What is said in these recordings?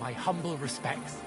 My humble respects.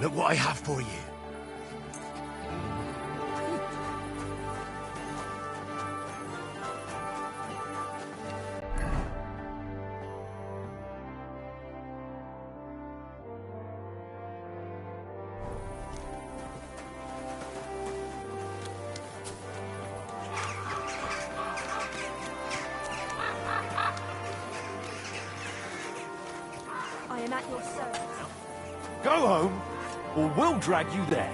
Look what I have for you. I am at your service. Go home, or we'll drag you there.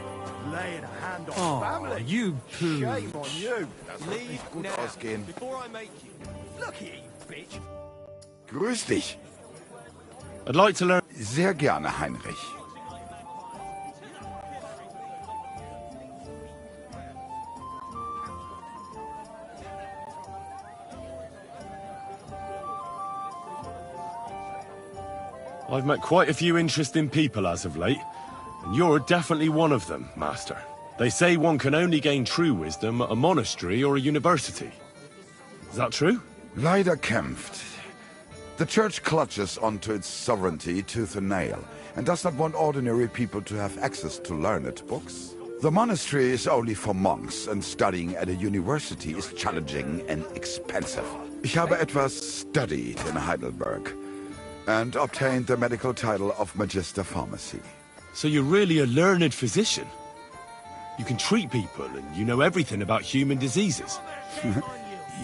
Laying a hand on family. You poo. Shame on you. Leave now, ausgehen. before I make you. Look here, you bitch. Grüß dich. I'd like to learn... Sehr gerne, Heinrich. I've met quite a few interesting people as of late, and you're definitely one of them, Master. They say one can only gain true wisdom at a monastery or a university. Is that true? Leider kämpft. The Church clutches onto its sovereignty tooth and nail, and does not want ordinary people to have access to learned books. The monastery is only for monks, and studying at a university is challenging and expensive. Ich habe etwas studied in Heidelberg, and obtained the medical title of Magister Pharmacy. So you're really a learned physician? You can treat people, and you know everything about human diseases?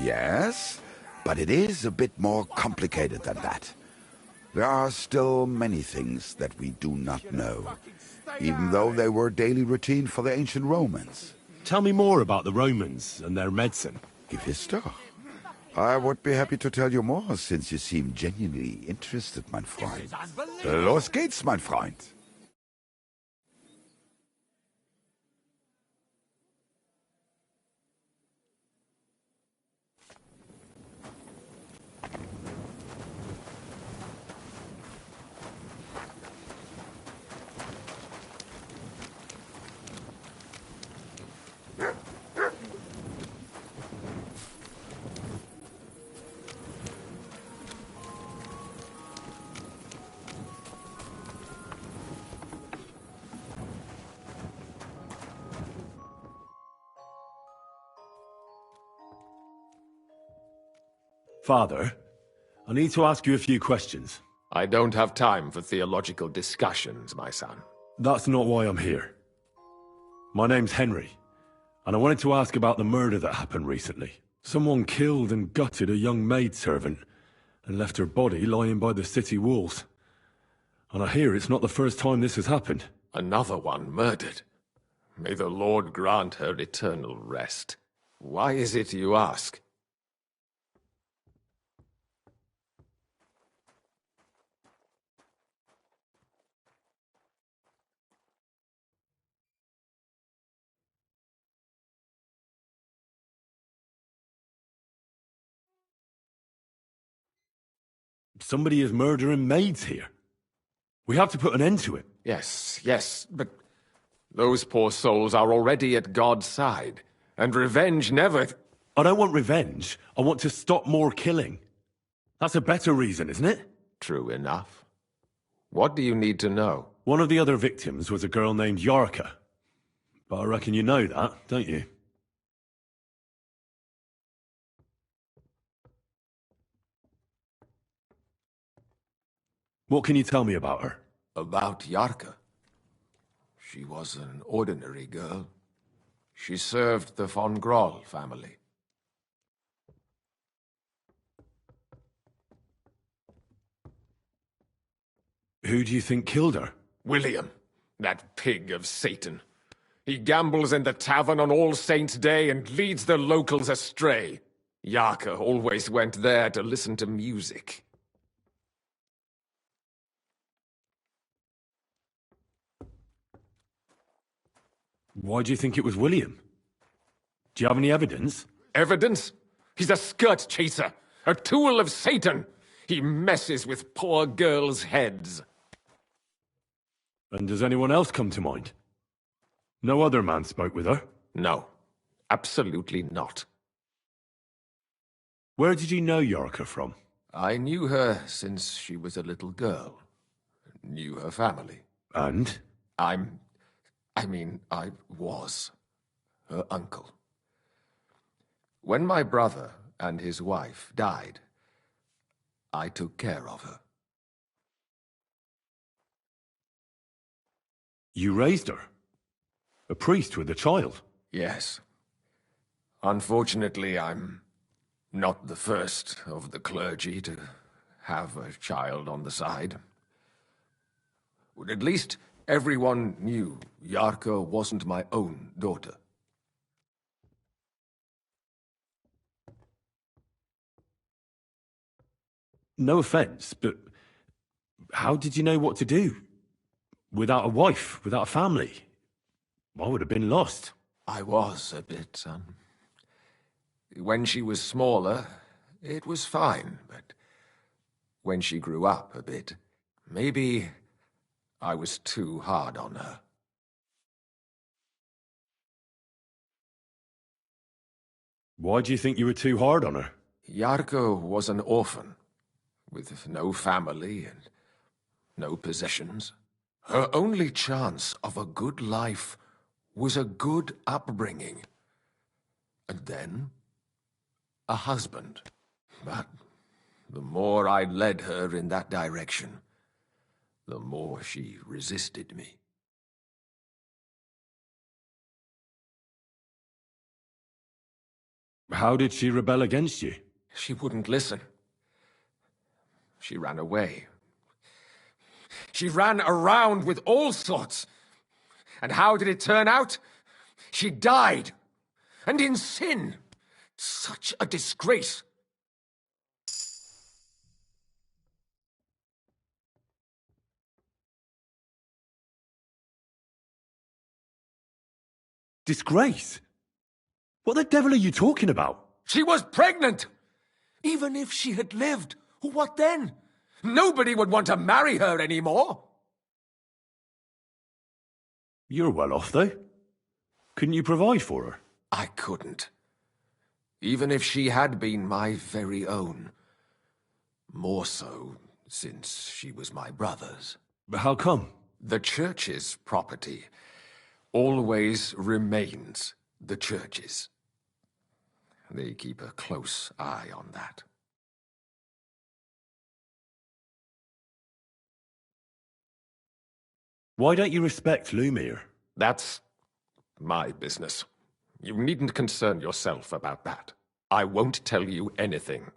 Yes, but it is a bit more complicated than that. There are still many things that we do not know, even though they were daily routine for the ancient Romans. Tell me more about the Romans and their medicine. Gewiss doch. I would be happy to tell you more, since you seem genuinely interested, mein Freund. Los geht's, mein Freund. Father, I need to ask you a few questions. I don't have time for theological discussions, my son. That's not why I'm here. My name's Henry, and I wanted to ask about the murder that happened recently. Someone killed and gutted a young maidservant and left her body lying by the city walls. And I hear it's not the first time this has happened. Another one murdered. May the Lord grant her eternal rest. Why is it you ask? Somebody is murdering maids here. We have to put an end to it. Yes, but those poor souls are already at God's side, and revenge never... I don't want revenge. I want to stop more killing. That's a better reason, isn't it? True enough. What do you need to know? One of the other victims was a girl named Yarka. But I reckon you know that, don't you? What can you tell me about her? About Yarka. She was an ordinary girl. She served the von Groll family. Who do you think killed her? William, that pig of Satan. He gambles in the tavern on All Saints' Day and leads the locals astray. Yarka always went there to listen to music. Why do you think it was William? Do you have any evidence? Evidence? He's a skirt chaser, a tool of Satan. He messes with poor girls' heads. And does anyone else come to mind? No other man spoke with her? No, absolutely not. Where did you know Yarka from? I knew her since she was a little girl. Knew her family. And? I was her uncle. When my brother and his wife died, I took care of her. You raised her? A priest with a child? Yes. Unfortunately, I'm not the first of the clergy to have a child on the side. But at least everyone knew Yarka wasn't my own daughter. No offense, but how did you know what to do? Without a wife, without a family? I would have been lost. I was a bit, When she was smaller, it was fine, but when she grew up a bit, maybe I was too hard on her. Why do you think you were too hard on her? Yarka was an orphan, with no family and no possessions. Her only chance of a good life was a good upbringing. And then, a husband. But the more I led her in that direction, the more she resisted me. How did she rebel against you? She wouldn't listen. She ran away. She ran around with all sorts. And how did it turn out? She died. And in sin. Such a disgrace. Disgrace? What the devil are you talking about? She was pregnant! Even if she had lived, what then? Nobody would want to marry her anymore. You're well off, though. Couldn't you provide for her? I couldn't. Even if she had been my very own. More so, since she was my brother's. But how come? The church's property always remains the church's. They keep a close eye on that. Why don't you respect Lumiere? That's my business. You needn't concern yourself about that. I won't tell you anything.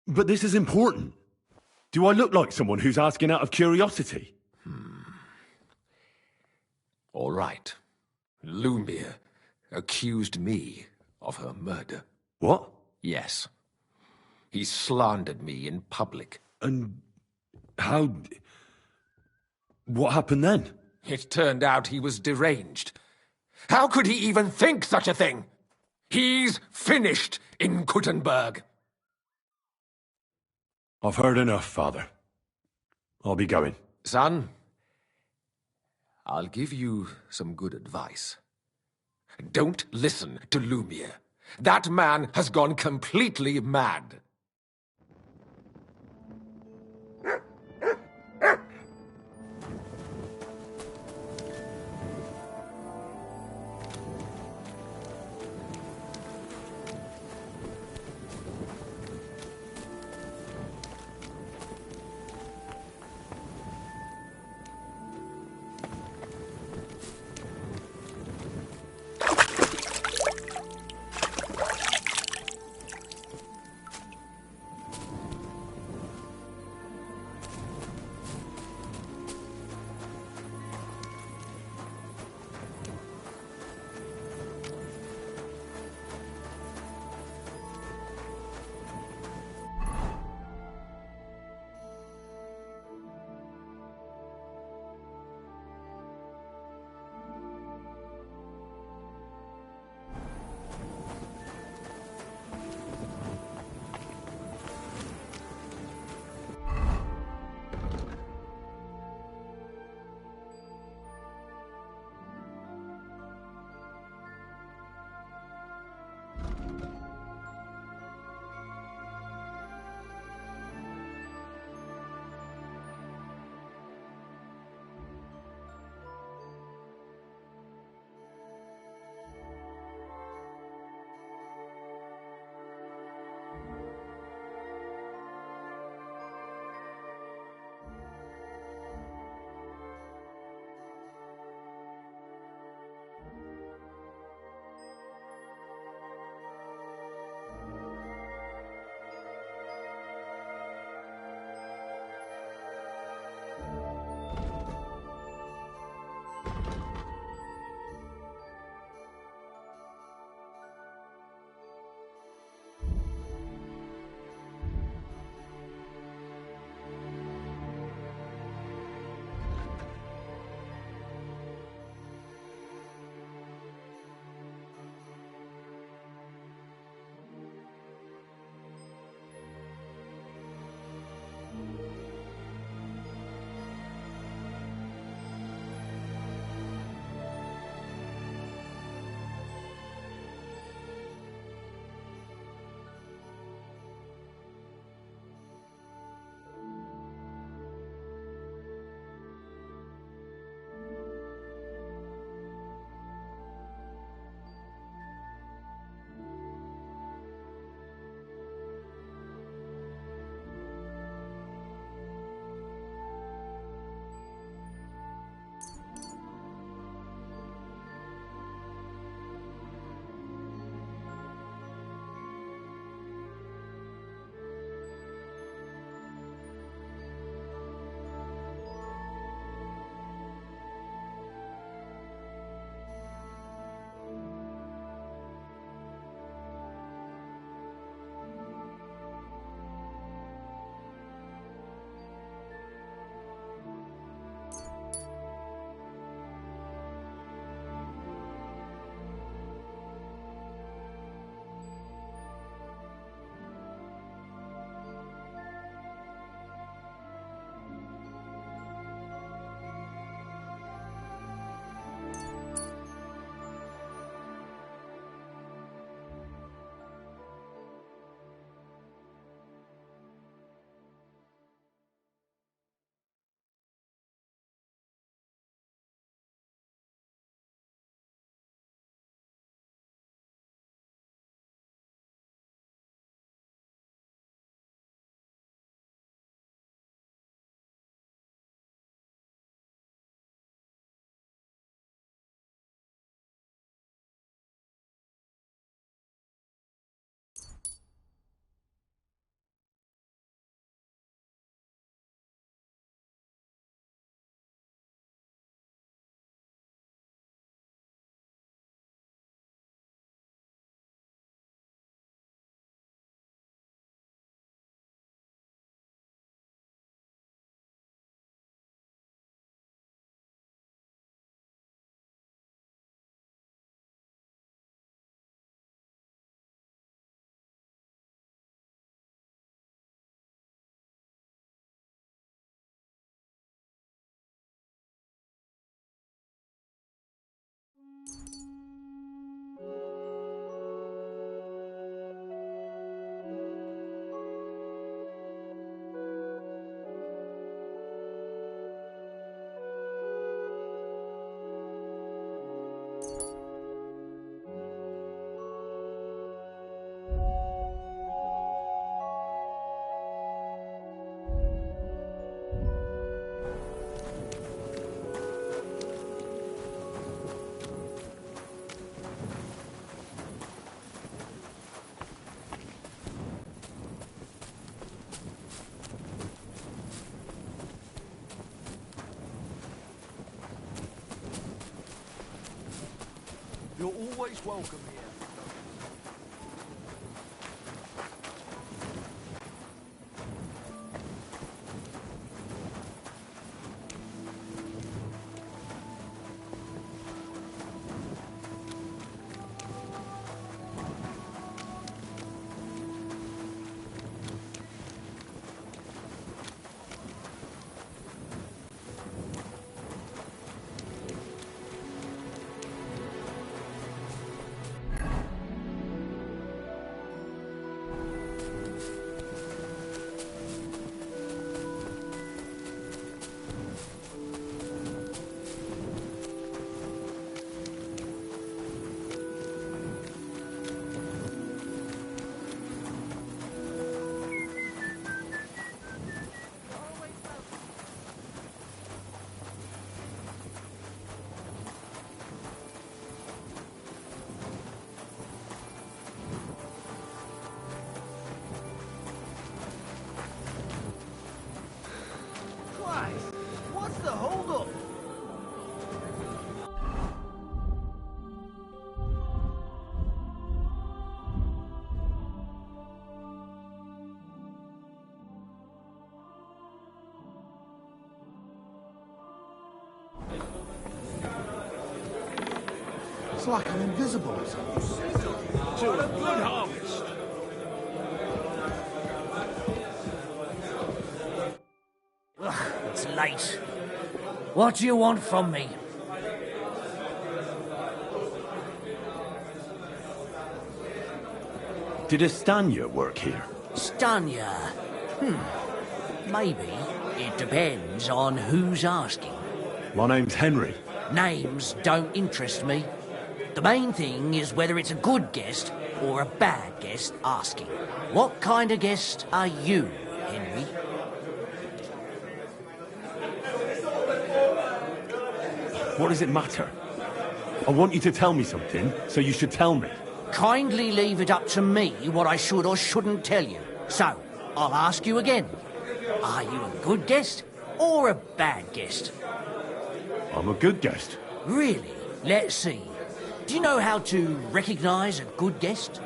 But this is important. Do I look like someone who's asking out of curiosity? All right. Lumiere accused me of her murder. What? Yes. He slandered me in public. And how... What happened then? It turned out he was deranged. How could he even think such a thing? He's finished in Kuttenberg. I've heard enough, Father. I'll be going. Son, I'll give you some good advice. Don't listen to Lumiere. That man has gone completely mad. always welcome here. What's the holdup? It's like I'm invisible or something. To a good harvest. It's late. What do you want from me? Did Estanya work here? Stanya. Maybe. It depends on who's asking. My name's Henry. Names don't interest me. The main thing is whether it's a good guest or a bad guest asking. What kind of guest are you, Henry? What does it matter? I want you to tell me something, so you should tell me. Kindly leave it up to me what I should or shouldn't tell you. So, I'll ask you again. Are you a good guest or a bad guest? I'm a good guest. Really? Let's see. Do you know how to recognise a good guest?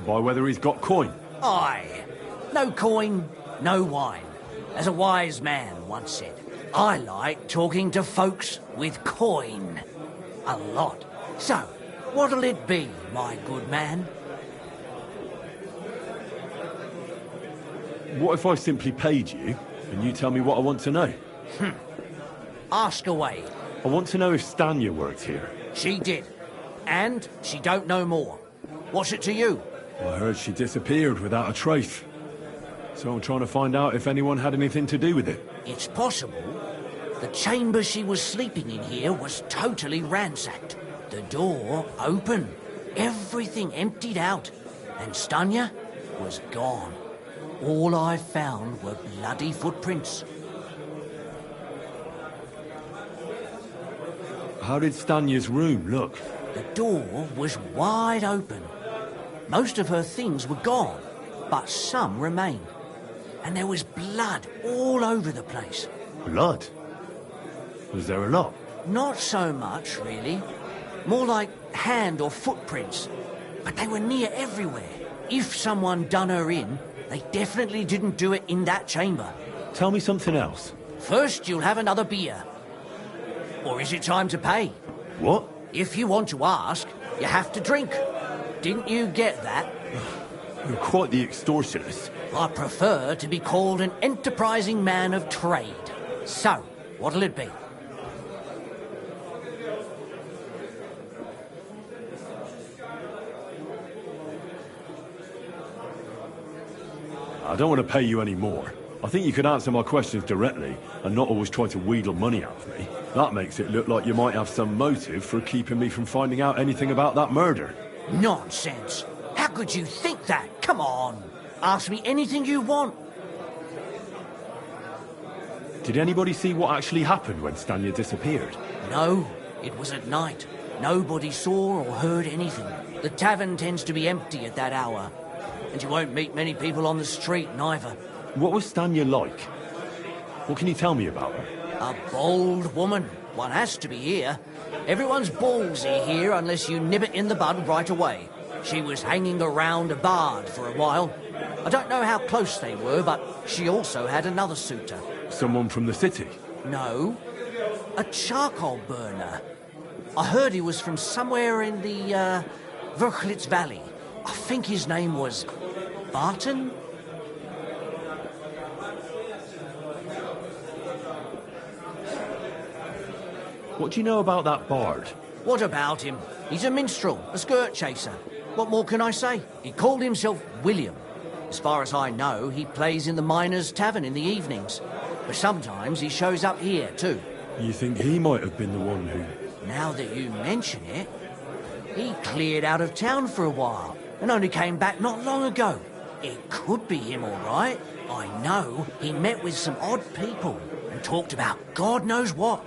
By whether he's got coin. Aye. No coin, no wine. As a wise man once said, I like talking to folks with coin. A lot. So, what'll it be, my good man? What if I simply paid you, and you tell me what I want to know? Ask away. I want to know if Stanya worked here. She did. And she don't know more. What's it to you? I heard she disappeared without a trace. So I'm trying to find out if anyone had anything to do with it. It's possible. The chamber she was sleeping in here was totally ransacked. The door open. Everything emptied out. And Stanya was gone. All I found were bloody footprints. How did Stanya's room look? The door was wide open. Most of her things were gone, but some remained. And there was blood all over the place. Blood? Was there a lot? Not so much, really. More like hand or footprints. But they were near everywhere. If someone done her in, they definitely didn't do it in that chamber. Tell me something else. First, you'll have another beer. Or is it time to pay? What? If you want to ask, you have to drink. Didn't you get that? You're quite the extortionist. I prefer to be called an enterprising man of trade. So, what'll it be? I don't want to pay you any more. I think you could answer my questions directly and not always try to wheedle money out of me. That makes it look like you might have some motive for keeping me from finding out anything about that murder. Nonsense. How could you think that? Come on. Ask me anything you want. Did anybody see what actually happened when Stanya disappeared? No, it was at night. Nobody saw or heard anything. The tavern tends to be empty at that hour. And you won't meet many people on the street, neither. What was Stanya like? What can you tell me about her? A bald woman. One has to be here. Everyone's ballsy here unless you nib it in the bud right away. She was hanging around a bard for a while. I don't know how close they were, but she also had another suitor. Someone from the city? No, a charcoal burner. I heard he was from somewhere in the, Verchlitz Valley. I think his name was Barton? What do you know about that bard? What about him? He's a minstrel, a skirt chaser. What more can I say? He called himself William. As far as I know, he plays in the Miners' Tavern in the evenings. But sometimes he shows up here, too. You think he might have been the one who... Now that you mention it, he cleared out of town for a while and only came back not long ago. It could be him, all right. I know he met with some odd people and talked about God knows what,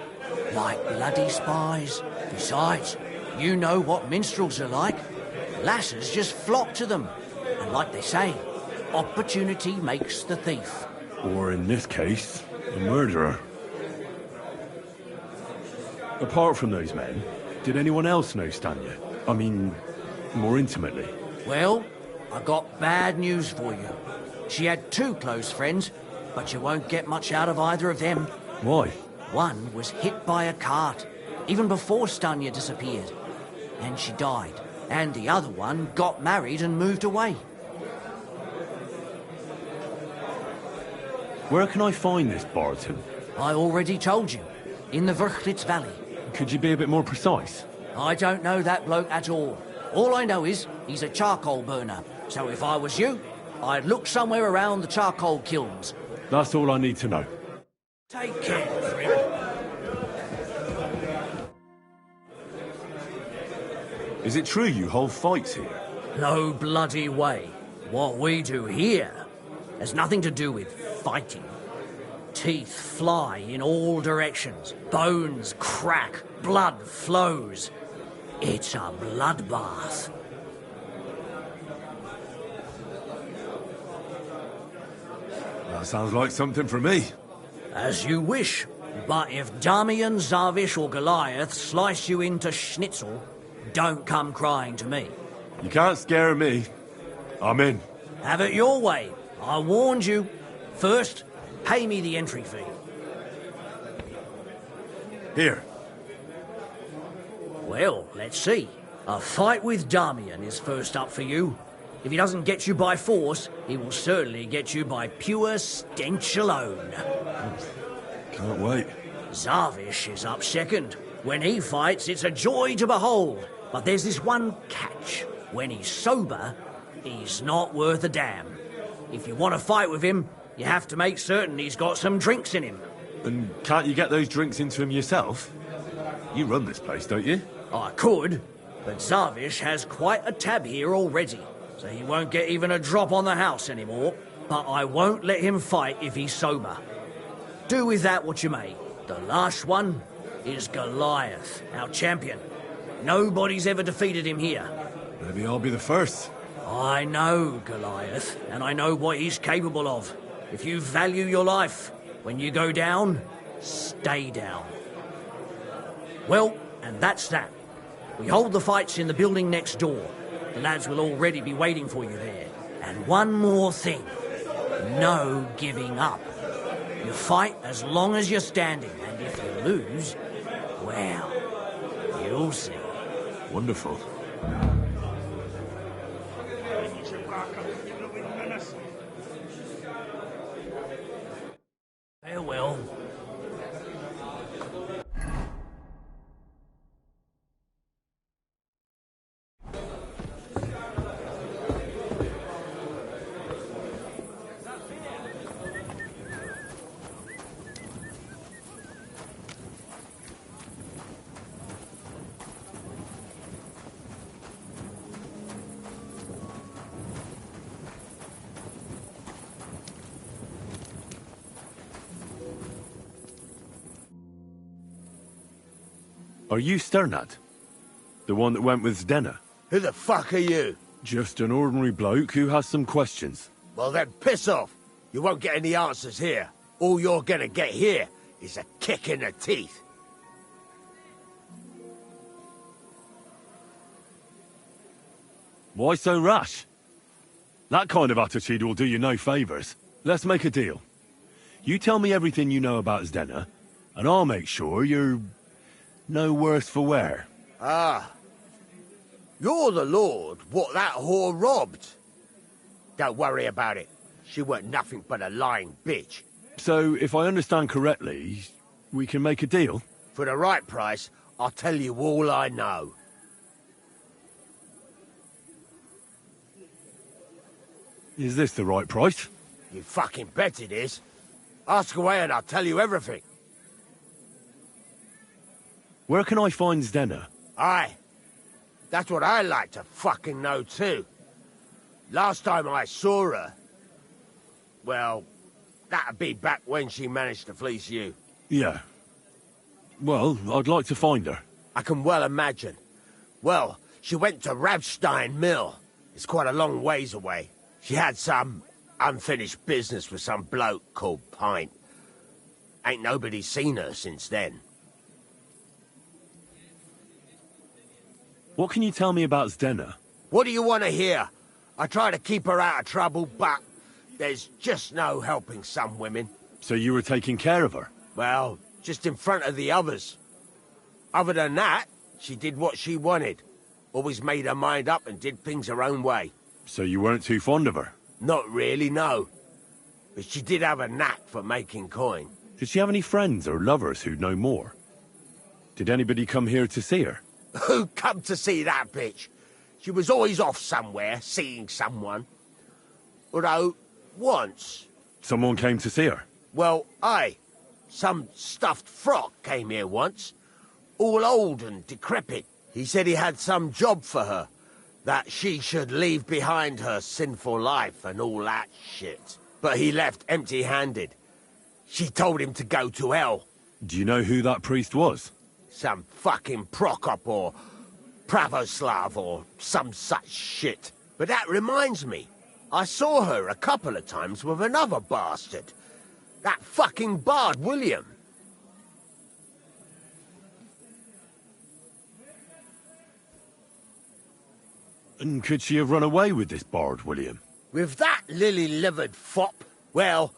like bloody spies. Besides, you know what minstrels are like. Lasses just flock to them. And like they say, opportunity makes the thief. Or in this case, a murderer. Apart from those men, did anyone else know Stanya? I mean, more intimately? Well, I got bad news for you. She had two close friends, but you won't get much out of either of them. Why? One was hit by a cart, even before Stanya disappeared. And she died. And the other one got married and moved away. Where can I find this Barton? I already told you. In the Verchlitz Valley. Could you be a bit more precise? I don't know that bloke at all. All I know is he's a charcoal burner. So if I was you, I'd look somewhere around the charcoal kilns. That's all I need to know. Take care, friend. Is it true you hold fights here? No bloody way. What we do here has nothing to do with fighting. Teeth fly in all directions. Bones crack. Blood flows. It's a bloodbath. That sounds like something for me. As you wish. But if Damian, Zavish or Goliath slice you into schnitzel, don't come crying to me. You can't scare me. I'm in. Have it your way. I warned you. First, pay me the entry fee. Here. Well, let's see. A fight with Damian is first up for you. If he doesn't get you by force, he will certainly get you by pure stench alone. Can't wait. Zavish is up second. When he fights, it's a joy to behold. But there's this one catch. When he's sober, he's not worth a damn. If you want to fight with him, you have to make certain he's got some drinks in him. And can't you get those drinks into him yourself? You run this place, don't you? I could, but Zavish has quite a tab here already, so he won't get even a drop on the house anymore. But I won't let him fight if he's sober. Do with that what you may. The last one is Goliath, our champion. Nobody's ever defeated him here. Maybe I'll be the first. I know Goliath, and I know what he's capable of. If you value your life, when you go down, stay down. Well, and that's that. We hold the fights in the building next door. The lads will already be waiting for you there. And one more thing. No giving up. You fight as long as you're standing, and if you lose, well, you'll see. Wonderful. Farewell. Are you Sternad? The one that went with Zdenna? Who the fuck are you? Just an ordinary bloke who has some questions. Well then, piss off. You won't get any answers here. All you're gonna get here is a kick in the teeth. Why so rash? That kind of attitude will do you no favours. Let's make a deal. You tell me everything you know about Zdena, and I'll make sure you're no worse for wear. Ah. You're the lord what that whore robbed. Don't worry about it. She weren't nothing but a lying bitch. So, if I understand correctly, we can make a deal? For the right price, I'll tell you all I know. Is this the right price? You fucking bet it is. Ask away and I'll tell you everything. Where can I find Zdena? Aye. That's what I like to fucking know too. Last time I saw her... Well, that'd be back when she managed to fleece you. Yeah. Well, I'd like to find her. I can well imagine. Well, she went to Rabstein Mill. It's quite a long ways away. She had some unfinished business with some bloke called Pint. Ain't nobody seen her since then. What can you tell me about Zdena? What do you want to hear? I try to keep her out of trouble, but there's just no helping some women. So you were taking care of her? Well, just in front of the others. Other than that, she did what she wanted. Always made her mind up and did things her own way. So you weren't too fond of her? Not really, no. But she did have a knack for making coin. Did she have any friends or lovers who'd know more? Did anybody come here to see her? Who come to see that bitch? She was always off somewhere, seeing someone. Although, once... Someone came to see her? Well, aye. Some stuffed frock came here once. All old and decrepit. He said he had some job for her. That she should leave behind her sinful life and all that shit. But he left empty-handed. She told him to go to hell. Do you know who that priest was? Some fucking Prokop or Pravoslav or some such shit. But that reminds me, I saw her a couple of times with another bastard. That fucking bard, William. And could she have run away with this bard, William? With that lily-livered fop? Well,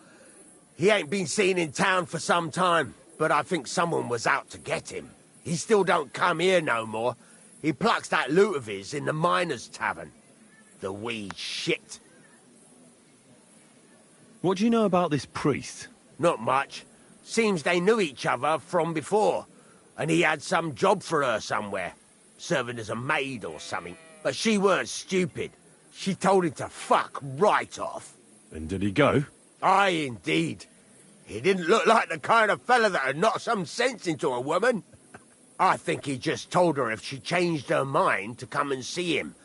he ain't been seen in town for some time, but I think someone was out to get him. He still don't come here no more. He plucks that loot of his in the miners' tavern. The wee shit. What do you know about this priest? Not much. Seems they knew each other from before, and he had some job for her somewhere, serving as a maid or something. But she weren't stupid. She told him to fuck right off. And did he go? Aye, indeed. He didn't look like the kind of fella that'd knock some sense into a woman. I think he just told her if she changed her mind to come and see him,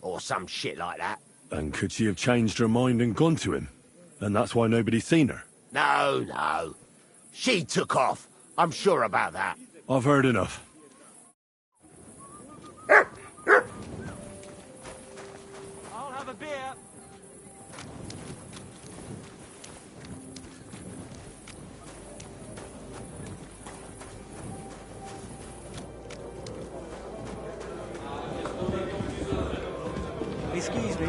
or some shit like that. And could she have changed her mind and gone to him? And that's why nobody's seen her? No, no. She took off. I'm sure about that. I've heard enough. I'll have a beer. Excuse me.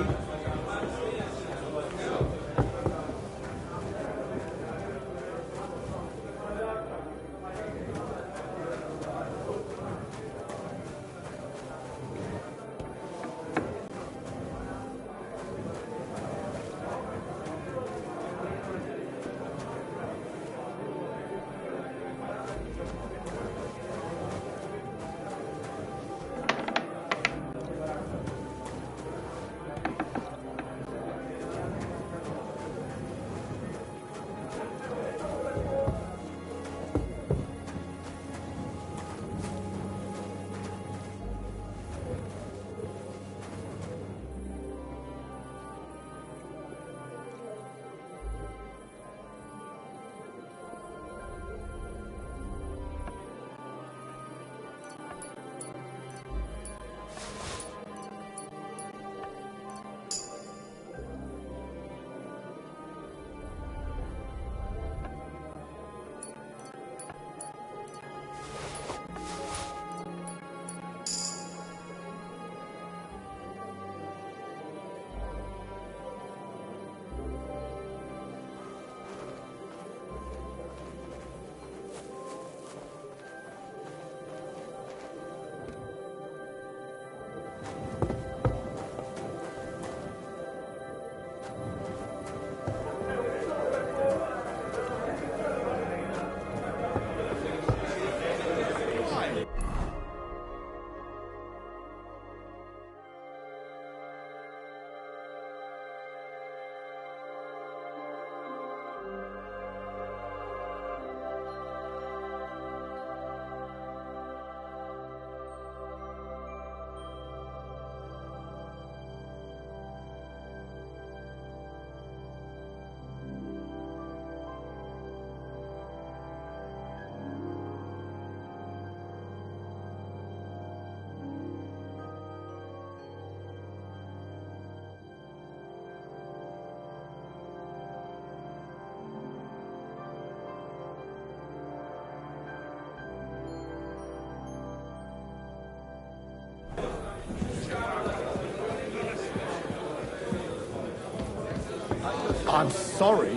I'm sorry.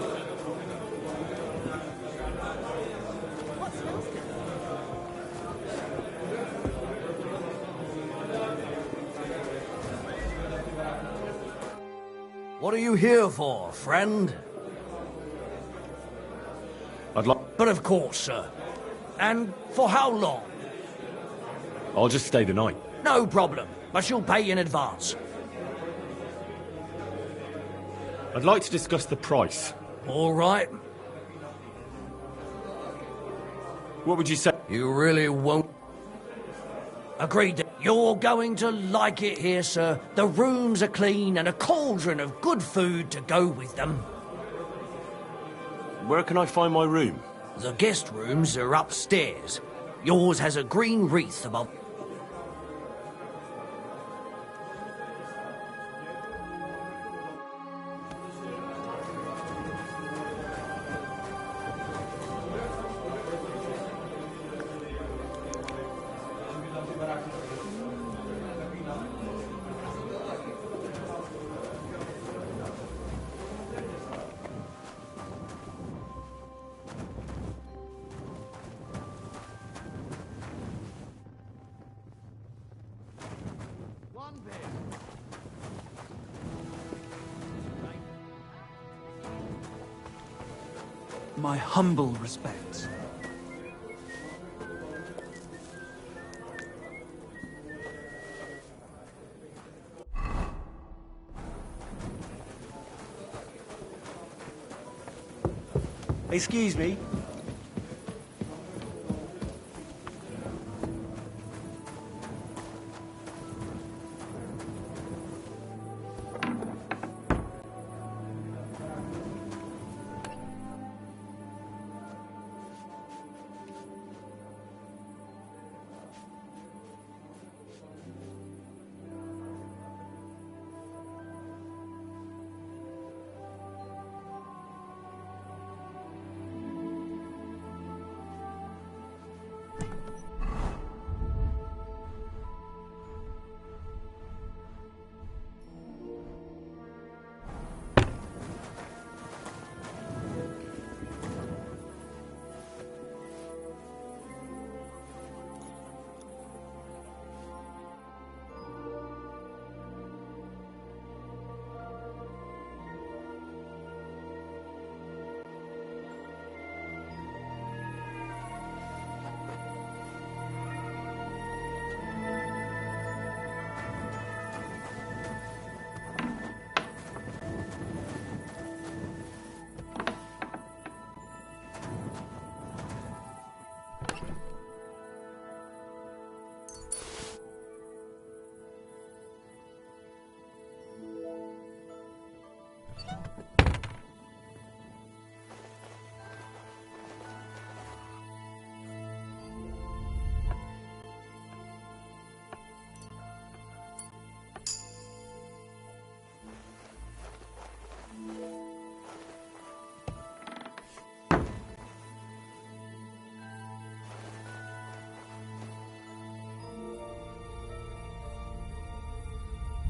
What are you here for, friend? I'd like... But of course, sir. And for how long? I'll just stay the night. No problem, but you'll pay in advance. I'd like to discuss the price. All right. What would you say? You really won't. Agreed. You're going to like it here, sir. The rooms are clean and a cauldron of good food to go with them. Where can I find my room? The guest rooms are upstairs. Yours has a green wreath above. My humble respects. Excuse me.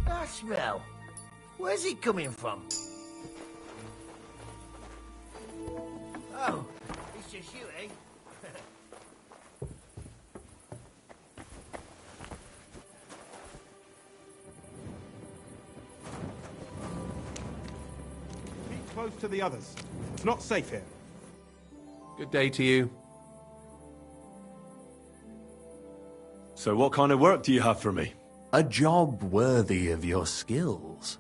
That smell. Where's it coming from? Oh, it's just you, eh? Keep close to the others. It's not safe here. Good day to you. So what kind of work do you have for me? A job worthy of your skills.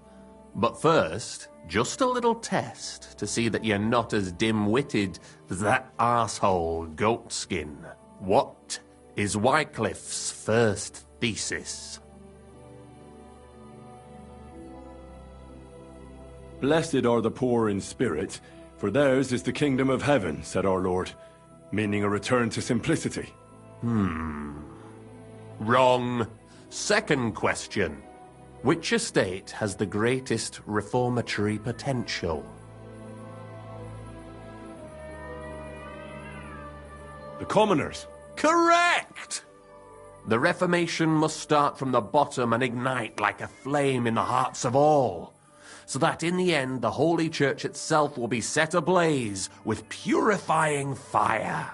But first, just a little test to see that you're not as dim-witted as that arsehole Goatskin. What is Wycliffe's first thesis? Blessed are the poor in spirit, for theirs is the kingdom of heaven, said our Lord, meaning a return to simplicity. Wrong. Second question. Which estate has the greatest reformatory potential? The commoners. Correct! The Reformation must start from the bottom and ignite like a flame in the hearts of all. so that in the end the Holy Church itself will be set ablaze with purifying fire.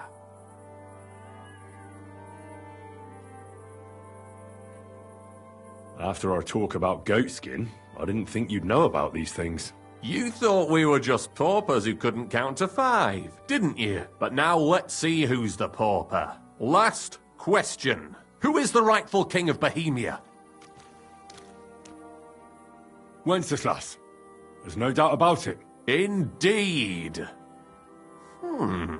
After our talk about goatskin, I didn't think you'd know about these things. You thought we were just paupers who couldn't count to 5, didn't you? But now let's see who's the pauper. Last question. Who is the rightful king of Bohemia? Wenceslas. There's no doubt about it. Indeed. All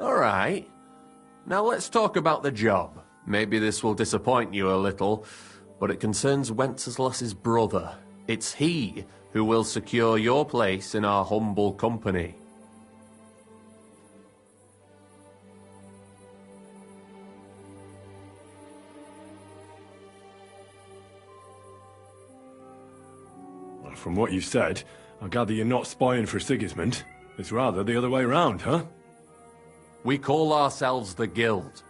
right. Now let's talk about the job. Maybe this will disappoint you a little, but it concerns Wenceslas's brother. It's he who will secure your place in our humble company. From what you've said, I gather you're not spying for Sigismund. It's rather the other way round, huh? We call ourselves the Guild.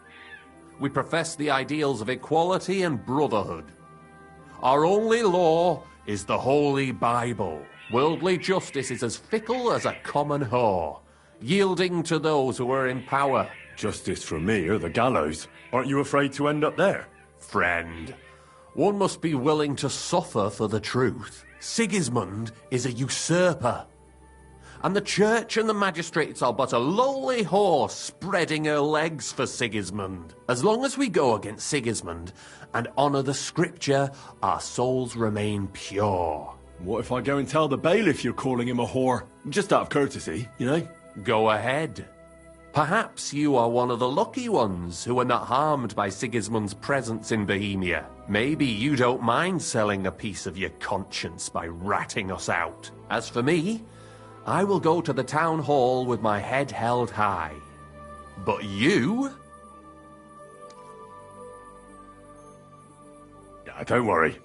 We profess the ideals of equality and brotherhood. Our only law is the Holy Bible. Worldly justice is as fickle as a common whore, yielding to those who are in power. Justice for me or the gallows. Aren't you afraid to end up there? Friend, one must be willing to suffer for the truth. Sigismund is a usurper. And the church and the magistrates are but a lowly horse spreading her legs for Sigismund. As long as we go against Sigismund and honour the scripture, our souls remain pure. What if I go and tell the bailiff you're calling him a whore? Just out of courtesy, you know? Go ahead. Perhaps you are one of the lucky ones who are not harmed by Sigismund's presence in Bohemia. Maybe you don't mind selling a piece of your conscience by ratting us out. As for me, I will go to the town hall with my head held high. But you? Don't worry.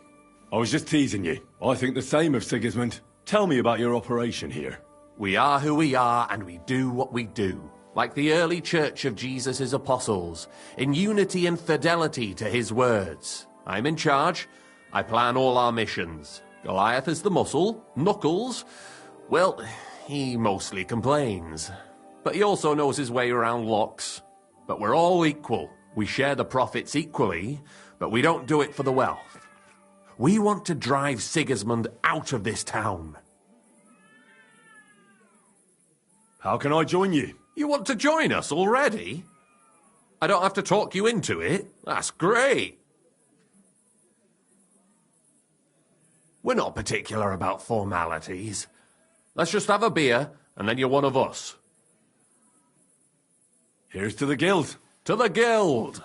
I was just teasing you. I think the same of Sigismund. Tell me about your operation here. We are who we are, and we do what we do. Like the early church of Jesus' apostles, in unity and fidelity to his words. I'm in charge. I plan all our missions. Goliath is the muscle. Knuckles, well, he mostly complains. But he also knows his way around locks. But we're all equal. We share the profits equally, but we don't do it for the wealth. We want to drive Sigismund out of this town. How can I join you? You want to join us already? I don't have to talk you into it. That's great. We're not particular about formalities. Let's just have a beer, and then you're one of us. Here's to the Guild. To the Guild!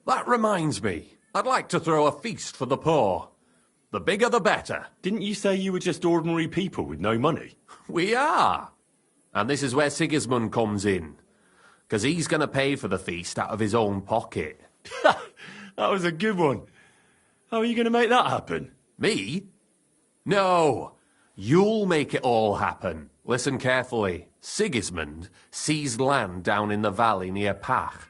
That reminds me. I'd like to throw a feast for the poor. The bigger the better. Didn't you say you were just ordinary people with no money? We are. And this is where Sigismund comes in. Because he's going to pay for the feast out of his own pocket. That was a good one. How are you going to make that happen? Me? No. You'll make it all happen. Listen carefully. Sigismund seized land down in the valley near Pach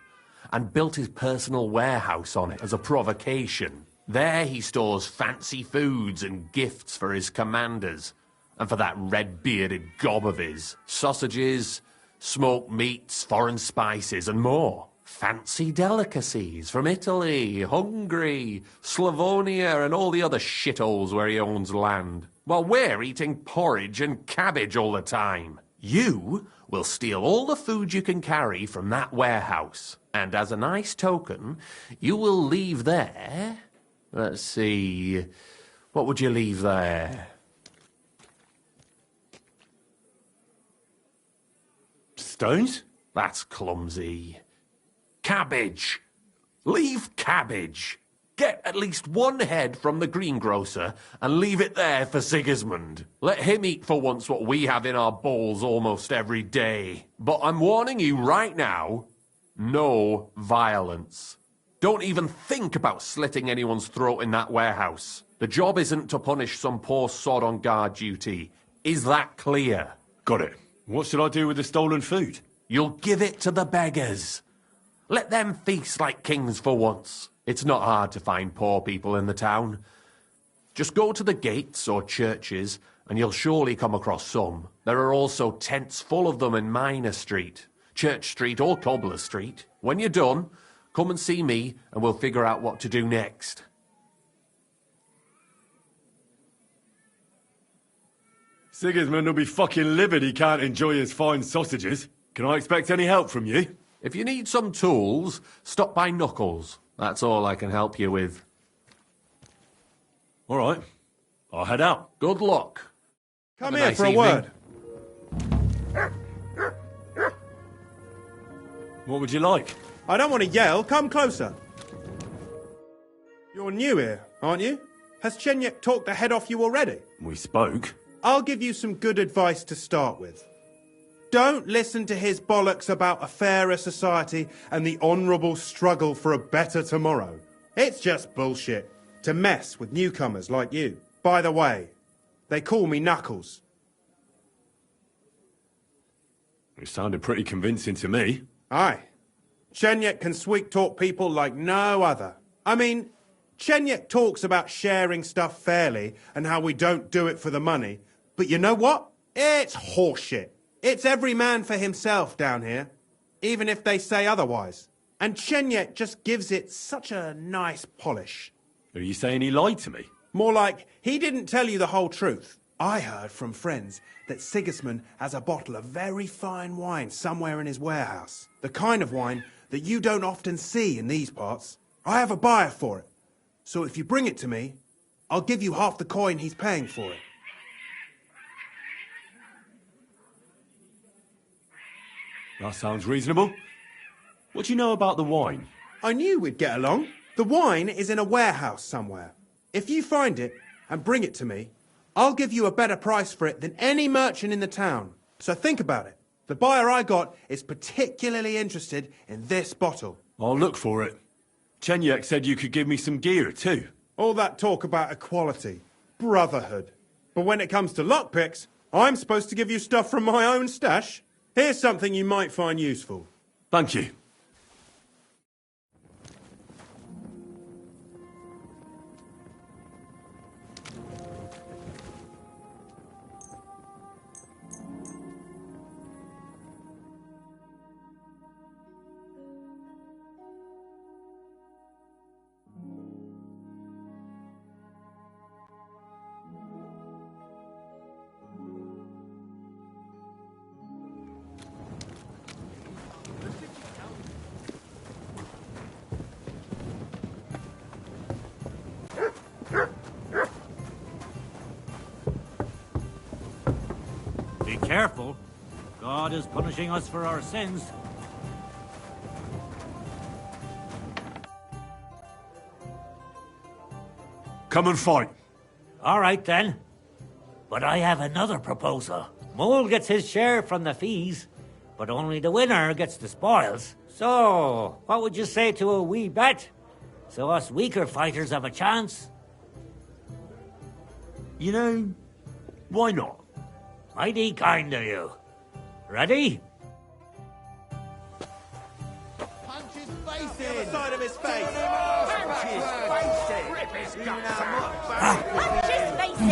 and built his personal warehouse on it as a provocation. There he stores fancy foods and gifts for his commanders, and for that red-bearded gob of his. Sausages, smoked meats, foreign spices, and more. Fancy delicacies from Italy, Hungary, Slavonia, and all the other shitholes where he owns land. While we're eating porridge and cabbage all the time. You will steal all the food you can carry from that warehouse. And as a nice token, you will leave there... Let's see... What would you leave there? Stones? That's clumsy. Cabbage. Leave cabbage. Get at least one head from the greengrocer and leave it there for Sigismund. Let him eat for once what we have in our bowls almost every day. But I'm warning you right now, no violence. Don't even think about slitting anyone's throat in that warehouse. The job isn't to punish some poor sod on guard duty. Is that clear? Got it. What should I do with the stolen food? You'll give it to the beggars. Let them feast like kings for once. It's not hard to find poor people in the town. Just go to the gates or churches, and you'll surely come across some. There are also tents full of them in Minor Street, Church Street or Cobbler Street. When you're done, come and see me, and we'll figure out what to do next. Sigismund will be fucking livid he can't enjoy his fine sausages. Can I expect any help from you? If you need some tools, stop by Knuckles. That's all I can help you with. All right. I'll head out. Good luck. Come Have a here nice for a evening. word. What would you like? I don't want to yell. Come closer. You're new here, aren't you? Has Chenyek talked the head off you already? We spoke. I'll give you some good advice to start with. Don't listen to his bollocks about a fairer society and the honourable struggle for a better tomorrow. It's just bullshit to mess with newcomers like you. By the way, they call me Knuckles. It sounded pretty convincing to me. Aye. Chenyek can sweet-talk people like no other. I mean, Chenyek talks about sharing stuff fairly and how we don't do it for the money. But you know what? It's horseshit. It's every man for himself down here, even if they say otherwise. And Chenyek just gives it such a nice polish. Are you saying he lied to me? More like, he didn't tell you the whole truth. I heard from friends that Sigismund has a bottle of very fine wine somewhere in his warehouse. The kind of wine that you don't often see in these parts. I have a buyer for it. So if you bring it to me, I'll give you half the coin he's paying for it. That sounds reasonable. What do you know about the wine? I knew we'd get along. The wine is in a warehouse somewhere. If you find it and bring it to me, I'll give you a better price for it than any merchant in the town. So think about it. The buyer I got is particularly interested in this bottle. I'll look for it. Chenyek said you could give me some gear too. All that talk about equality, brotherhood. But when it comes to lockpicks, I'm supposed to give you stuff from my own stash. Here's something you might find useful. Thank you. Be careful. God is punishing us for our sins. Come and fight. All right, then. But I have another proposal. Mole gets his share from the fees, but only the winner gets the spoils. So, what would you say to a wee bet? So us weaker fighters have a chance? You know, why not? Mighty kind of you. Ready? Punch his face in! The side of his face! Punch his face in! Rip his guts out! Punch his face in!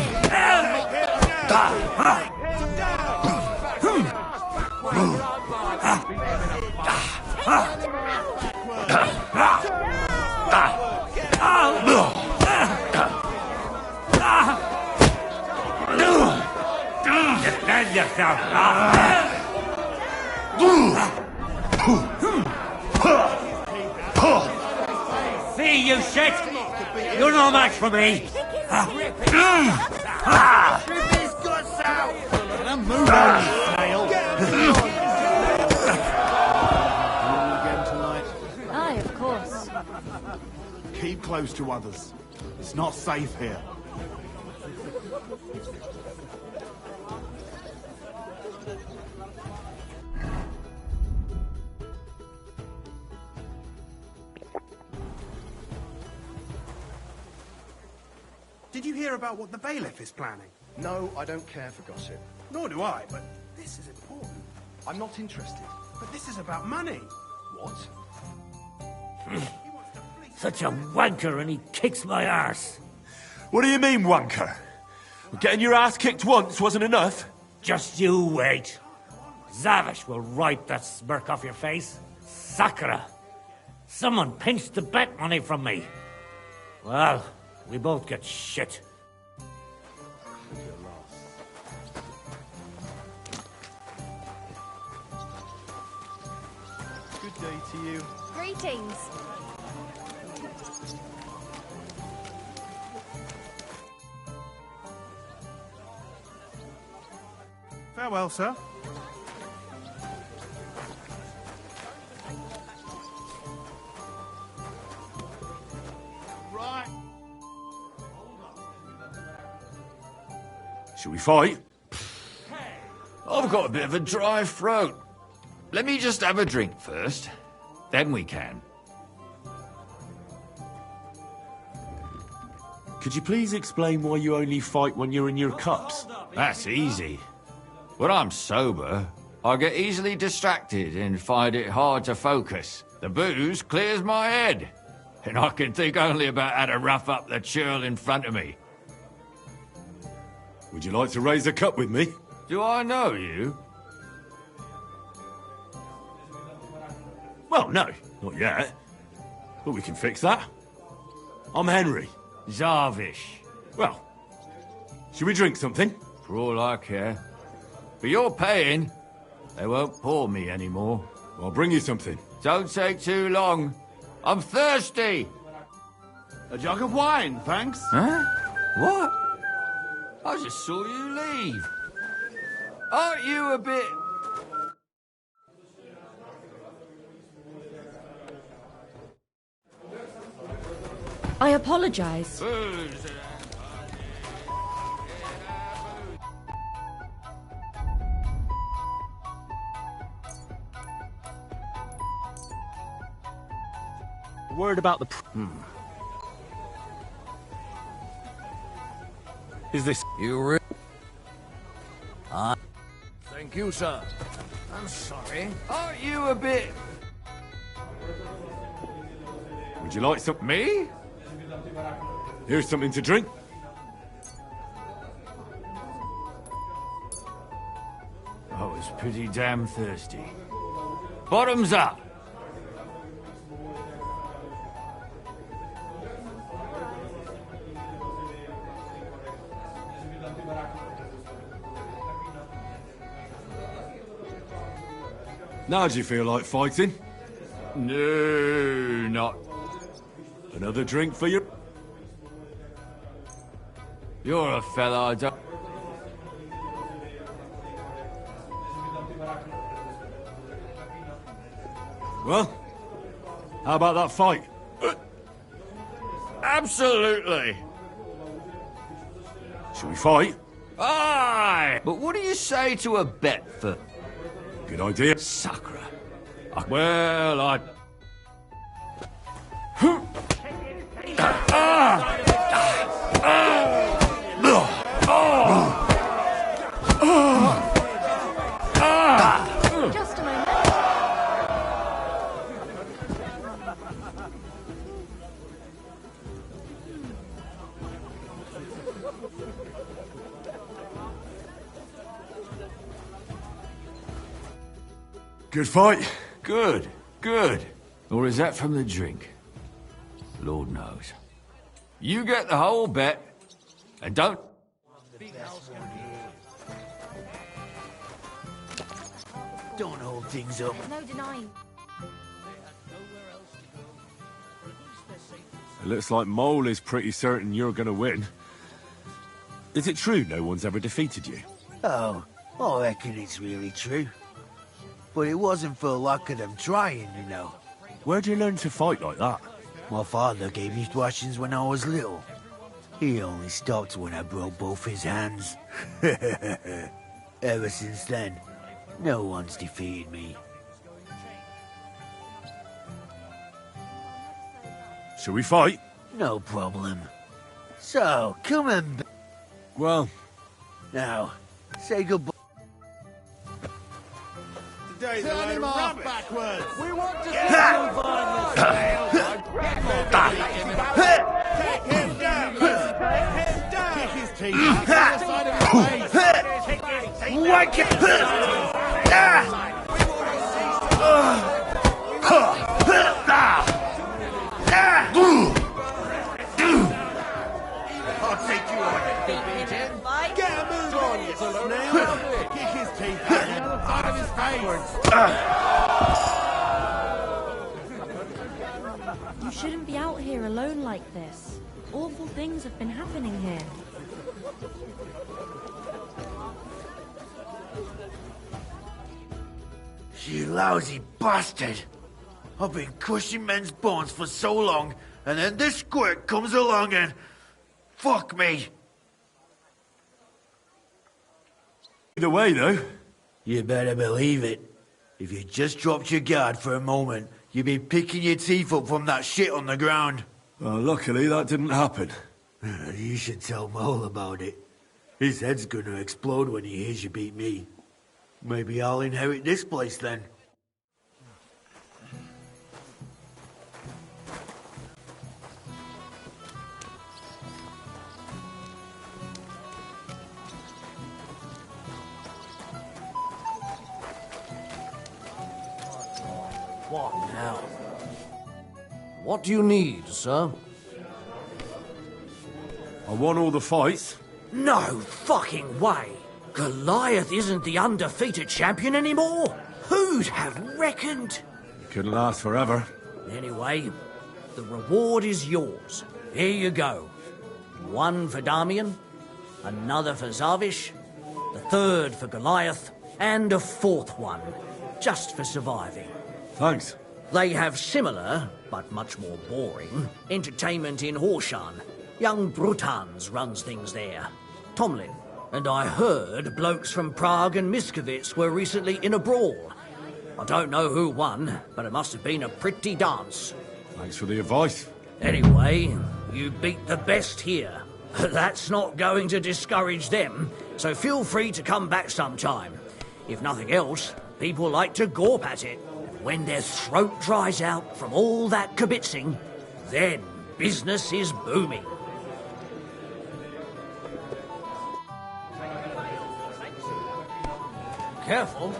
Defend yourself! See, you shit! You're no match for me! Rip his guts out! Move on, snail. Again tonight. Aye, of course. Keep close to others. It's not safe here. Did you hear about what the bailiff is planning? No, I don't care for gossip. Nor do I, but this is important. I'm not interested. But this is about money. What? Such a wanker, and he kicks my arse. What do you mean, wanker? Getting your ass kicked once wasn't enough? Just you wait. Zavish will wipe that smirk off your face. Sakura. Someone pinched the bet money from me. Well, we both get shit. Good day to you. Greetings. Farewell, sir. Right. Shall we fight? I've got a bit of a dry throat. Let me just have a drink first. Then we can. Could you please explain why you only fight when you're in your cups? That's easy. When I'm sober, I get easily distracted and find it hard to focus. The booze clears my head, and I can think only about how to rough up the churl in front of me. Would you like to raise a cup with me? Do I know you? Well, no, not yet. But we can fix that. I'm Henry. Zavish. Well, should we drink something? For all I care. But you're paying. They won't pour me anymore. I'll bring you something. Don't take too long. I'm thirsty. A jug of wine, thanks. Huh? What? I just saw you leave. Aren't you a bit... I apologize. Word about the... Is this... You Thank you, sir. I'm sorry. Aren't you a bit... Would you like some... Me? Here's something to drink. I was pretty damn thirsty. Bottoms up! Now do you feel like fighting? No, not... Another drink for you? You're a fella I don't... Well, how about that fight? Absolutely! Shall we fight? Aye! But what do you say to a bet for... Good idea. Sakura. Well, I... Just a moment. Good fight. Good, good. Or is that from the drink? Lord knows. You get the whole bet, and don't... Don't hold things up. There's no denying. It looks like Mole is pretty certain you're going to win. Is it true no one's ever defeated you? Oh, I reckon it's really true. But it wasn't for lack of them trying, you know. Where'd you learn to fight like that? My father gave me thrashings when I was little. He only stopped when I broke both his hands. Ever since then, no one's defeated me. Shall we fight? No problem. So, come and... Well... Now, say goodbye. day's a Turn load him of off rubbish. backwards. We want to see you Take him down! Take him down! Kick his teeth out the other side of his face. Whack it! I'll take you on. Get a move on, you snail! Kick his teeth out the other side of his face. You shouldn't be out here alone like this. Awful things have been happening here. You lousy bastard! I've been crushing men's bones for so long, and then this squirt comes along and... fuck me! Either way, though. You better believe it. If you just dropped your guard for a moment, you'd be picking your teeth up from that shit on the ground. Well, luckily that didn't happen. You should tell Mole about it. His head's gonna explode when he hears you beat me. Maybe I'll inherit this place then. What now? What do you need, sir? I won all the fights. No fucking way! Goliath isn't the undefeated champion anymore! Who'd have reckoned? It couldn't last forever. Anyway, the reward is yours. Here you go. One for Damian, another for Zavish, the third for Goliath, and a fourth one, just for surviving. Thanks. They have similar, but much more boring, entertainment in Horshan. Young Brutans runs things there. Tomlin. And I heard blokes from Prague and Miskovitz were recently in a brawl. I don't know who won, but it must have been a pretty dance. Thanks for the advice. Anyway, you beat the best here. That's not going to discourage them, so feel free to come back sometime. If nothing else, people like to gawp at it. When their throat dries out from all that kibitzing, then business is booming. Careful.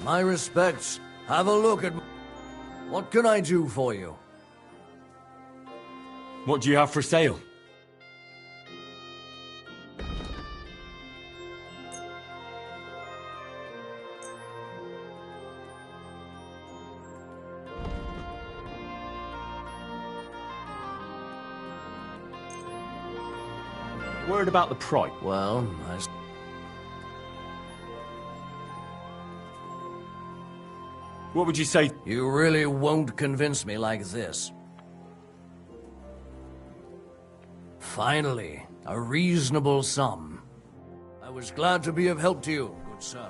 My respects. Have a look at... What can I do for you? What do you have for sale? Word about the price. Well, What would you say? You really won't convince me like this. Finally, a reasonable sum. I was glad to be of help to you, good sir.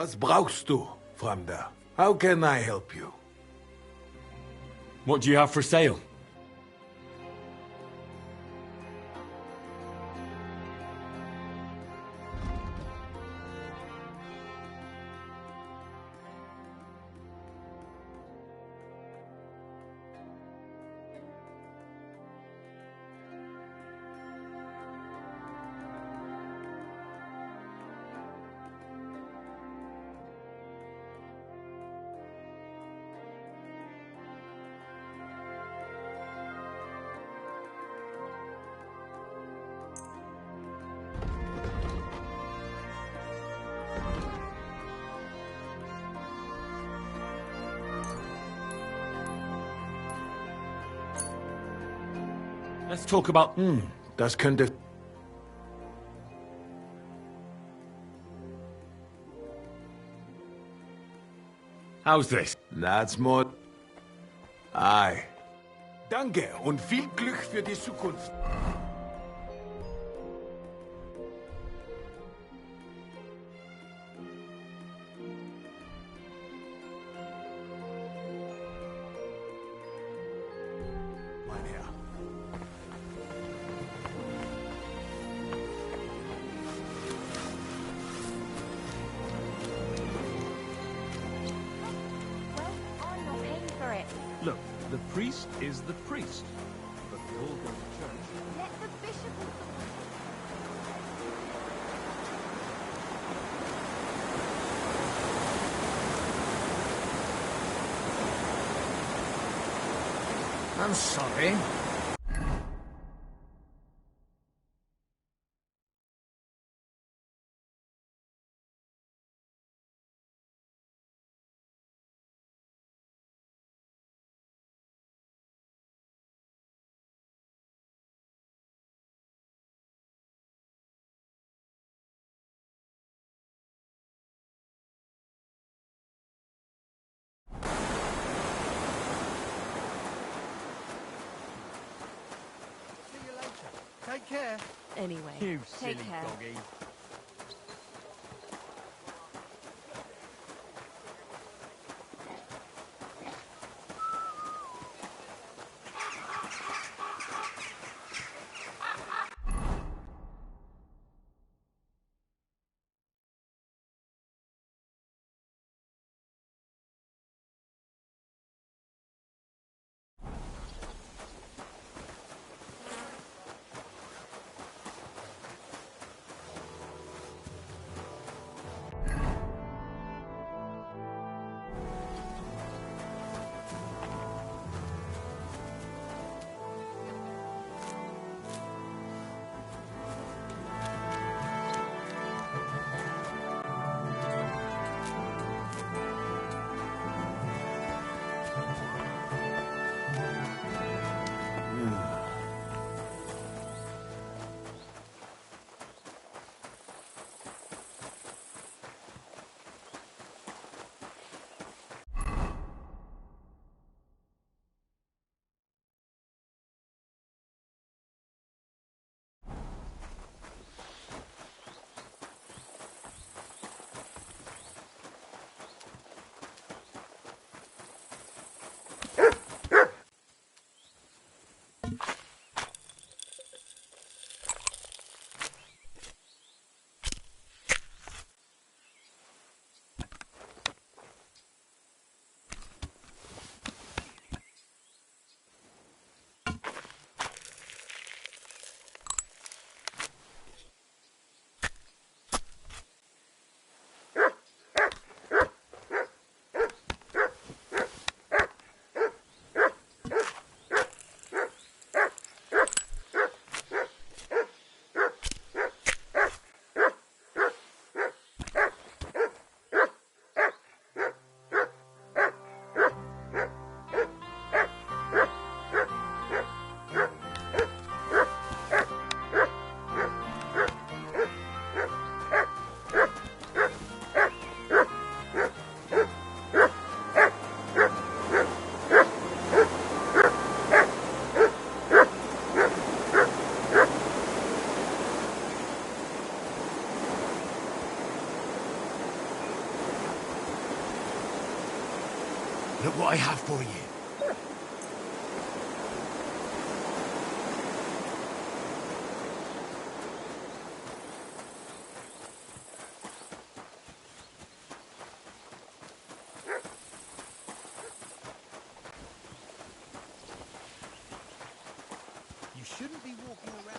Was brauchst du, Fremder? How can I help you? What do you have for sale? Let's talk about... Das könnte... How's this? That's more... Aye. Danke und viel Glück für die Zukunft. Mein Herr. I'm not paying for it. Look, the priest is the priest. But we all go to church. Let the bishop... I'm sorry. Take care. Anyway, You take silly care. doggy. what I have for you. You shouldn't be walking around.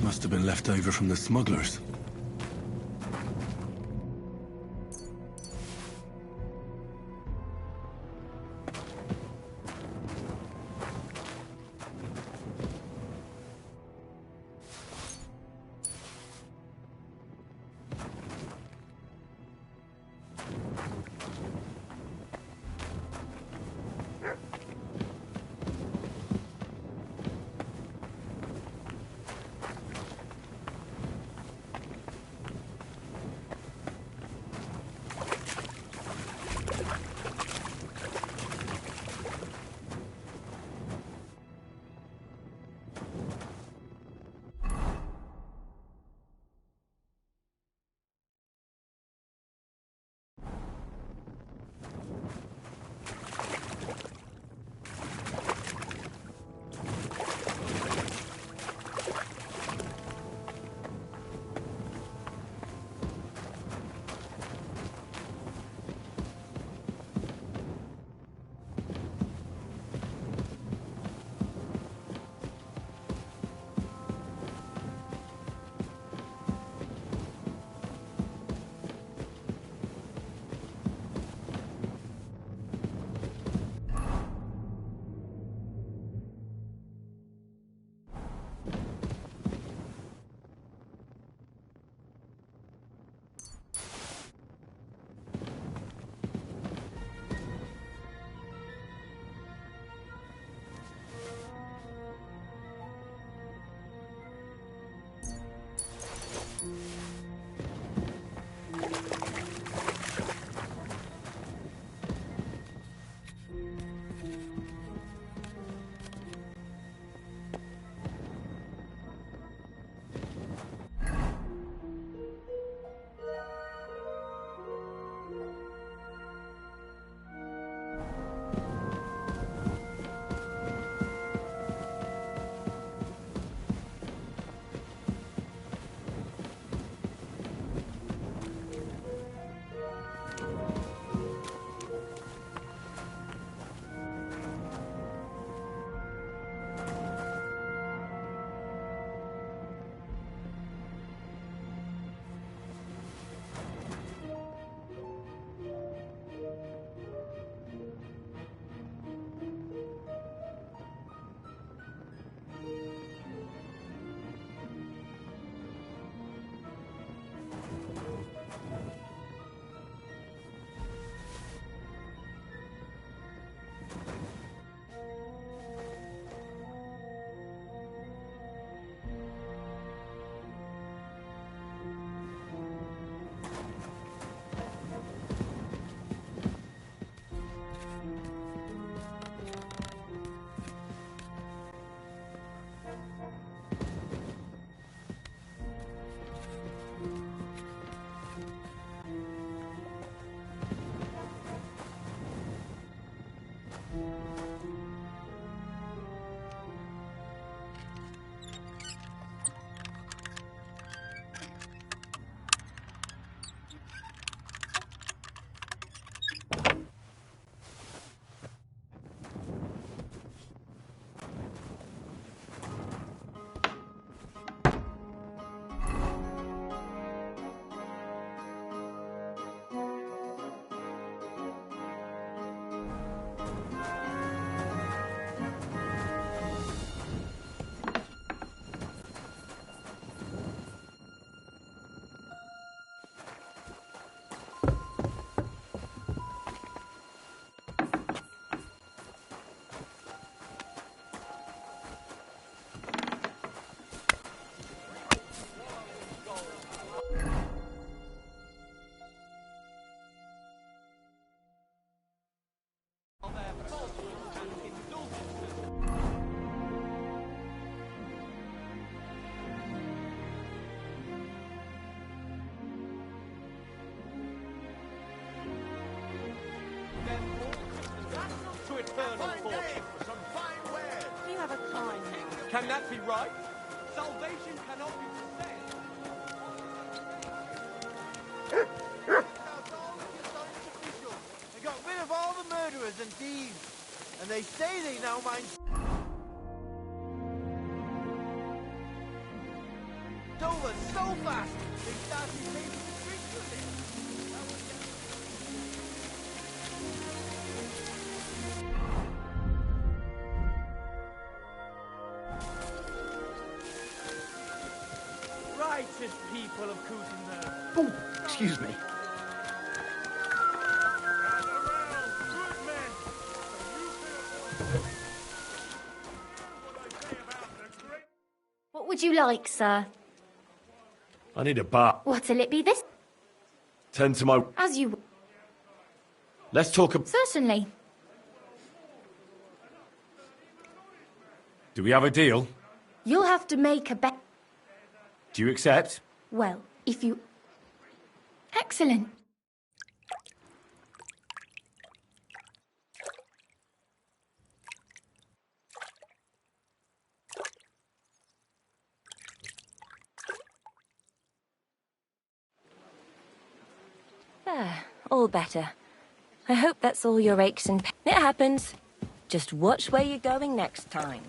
Must have been left over from the smugglers. eternal torture for some fine wares. You have a kind. Can that be right? Salvation cannot be possessed. They got rid of all the murderers and thieves, and they say they now mind stolen so fast they started paving the streets with it. Righteous people of Kutenberg. Oh, excuse me. What would you like, sir? I need a bat. What'll it be this? 10 to my... As you... Let's talk... Certainly. Do we have a deal? You'll have to make a bet. Do you accept? Well, if you... Excellent. There, all better. I hope that's all your aches and pains. It happens. Just watch where you're going next time.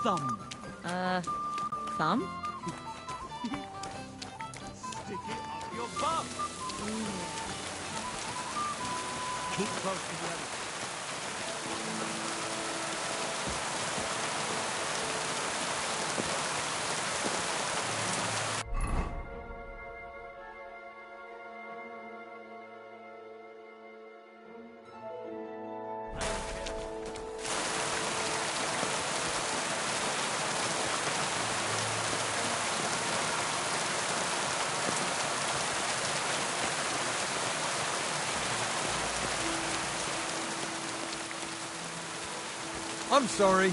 Thumb. Thumb? Stick it up your bum. Keep close to the other. I'm sorry.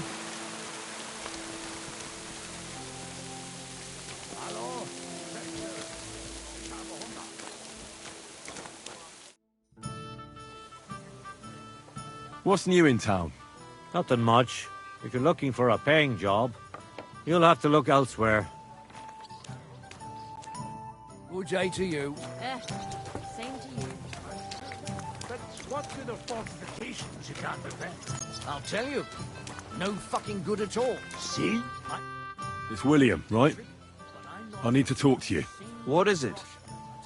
What's new in town? Nothing much. If you're looking for a paying job, you'll have to look elsewhere. Good day to you. Same to you. But what are the fortifications you can't defend? I'll tell you. No fucking good at all. See? It's William, right? I need to talk to you. What is it?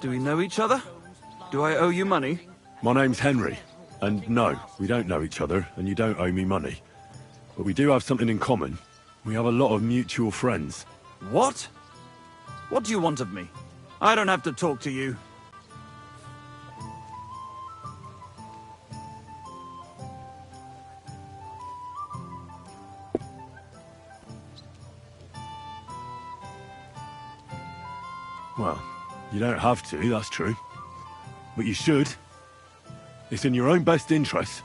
Do we know each other? Do I owe you money? My name's Henry. And no, we don't know each other, and you don't owe me money. But we do have something in common. We have a lot of mutual friends. What? What do you want of me? I don't have to talk to you. Well, you don't have to, that's true. But you should. It's in your own best interest.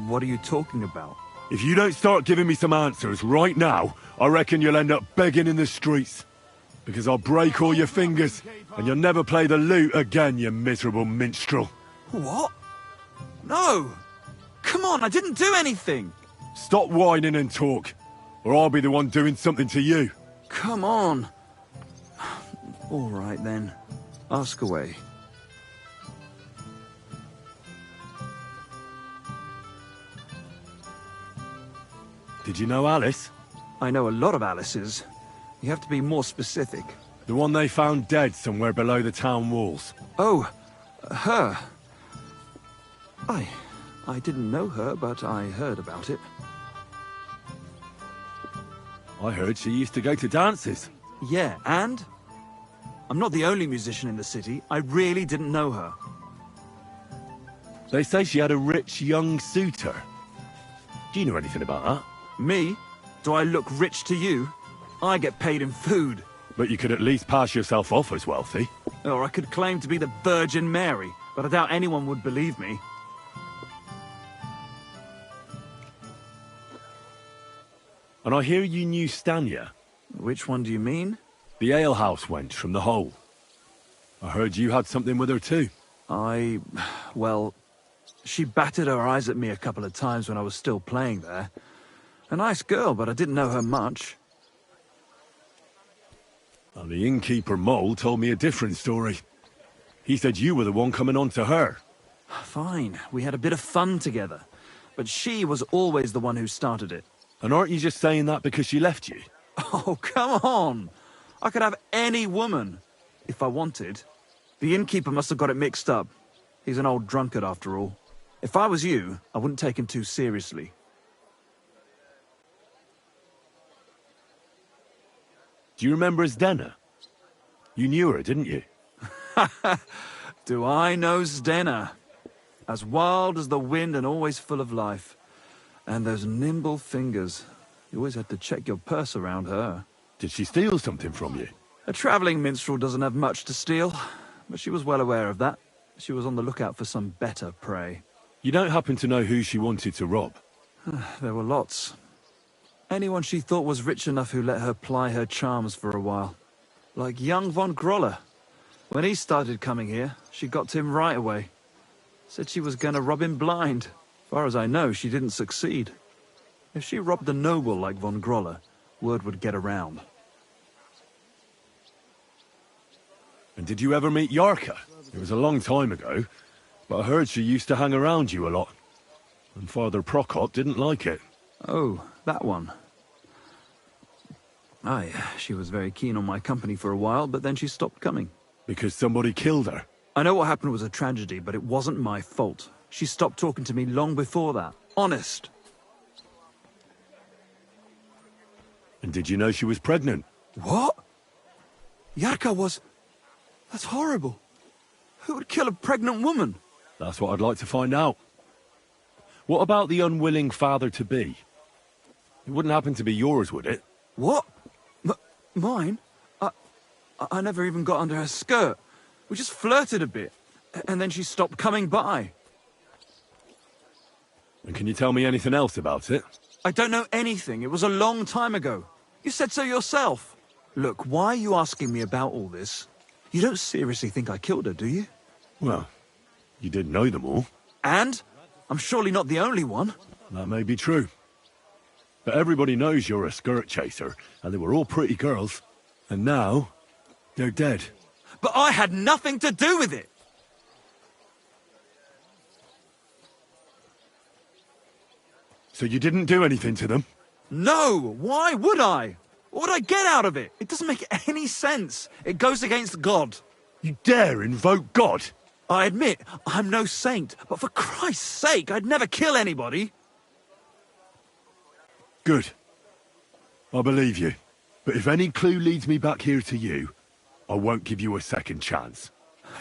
What are you talking about? If you don't start giving me some answers right now, I reckon you'll end up begging in the streets. Because I'll break all your fingers, and you'll never play the lute again, you miserable minstrel. What? No! Come on, I didn't do anything! Stop whining and talk, or I'll be the one doing something to you. Come on. All right, then. Ask away. Did you know Alice? I know a lot of Alices. You have to be more specific. The one they found dead somewhere below the town walls. Oh, her. I didn't know her, but I heard about it. I heard she used to go to dances. Yeah, and? I'm not the only musician in the city. I really didn't know her. They say she had a rich young suitor. Do you know anything about that? Me? Do I look rich to you? I get paid in food. But you could at least pass yourself off as wealthy. Or I could claim to be the Virgin Mary, but I doubt anyone would believe me. And I hear you knew Stanya. Which one do you mean? The alehouse wench from the hole. I heard you had something with her too. Well, she batted her eyes at me a couple of times when I was still playing there. A nice girl, but I didn't know her much. And the innkeeper Mole told me a different story. He said you were the one coming on to her. Fine, we had a bit of fun together. But she was always the one who started it. And aren't you just saying that because she left you? Oh, come on! I could have any woman, if I wanted. The innkeeper must have got it mixed up. He's an old drunkard after all. If I was you, I wouldn't take him too seriously. Do you remember Zdena? You knew her, didn't you? Do I know Zdena? As wild as the wind and always full of life. And those nimble fingers. You always had to check your purse around her. Did she steal something from you? A travelling minstrel doesn't have much to steal, but she was well aware of that. She was on the lookout for some better prey. You don't happen to know who she wanted to rob? There were lots. Anyone she thought was rich enough who let her ply her charms for a while. Like young von Groller. When he started coming here, she got to him right away. Said she was going to rob him blind. Far as I know, she didn't succeed. If she robbed a noble like von Groller, word would get around. And did you ever meet Yarka? It was a long time ago, but I heard she used to hang around you a lot. And Father Prokop didn't like it. Oh, that one. Aye, she was very keen on my company for a while, but then she stopped coming. Because somebody killed her? I know what happened was a tragedy, but it wasn't my fault. She stopped talking to me long before that. Honest. And did you know she was pregnant? What? Yarka was... That's horrible. Who would kill a pregnant woman? That's what I'd like to find out. What about the unwilling father-to-be? It wouldn't happen to be yours, would it? What? Mine? I never even got under her skirt. We just flirted a bit, and then she stopped coming by. And can you tell me anything else about it? I don't know anything. It was a long time ago. You said so yourself. Look, why are you asking me about all this? You don't seriously think I killed her, do you? Well, you did know them all. And? I'm surely not the only one. That may be true. But everybody knows you're a skirt chaser, and they were all pretty girls. And now, they're dead. But I had nothing to do with it! So you didn't do anything to them? No! Why would I? What would I get out of it? It doesn't make any sense. It goes against God. You dare invoke God? I admit, I'm no saint, but for Christ's sake, I'd never kill anybody. Good. I believe you. But if any clue leads me back here to you, I won't give you a second chance.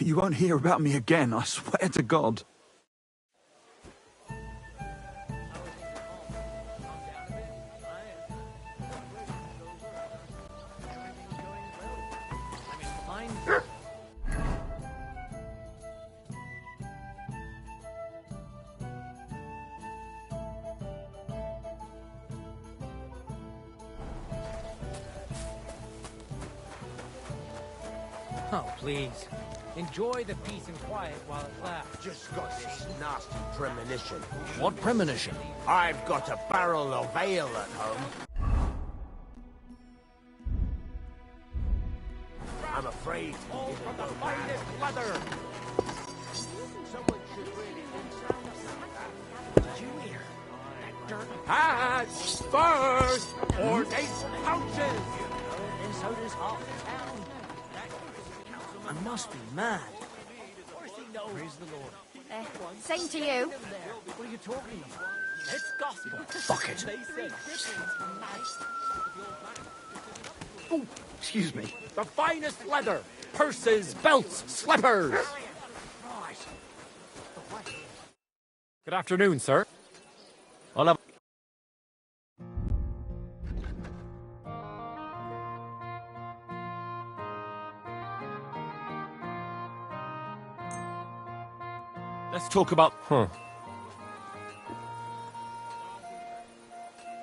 You won't hear about me again, I swear to God. Oh, please. Enjoy the peace and quiet while it lasts. Just got this nasty premonition. What premonition? I've got a barrel of ale at home. I'm afraid All from the finest leather! someone should really Did you hear? Hats, spurs, ornate pouches! And so does half the town. I must be mad. Praise the Lord. Same to you. What are you talking about? It's gospel. Fuck it. Oh, excuse me. The finest leather. Purses, belts, slippers. Good afternoon, sir. I'll have Let's talk about...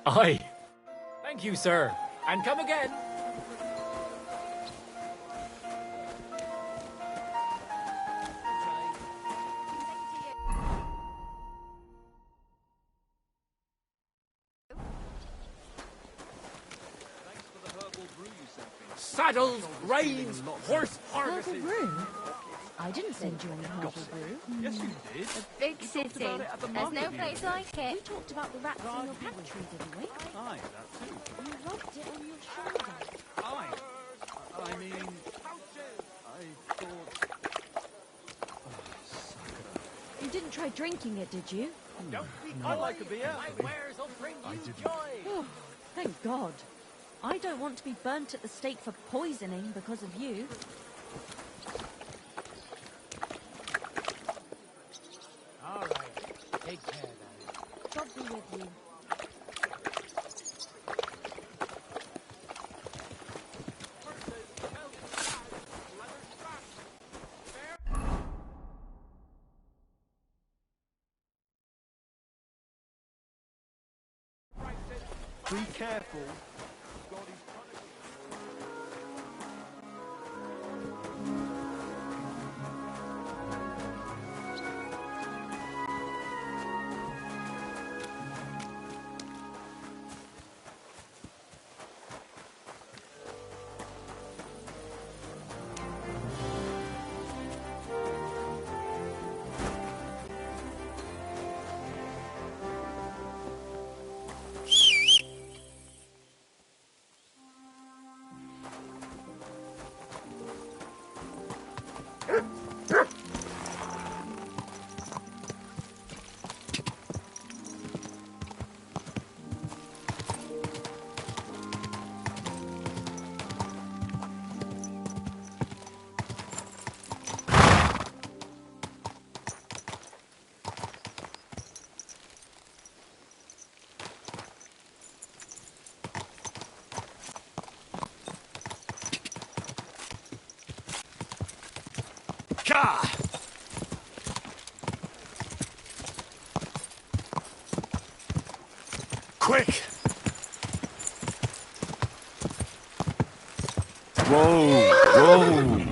Aye. Thank you, sir. And come again. Saddles, reins, horse harnesses. Herbal brew? I didn't send you any herbal brew. Yes, you did. A big city. There's no place like We it. talked about the rats in your pantry, didn't we? Aye, that too. You rubbed it on your shoulder. Aye. I mean, I thought... You didn't try drinking it, did you? I like a beer. My wares will bring you didn't. joy. Oh, thank God. I don't want to be burnt at the stake for poisoning because of you. All right. Take care, then. God be with you. Be careful. Quick! Whoa! Whoa!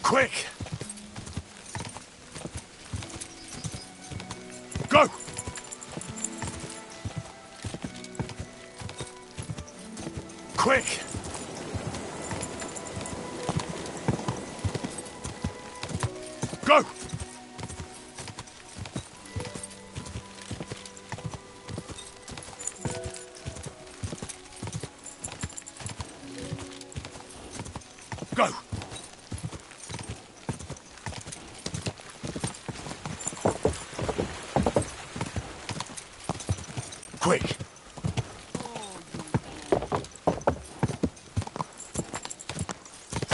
Quick! Go! Quick! Go! Go! Quick!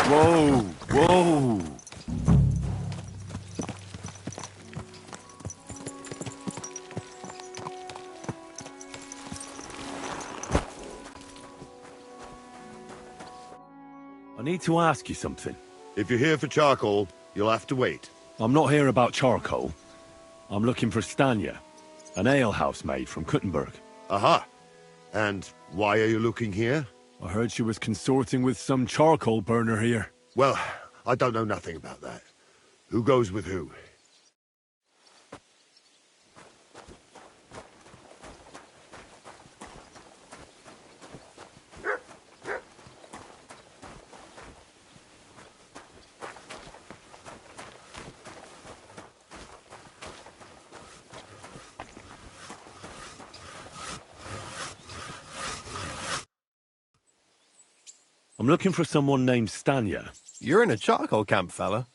Whoa! Whoa! I need to ask you something. If you're here for charcoal, you'll have to wait. I'm not here about charcoal. I'm looking for Stanya, an alehouse maid from Kuttenberg. Aha! And why are you looking here? I heard she was consorting with some charcoal burner here. Well, I don't know nothing about that. Who goes with who? I'm looking for someone named Stanya. You're in a charcoal camp, fella.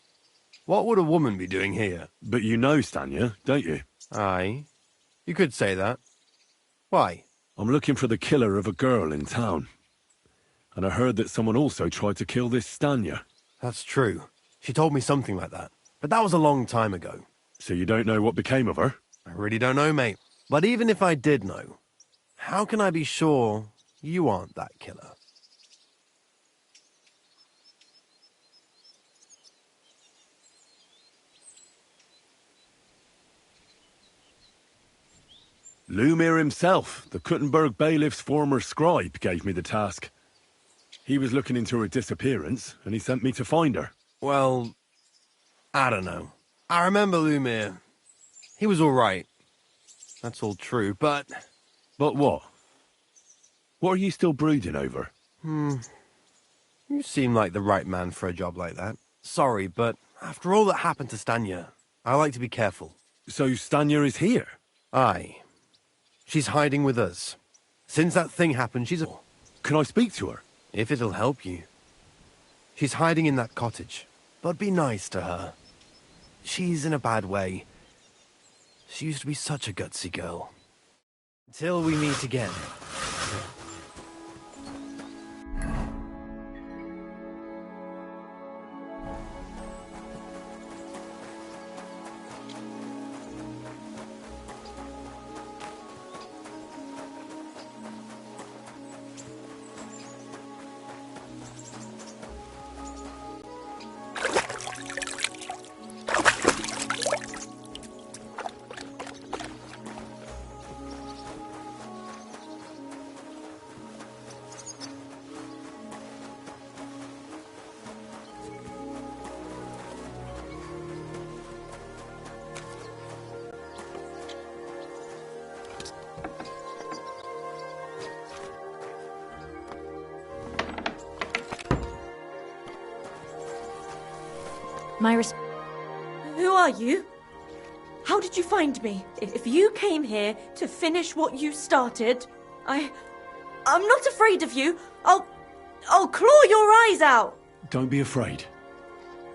What would a woman be doing here? But you know Stanya, don't you? Aye. You could say that. Why? I'm looking for the killer of a girl in town. And I heard that someone also tried to kill this Stanya. That's true. She told me something like that. But that was a long time ago. So you don't know what became of her? I really don't know, mate. But even if I did know, how can I be sure you aren't that killer? Lumir himself, the Kuttenberg bailiff's former scribe, gave me the task. He was looking into her disappearance, and he sent me to find her. Well, I don't know. I remember Lumir. He was all right. That's all true, but... But what? What are you still brooding over? You seem like the right man for a job like that. Sorry, but after all that happened to Stanya, I like to be careful. So Stanya is here? Aye. She's hiding with us. Since that thing happened, she's a... Can I speak to her? If it'll help you. She's hiding in that cottage. But be nice to her. She's in a bad way. She used to be such a gutsy girl. Until we meet again. Who are you? How did you find me? If you came here to finish what you started, I'm not afraid of you. I'll claw your eyes out. Don't be afraid.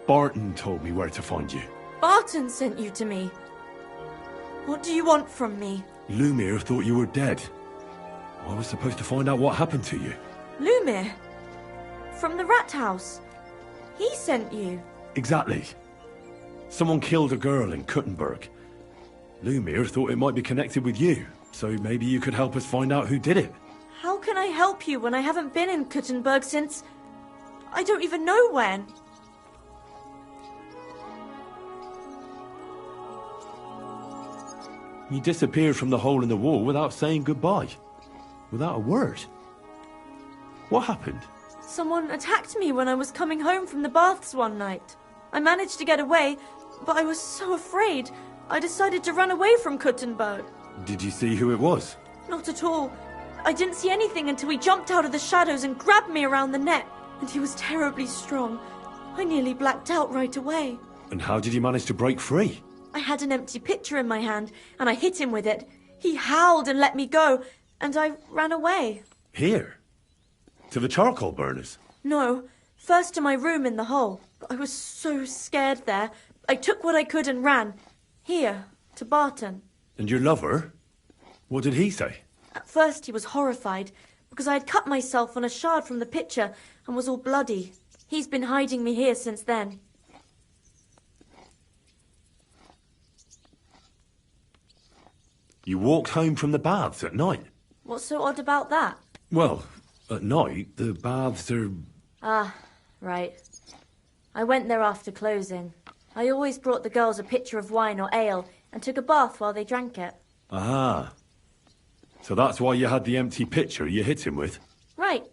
Barton told me where to find you. Barton sent you to me. What do you want from me? Lumir thought you were dead. I was supposed to find out what happened to you. Lumir? From the rat house. He sent you. Exactly. Someone killed a girl in Kuttenberg. Lumir thought it might be connected with you, so maybe you could help us find out who did it. How can I help you when I haven't been in Kuttenberg since... I don't even know when. You disappeared from the hole in the wall without saying goodbye. Without a word. What happened? Someone attacked me when I was coming home from the baths one night. I managed to get away, but I was so afraid, I decided to run away from Kuttenberg. Did you see who it was? Not at all. I didn't see anything until he jumped out of the shadows and grabbed me around the neck. And he was terribly strong. I nearly blacked out right away. And how did you manage to break free? I had an empty pitcher in my hand, and I hit him with it. He howled and let me go, and I ran away. Here? To the charcoal burners? No, first to my room in the hole. I was so scared there. I took what I could and ran. Here, to Barton. And your lover? What did he say? At first he was horrified, because I had cut myself on a shard from the pitcher and was all bloody. He's been hiding me here since then. You walked home from the baths at night? What's so odd about that? Well, at night, the baths are... Ah, right. I went there after closing. I always brought the girls a pitcher of wine or ale and took a bath while they drank it. Aha. So that's why you had the empty pitcher you hit him with? Right.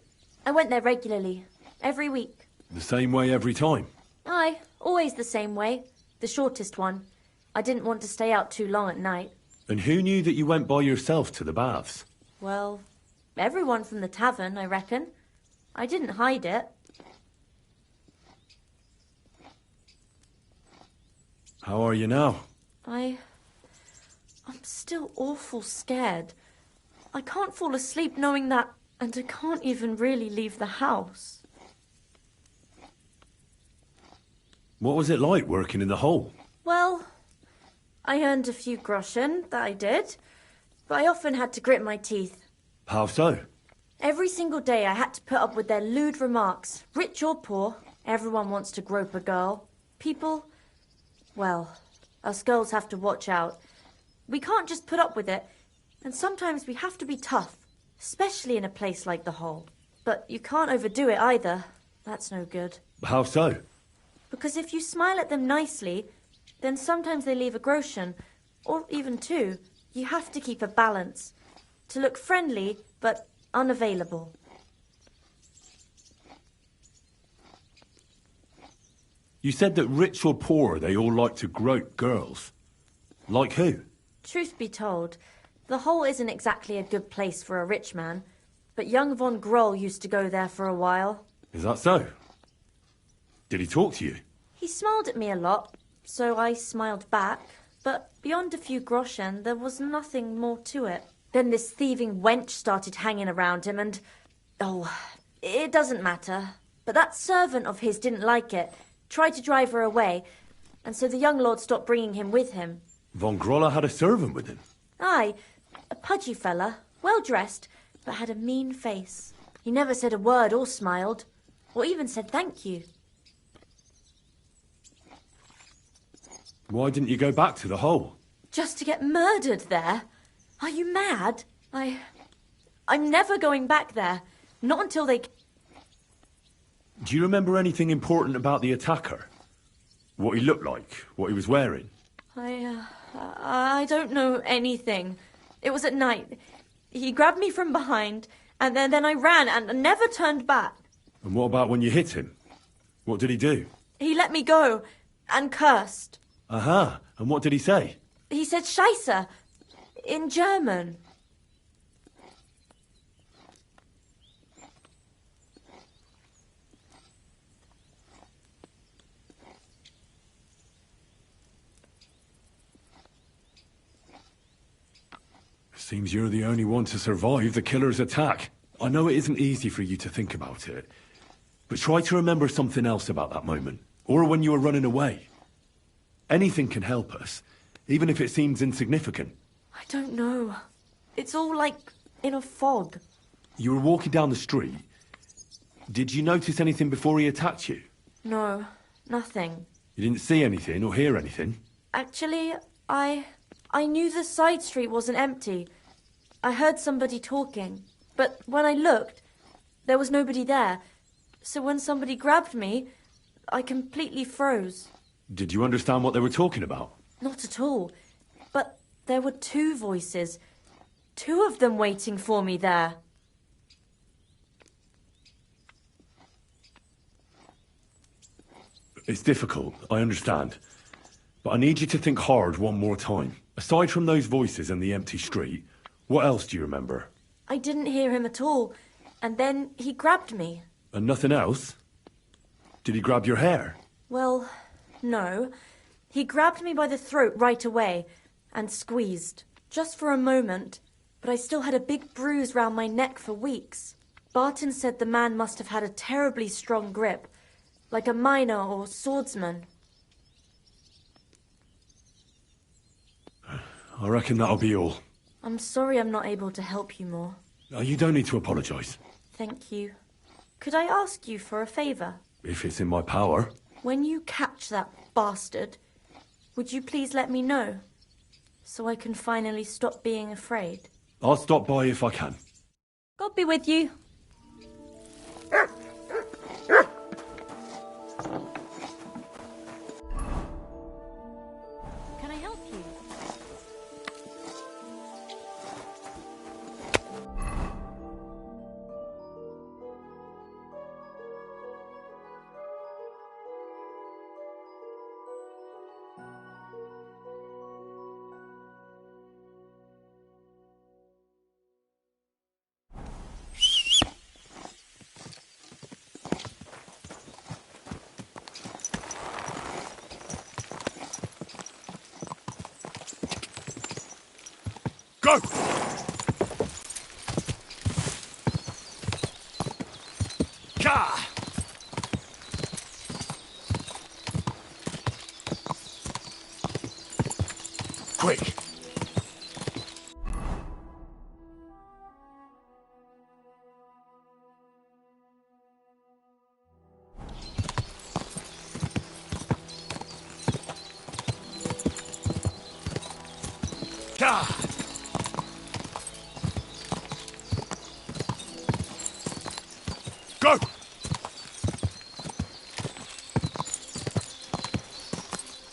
I went there regularly. Every week. The same way every time? Aye, always the same way. The shortest one. I didn't want to stay out too long at night. And who knew that you went by yourself to the baths? Well, everyone from the tavern, I reckon. I didn't hide it. How are you now? I'm still awful scared. I can't fall asleep knowing that, and I can't even really leave the house. What was it like working in the hole? Well, I earned a few groschen, that I did. But I often had to grit my teeth. How so? Every single day I had to put up with their lewd remarks. Rich or poor, everyone wants to grope a girl. People, well, us girls have to watch out. We can't just put up with it. And sometimes we have to be tough, especially in a place like the Hole. But you can't overdo it either. That's no good. How so? Because if you smile at them nicely, then sometimes they leave a groschen, or even two. You have to keep a balance. To look friendly, but unavailable. You said that rich or poor, they all like to grope girls. Like who? Truth be told, the Hole isn't exactly a good place for a rich man, but young von Groll used to go there for a while. Is that so? Did he talk to you? He smiled at me a lot, so I smiled back, but beyond a few groschen, there was nothing more to it. Then this thieving wench started hanging around him and... oh, it doesn't matter. But that servant of his didn't like it, tried to drive her away, and so the young lord stopped bringing him with him. Von Groller had a servant with him? Aye, a pudgy fella, well-dressed, but had a mean face. He never said a word or smiled, or even said thank you. Why didn't you go back to the Hole? Just to get murdered there? Are you mad? I'm never going back there. Not until they... Do you remember anything important about the attacker? What he looked like? What he was wearing? I don't know anything. It was at night. He grabbed me from behind, and then I ran and never turned back. And what about when you hit him? What did he do? He let me go, and cursed. Aha, and what did he say? He said Scheisse, in German. Seems you're the only one to survive the killer's attack. I know it isn't easy for you to think about it, but try to remember something else about that moment, or when you were running away. Anything can help us, even if it seems insignificant. I don't know. It's all like in a fog. You were walking down the street. Did you notice anything before he attacked you? No, nothing. You didn't see anything or hear anything? Actually, I knew the side street wasn't empty. I heard somebody talking, but when I looked, there was nobody there. So when somebody grabbed me, I completely froze. Did you understand what they were talking about? Not at all. But there were two voices. Two of them waiting for me there. It's difficult, I understand. But I need you to think hard one more time. Aside from those voices and the empty street, what else do you remember? I didn't hear him at all. And then he grabbed me. And nothing else? Did he grab your hair? Well, no. He grabbed me by the throat right away and squeezed. Just for a moment. But I still had a big bruise round my neck for weeks. Barton said the man must have had a terribly strong grip. Like a miner or swordsman. I reckon that'll be all. I'm sorry I'm not able to help you more. You don't need to apologise. Thank you. Could I ask you for a favour? If it's in my power. When you catch that bastard, would you please let me know? So I can finally stop being afraid. I'll stop by if I can. God be with you. Can I help you? Go! Ka! Quick! Go!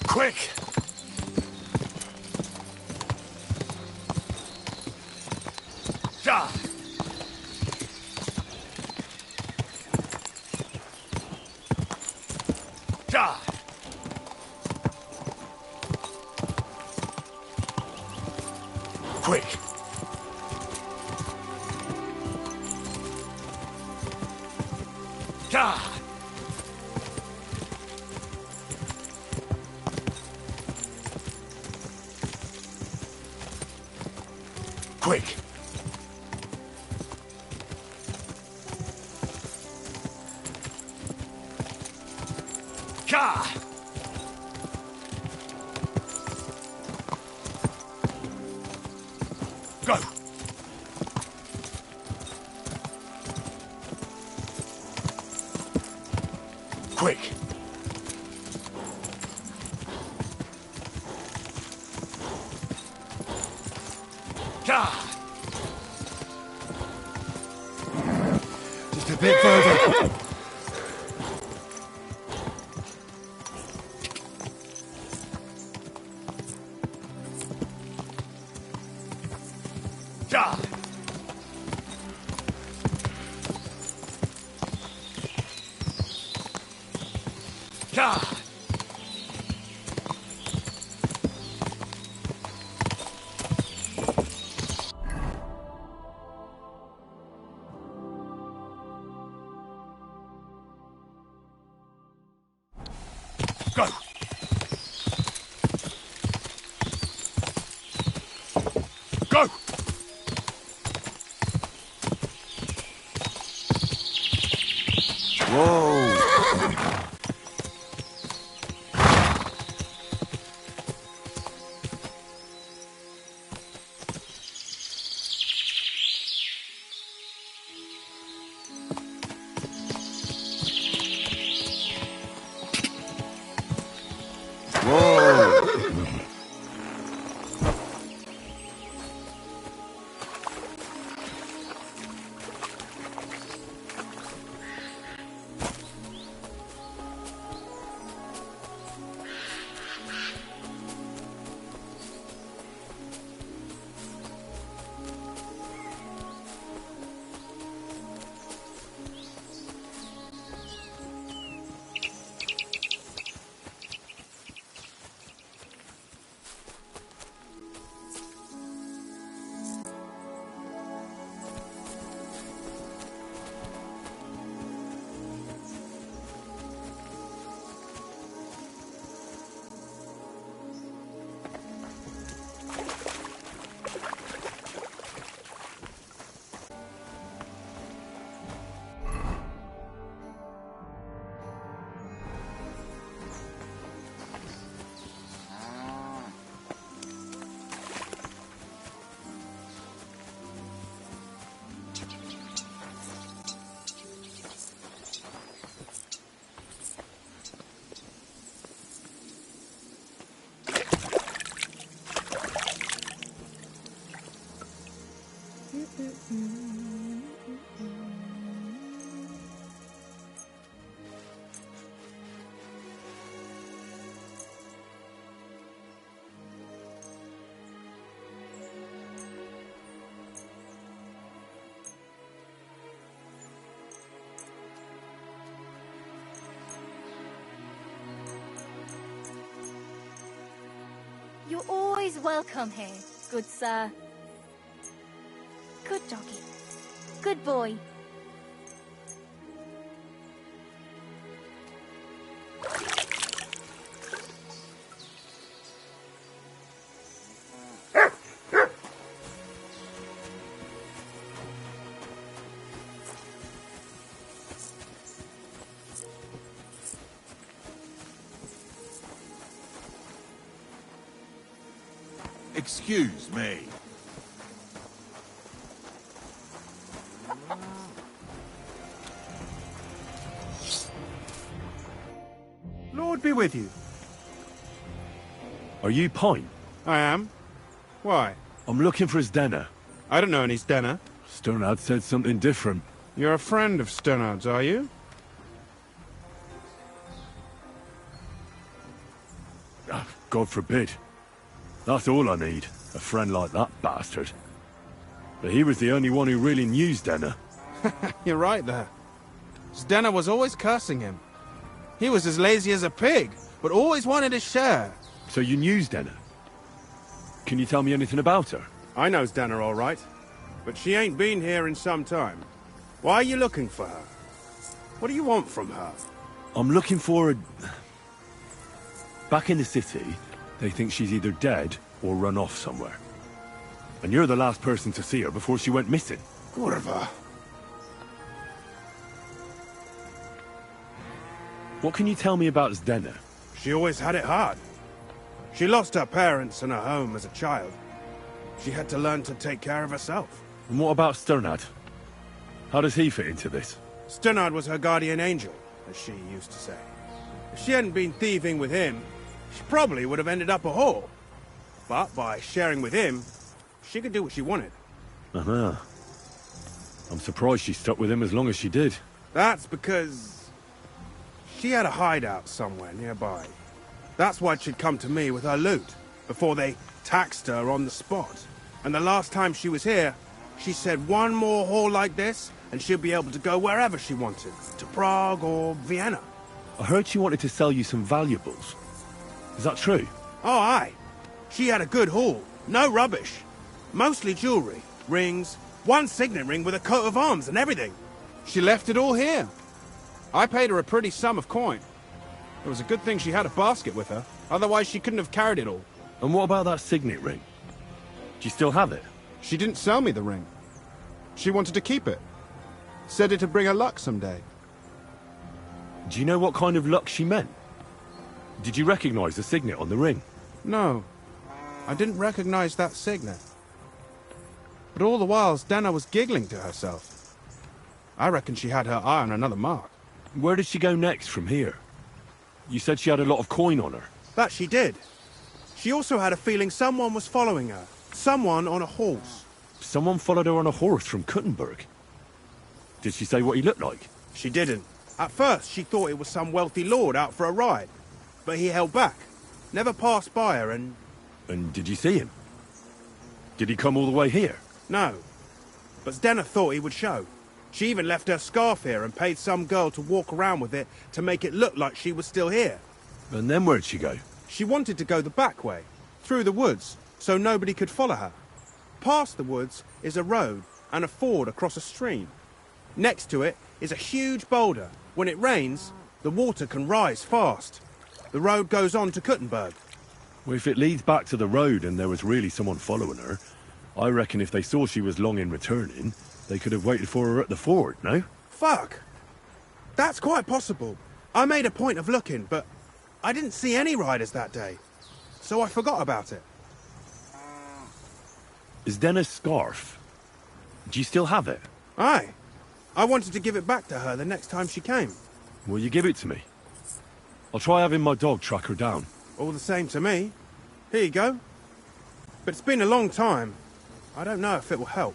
Quick! Ja! Ja! Quick! Ja! Quick! Ja! Go! Quick! Ja! Just a bit further. Ja! Ja! Go! Go! Whoa! You're always welcome here, good sir. Good doggy. Good boy. Excuse me. Lord be with you. Are you Pine? I am. Why? I'm looking for Zdena. I don't know any Zdena. Sternad said something different. You're a friend of Sternad's, are you? God forbid. That's all I need. A friend like that bastard. But he was the only one who really knew Zdena. You're right there. Zdena was always cursing him. He was as lazy as a pig, but always wanted his share. So you knew Zdena? Can you tell me anything about her? I know Zdena all right, but she ain't been here in some time. Why are you looking for her? What do you want from her? I'm looking for a... Back in the city, they think she's either dead or run off somewhere. And you're the last person to see her before she went missing. Kurva. What can you tell me about Zdena? She always had it hard. She lost her parents and her home as a child. She had to learn to take care of herself. And what about Sternad? How does he fit into this? Sternad was her guardian angel, as she used to say. If she hadn't been thieving with him, she probably would have ended up a whore. But by sharing with him, she could do what she wanted. Uh-huh. I'm surprised she stuck with him as long as she did. That's because she had a hideout somewhere nearby. That's why she'd come to me with her loot, before they taxed her on the spot. And the last time she was here, she said one more haul like this, and she'll be able to go wherever she wanted. To Prague or Vienna. I heard she wanted to sell you some valuables. Is that true? Oh, aye. She had a good haul. No rubbish. Mostly jewellery, rings, one signet ring with a coat of arms and everything. She left it all here. I paid her a pretty sum of coin. It was a good thing she had a basket with her. Otherwise, she couldn't have carried it all. And what about that signet ring? Do you still have it? She didn't sell me the ring. She wanted to keep it. Said it'd bring her luck someday. Do you know what kind of luck she meant? Did you recognize the signet on the ring? No. I didn't recognize that signet. But all the while, Zdena was giggling to herself. I reckon she had her eye on another mark. Where did she go next from here? You said she had a lot of coin on her. That she did. She also had a feeling someone was following her. Someone on a horse. Someone followed her on a horse from Kuttenberg. Did she say what he looked like? She didn't. At first, she thought it was some wealthy lord out for a ride. But he held back. Never passed by her and... And did you see him? Did he come all the way here? No. But Zdena thought he would show. She even left her scarf here and paid some girl to walk around with it to make it look like she was still here. And then where'd she go? She wanted to go the back way, through the woods, so nobody could follow her. Past the woods is a road and a ford across a stream. Next to it is a huge boulder. When it rains, the water can rise fast. The road goes on to Kuttenberg. Well, if it leads back to the road and there was really someone following her, I reckon if they saw she was long in returning, they could have waited for her at the ford, no? Fuck! That's quite possible. I made a point of looking, but I didn't see any riders that day. So I forgot about it. Is Dena's scarf? Do you still have it? Aye. I wanted to give it back to her the next time she came. Will you give it to me? I'll try having my dog track her down. All the same to me. Here you go. But it's been a long time. I don't know if it will help.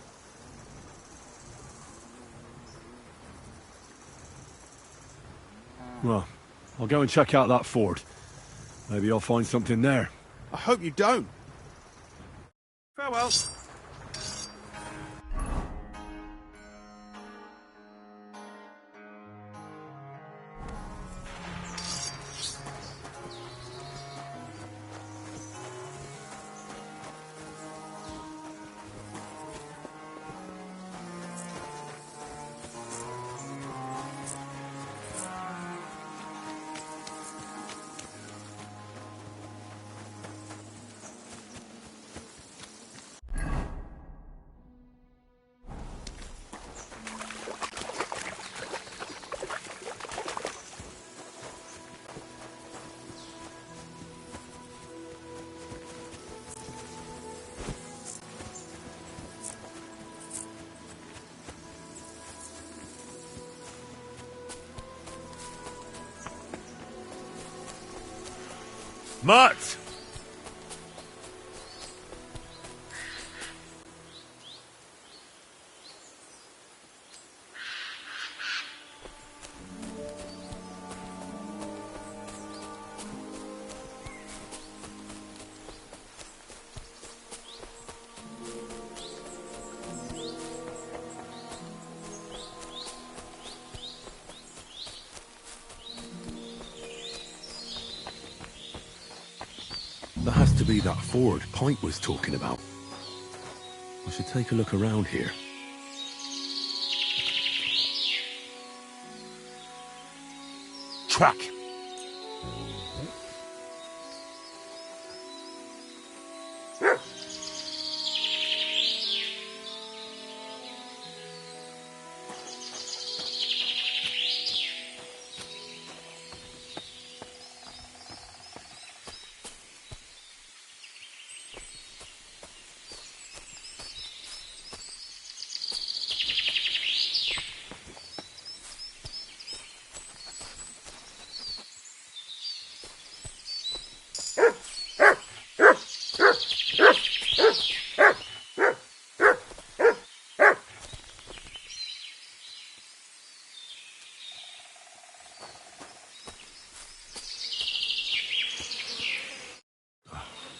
Well, I'll go and check out that ford. Maybe I'll find something there. I hope you don't. Farewell. Mutt! There has to be that ford Pint was talking about. I should take a look around here. Truck.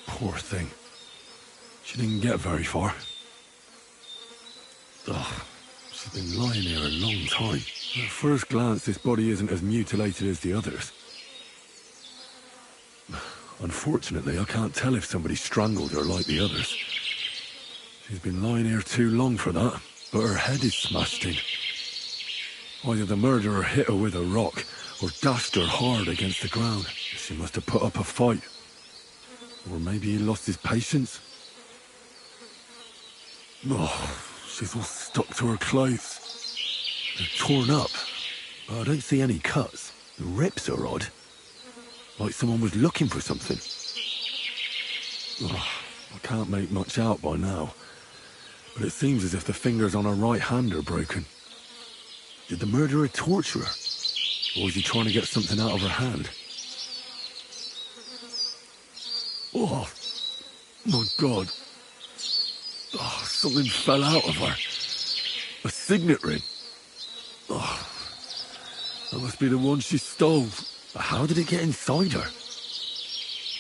Poor thing. She didn't get very far. Ugh, she's been lying here a long time. At first glance, this body isn't as mutilated as the others. Unfortunately, I can't tell if somebody strangled her like the others. She's been lying here too long for that, but her head is smashed in. Either the murderer hit her with a rock, or dashed her hard against the ground. She must have put up a fight. Or maybe he lost his patience. Oh, she's all stuck to her clothes. They're torn up, but I don't see any cuts. The rips are odd. Like someone was looking for something. Oh, I can't make much out by now, but it seems as if the fingers on her right hand are broken. Did the murderer torture her? Or was he trying to get something out of her hand? Oh, my God. Oh, something fell out of her. A signet ring. Oh, that must be the one she stole. How did it get inside her?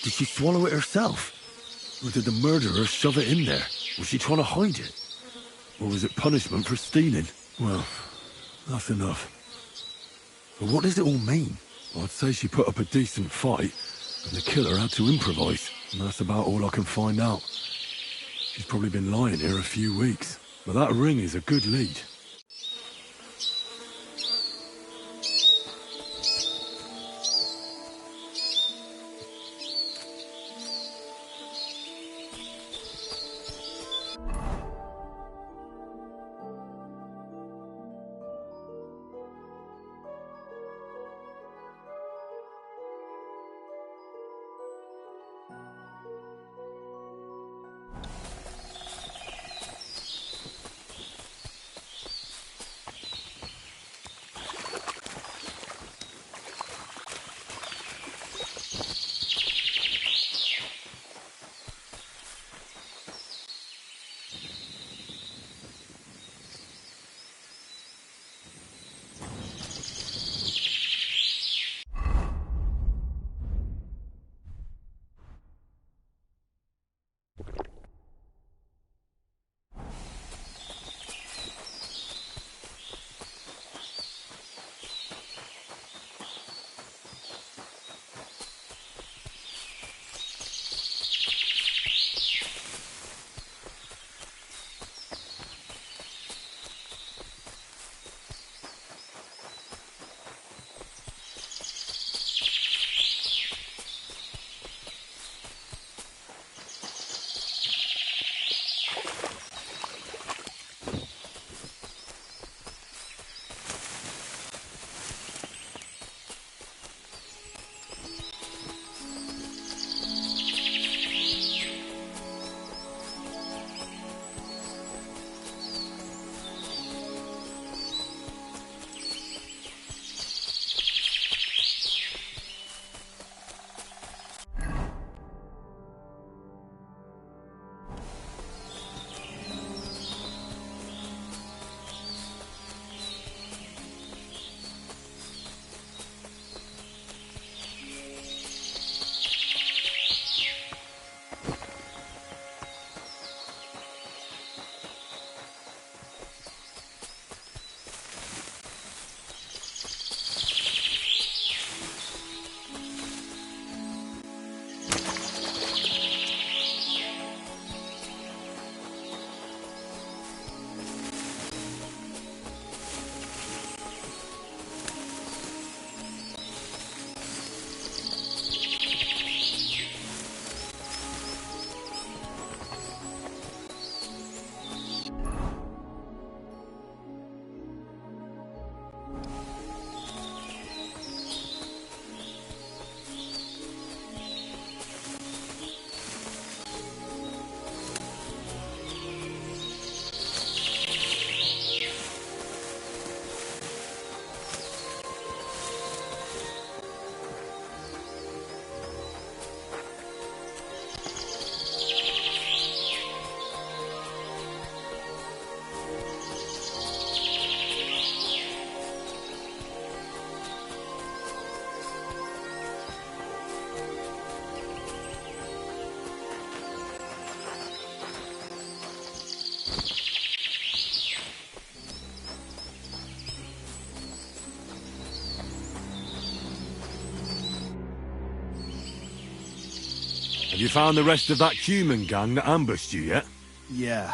Did she swallow it herself? Or did the murderer shove it in there? Was she trying to hide it? Or was it punishment for stealing? Well, that's enough. But what does it all mean? I'd say she put up a decent fight, and the killer had to improvise, and that's about all I can find out. She's probably been lying here a few weeks, but that ring is a good lead. Have you found the rest of that human gang that ambushed you yet? Yeah.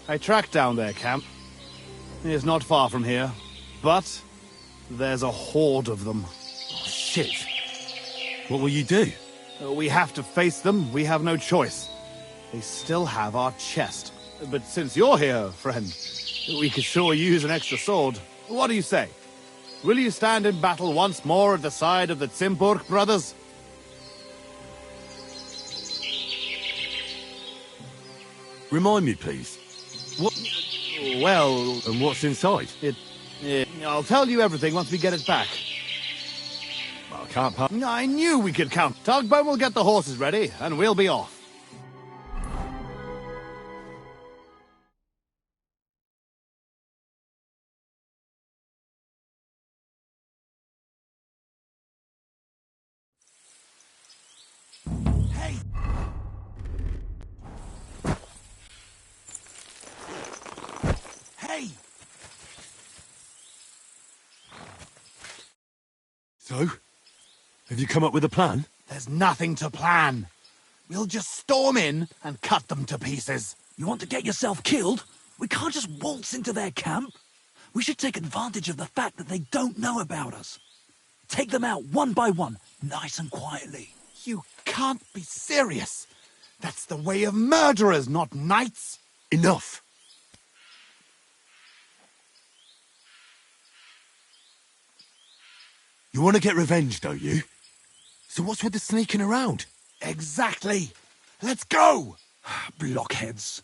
I tracked down their camp. It's not far from here. But there's a horde of them. Oh, shit. What will you do? We have to face them. We have no choice. They still have our chest. But since you're here, friend, we could sure use an extra sword. What do you say? Will you stand in battle once more at the side of the Zimburg brothers? Remind me, please. What? Well... And what's inside? I'll tell you everything once we get it back. I can't pass. I knew we could count. Tugboat will get the horses ready, and we'll be off. Hey! So? Have you come up with a plan? There's nothing to plan. We'll just storm in and cut them to pieces. You want to get yourself killed? We can't just waltz into their camp. We should take advantage of the fact that they don't know about us. Take them out one by one, nice and quietly. You can't be serious. That's the way of murderers, not knights. Enough. You want to get revenge, don't you? So what's with the sneaking around? Exactly. Let's go! Blockheads.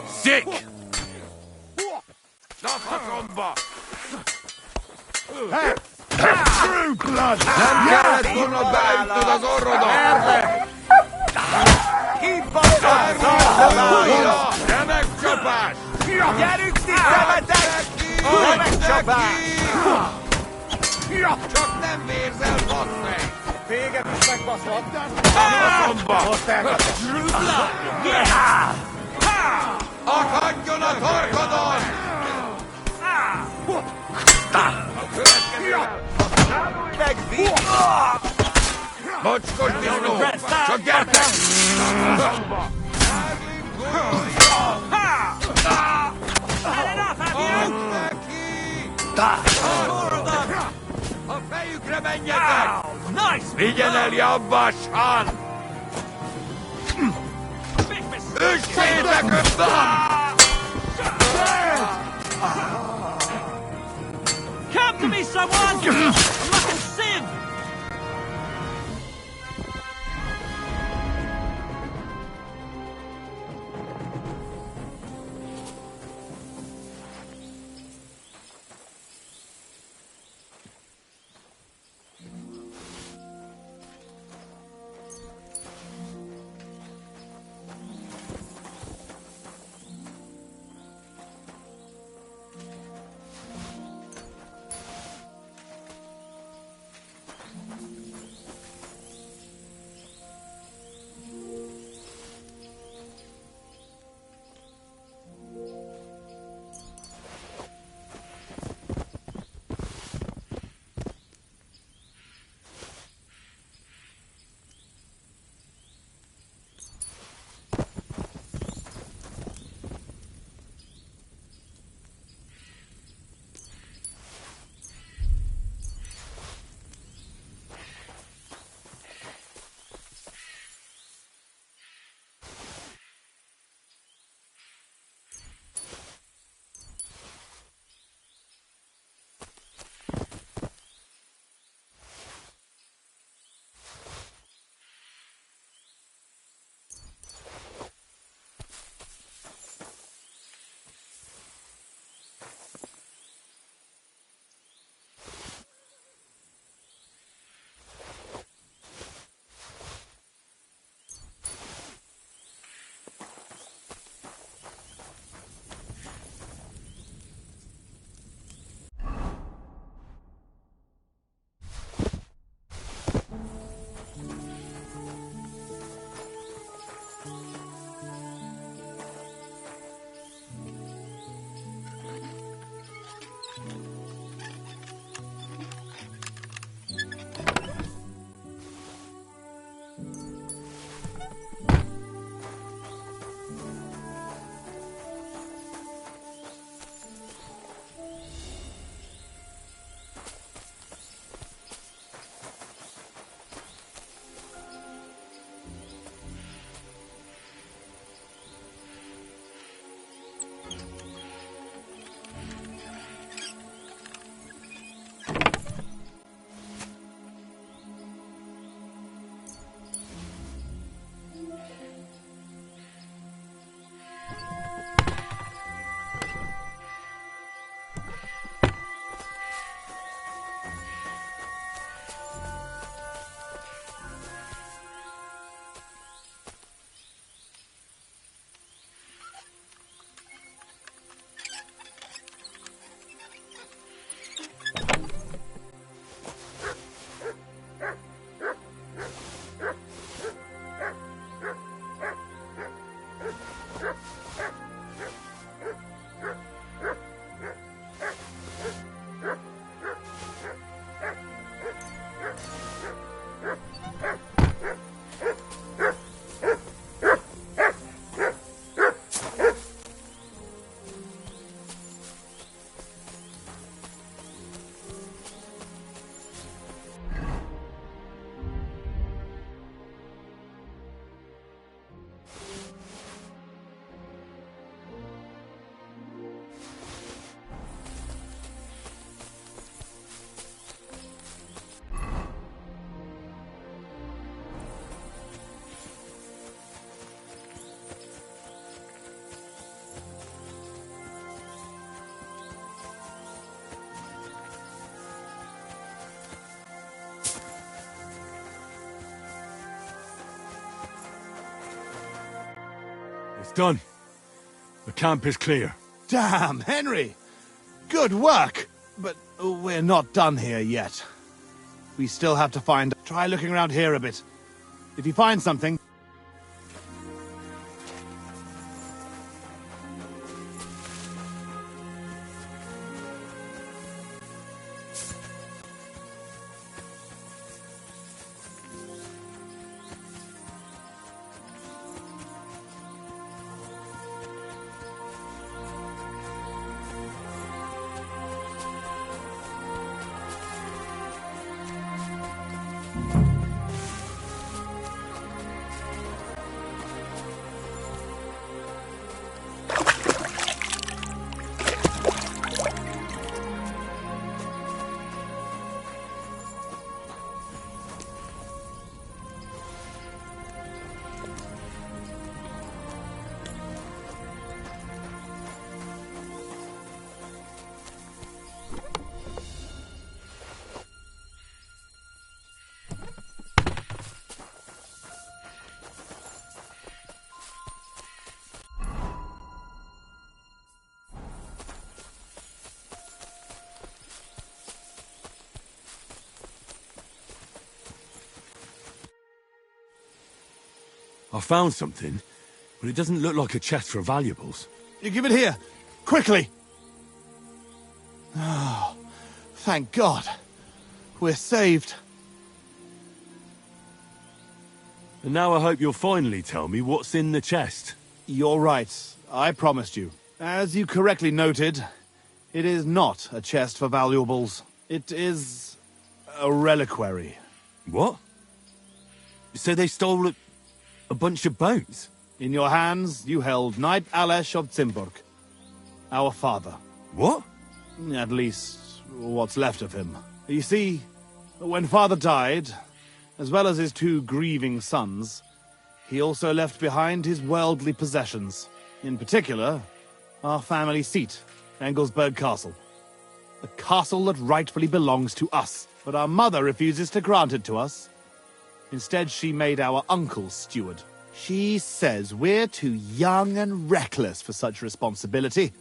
Sick! Hey! True blood! Csak nem vérzel, bassz meg! Véget is megbaszlak! Akadjon a torkodon! A következővel! Megvíg! Mocskos disznó! Csak gyertek! A fejükre menjetek! Vigyen el jobbasan! Üssétek össze! Come to me, someone! I'm fucking Sim! Done. The camp is clear. Damn, Henry! Good work! But we're not done here yet. We still have to find... Try looking around here a bit. If you find something... I found something, but it doesn't look like a chest for valuables. You give it here! Quickly! Oh, thank God. We're saved. And now I hope you'll finally tell me what's in the chest. You're right. I promised you. As you correctly noted, it is not a chest for valuables. It is a reliquary. What? So they stole a bunch of bones? In your hands, you held Knight Alesh of Zimburg, our father. What? At least, what's left of him. You see, when father died, as well as his 2 grieving sons, he also left behind his worldly possessions. In particular, our family seat, Engelsberg Castle. A castle that rightfully belongs to us, but our mother refuses to grant it to us. Instead, she made our uncle steward. She says we're too young and reckless for such responsibility.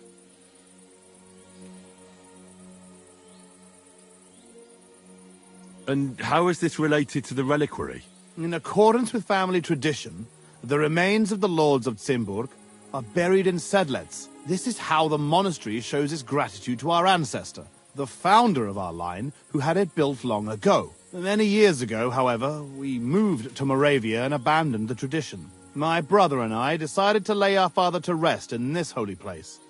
And how is this related to the reliquary? In accordance with family tradition, the remains of the lords of Zimburg are buried in Sedlets. This is how the monastery shows its gratitude to our ancestor, the founder of our line, who had it built long ago. Many years ago, however, we moved to Moravia and abandoned the tradition. My brother and I decided to lay our father to rest in this holy place,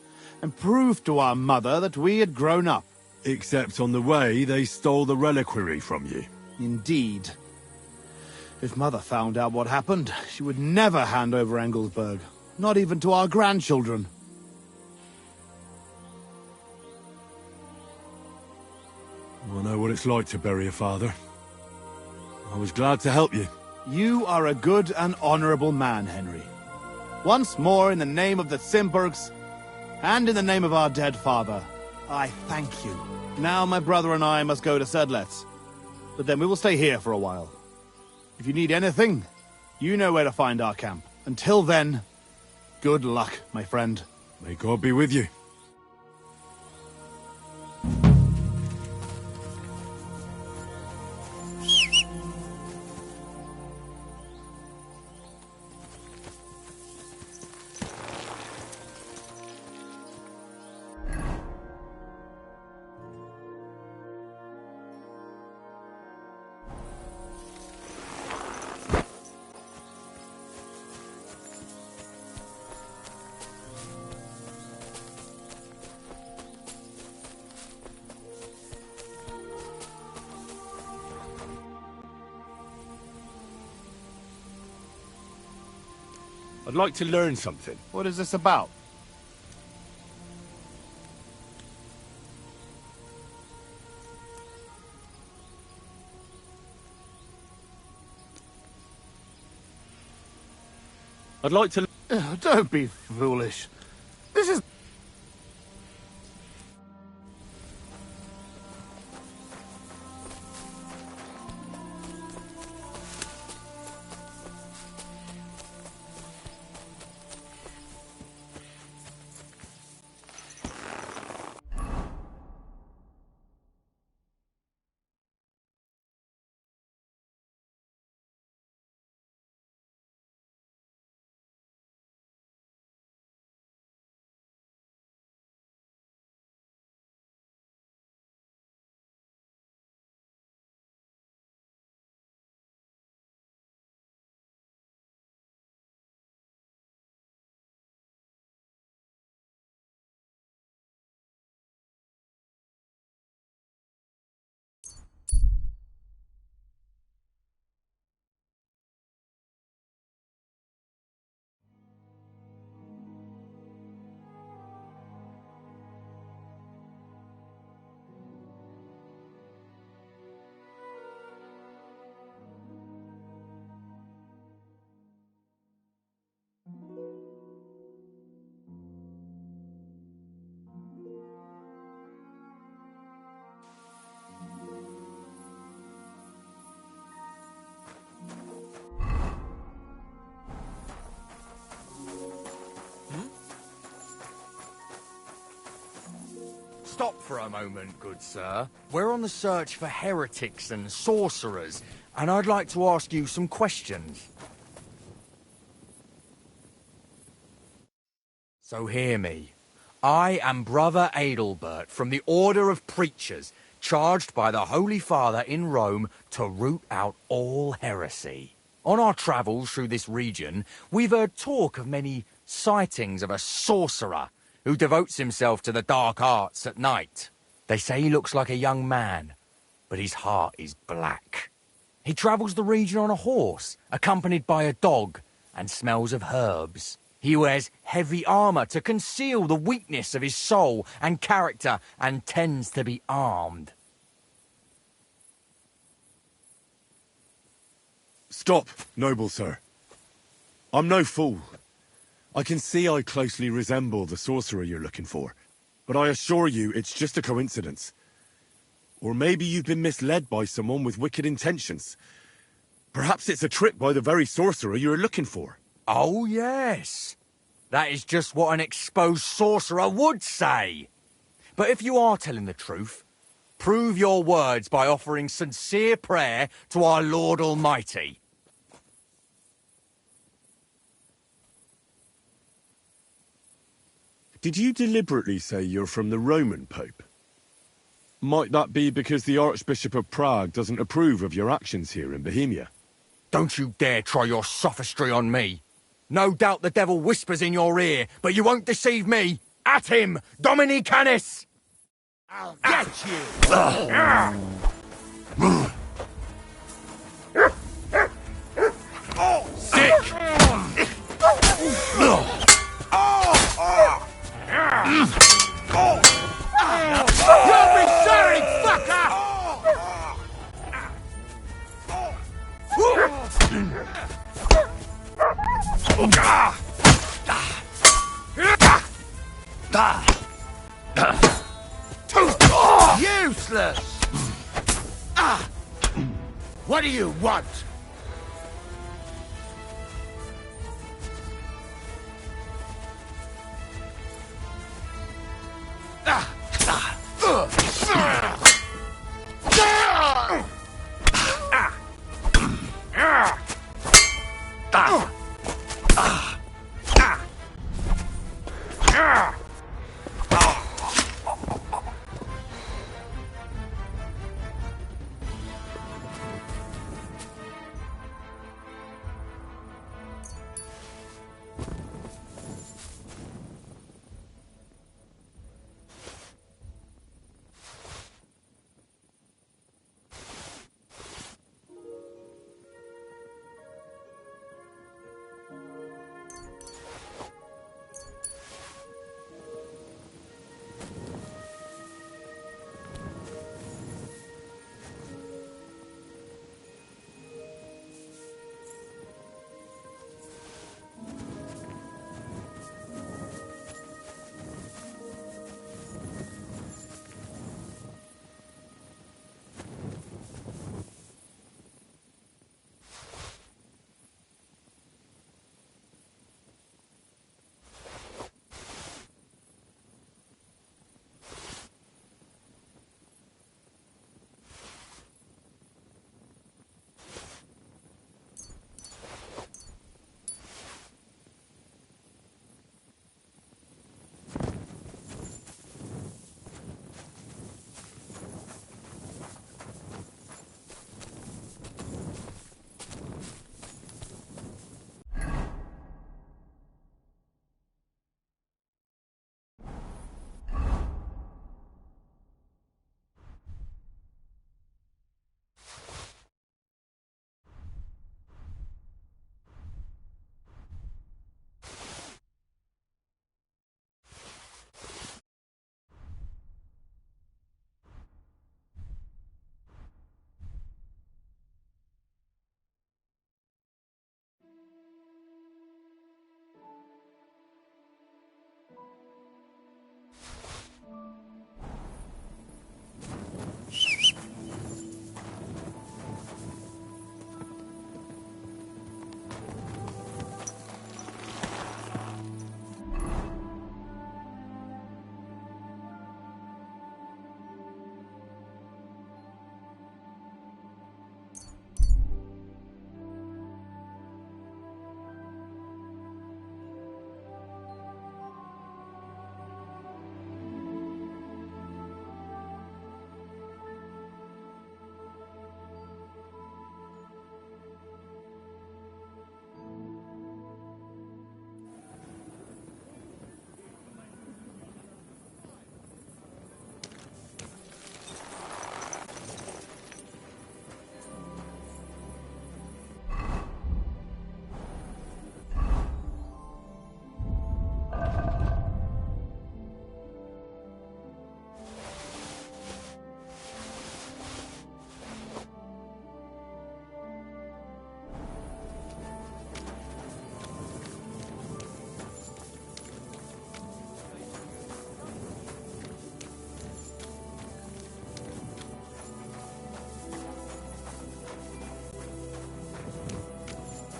and prove to our mother that we had grown up. Except on the way, they stole the reliquary from you. Indeed. If Mother found out what happened, she would never hand over Engelsberg, not even to our grandchildren. I know what it's like to bury a father. I was glad to help you. You are a good and honorable man, Henry. Once more, in the name of the Zimburgs, and in the name of our dead father, I thank you. Now my brother and I must go to Sedlets, but then we will stay here for a while. If you need anything, you know where to find our camp. Until then, good luck, my friend. May God be with you. I'd like to learn something. What is this about? I'd like to... Don't be foolish. This is... Stop for a moment, good sir. We're on the search for heretics and sorcerers, and I'd like to ask you some questions. So hear me. I am Brother Adelbert from the Order of Preachers, charged by the Holy Father in Rome to root out all heresy. On our travels through this region, we've heard talk of many sightings of a sorcerer who devotes himself to the dark arts at night. They say he looks like a young man, but his heart is black. He travels the region on a horse, accompanied by a dog, and smells of herbs. He wears heavy armor to conceal the weakness of his soul and character, and tends to be armed. Stop, noble sir. I'm no fool. I can see I closely resemble the sorcerer you're looking for, but I assure you it's just a coincidence. Or maybe you've been misled by someone with wicked intentions. Perhaps it's a trick by the very sorcerer you're looking for. Oh, yes. That is just what an exposed sorcerer would say. But if you are telling the truth, prove your words by offering sincere prayer to our Lord Almighty. Did you deliberately say you're from the Roman Pope? Might that be because the Archbishop of Prague doesn't approve of your actions here in Bohemia? Don't you dare try your sophistry on me. No doubt the devil whispers in your ear, but you won't deceive me. At him, Dominicanus! I'll get you! Sick! You'll be sorry, fucker! Useless! What do you want?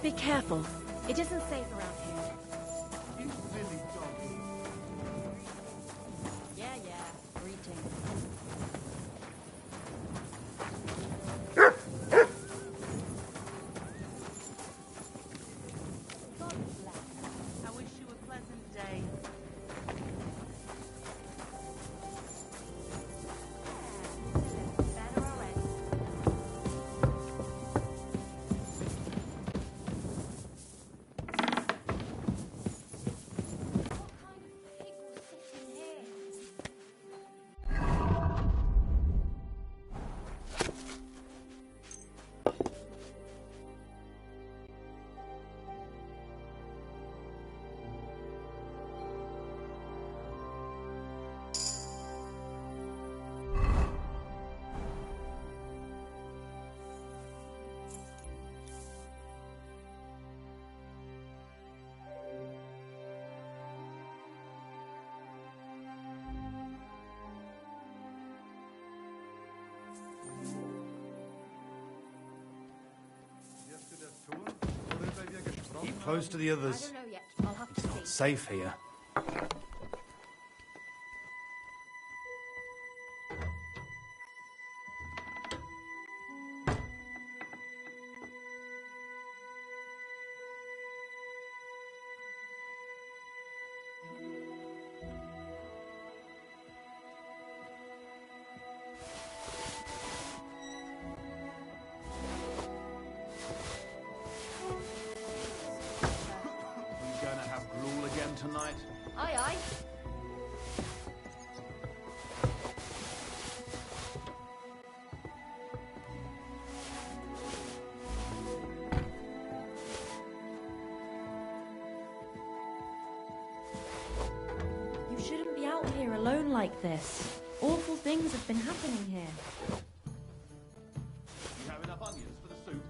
Be careful. It isn't safe around here. Yeah, greetings. I wish you a pleasant day. Keep close to the others. I don't know yet. I'll have to It's see. not safe here. Tonight. Aye, aye. You shouldn't be out here alone like this. Awful things have been happening here. You have enough onions for the soup?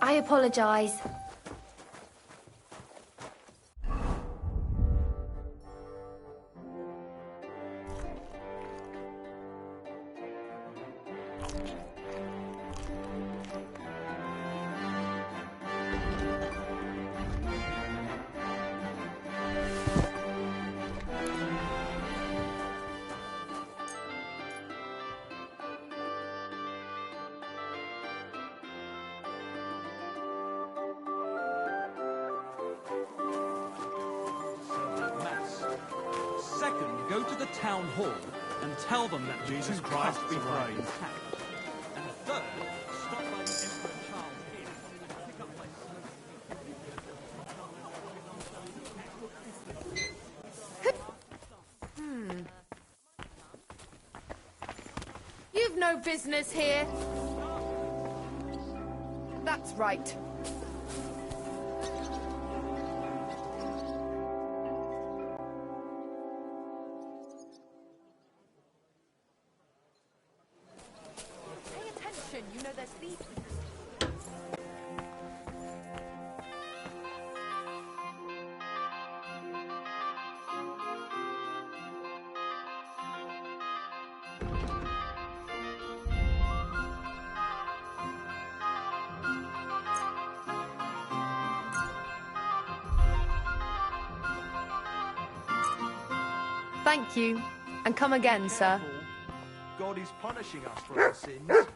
I apologize. Go to the town hall and tell them that Jesus Christ be praised. And third, stop by the Emperor Charles Inn and pick up my You've no business here. That's right. Pay attention, you know there's thieves. Thank you. And come again, sir. God is punishing us for our sins.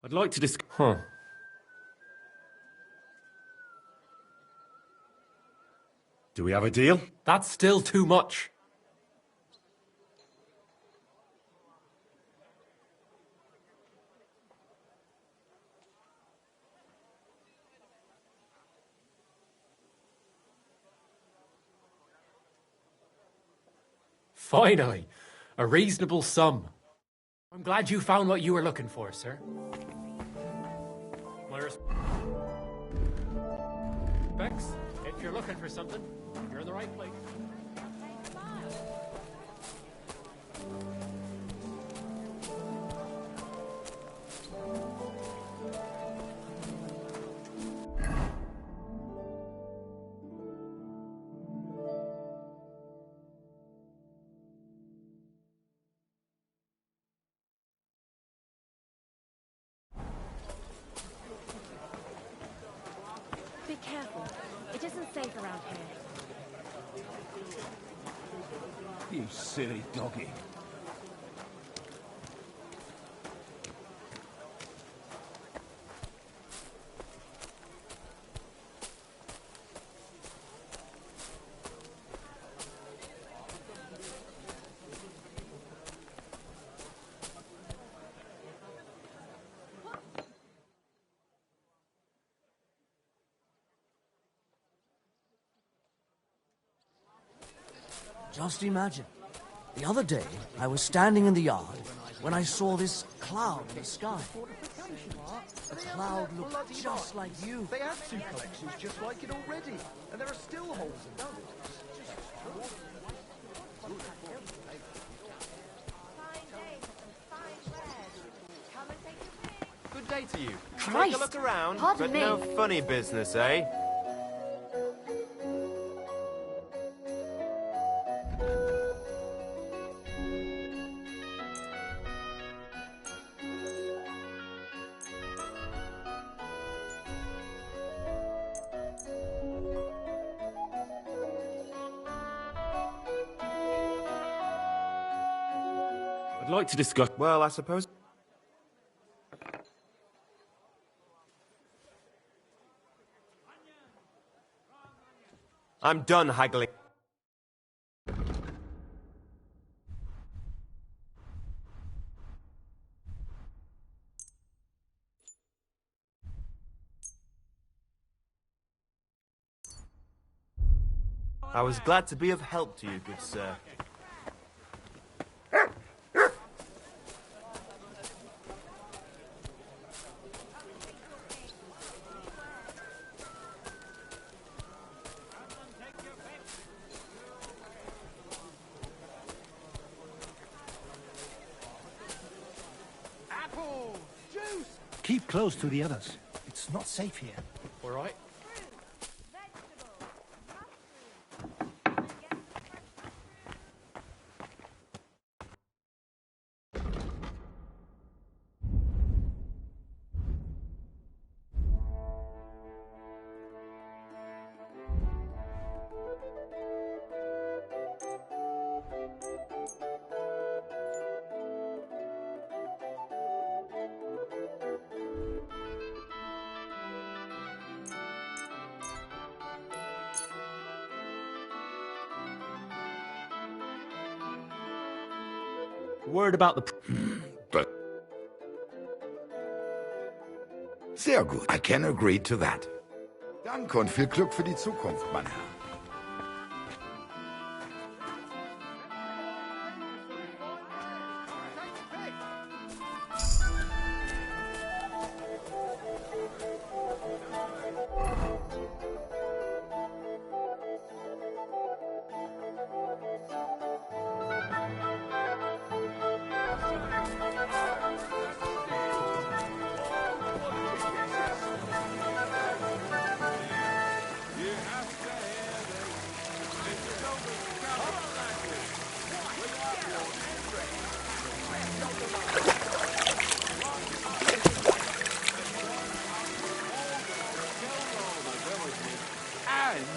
I'd like to discuss... Do we have a deal? That's still too much. Finally, a reasonable sum. I'm glad you found what you were looking for, sir. My respects. If you're looking for something, you're in the right place. Be careful. It isn't safe around here. You silly doggy. Just imagine. The other day, I was standing in the yard when I saw this cloud in the sky. The cloud looked just like you. They have two collections just like it already, and there are still holes in them. Good day to you. Christ! Take a look around, Pardon but me. no funny business, eh? I'd like to discuss... Well, I suppose... I'm done haggling. I was glad to be of help to you, good sir. Keep close to the others. It's It's not safe here. All right. Word about the... Sehr gut. I can agree to that. Danke und viel Glück für die Zukunft, mein Herr.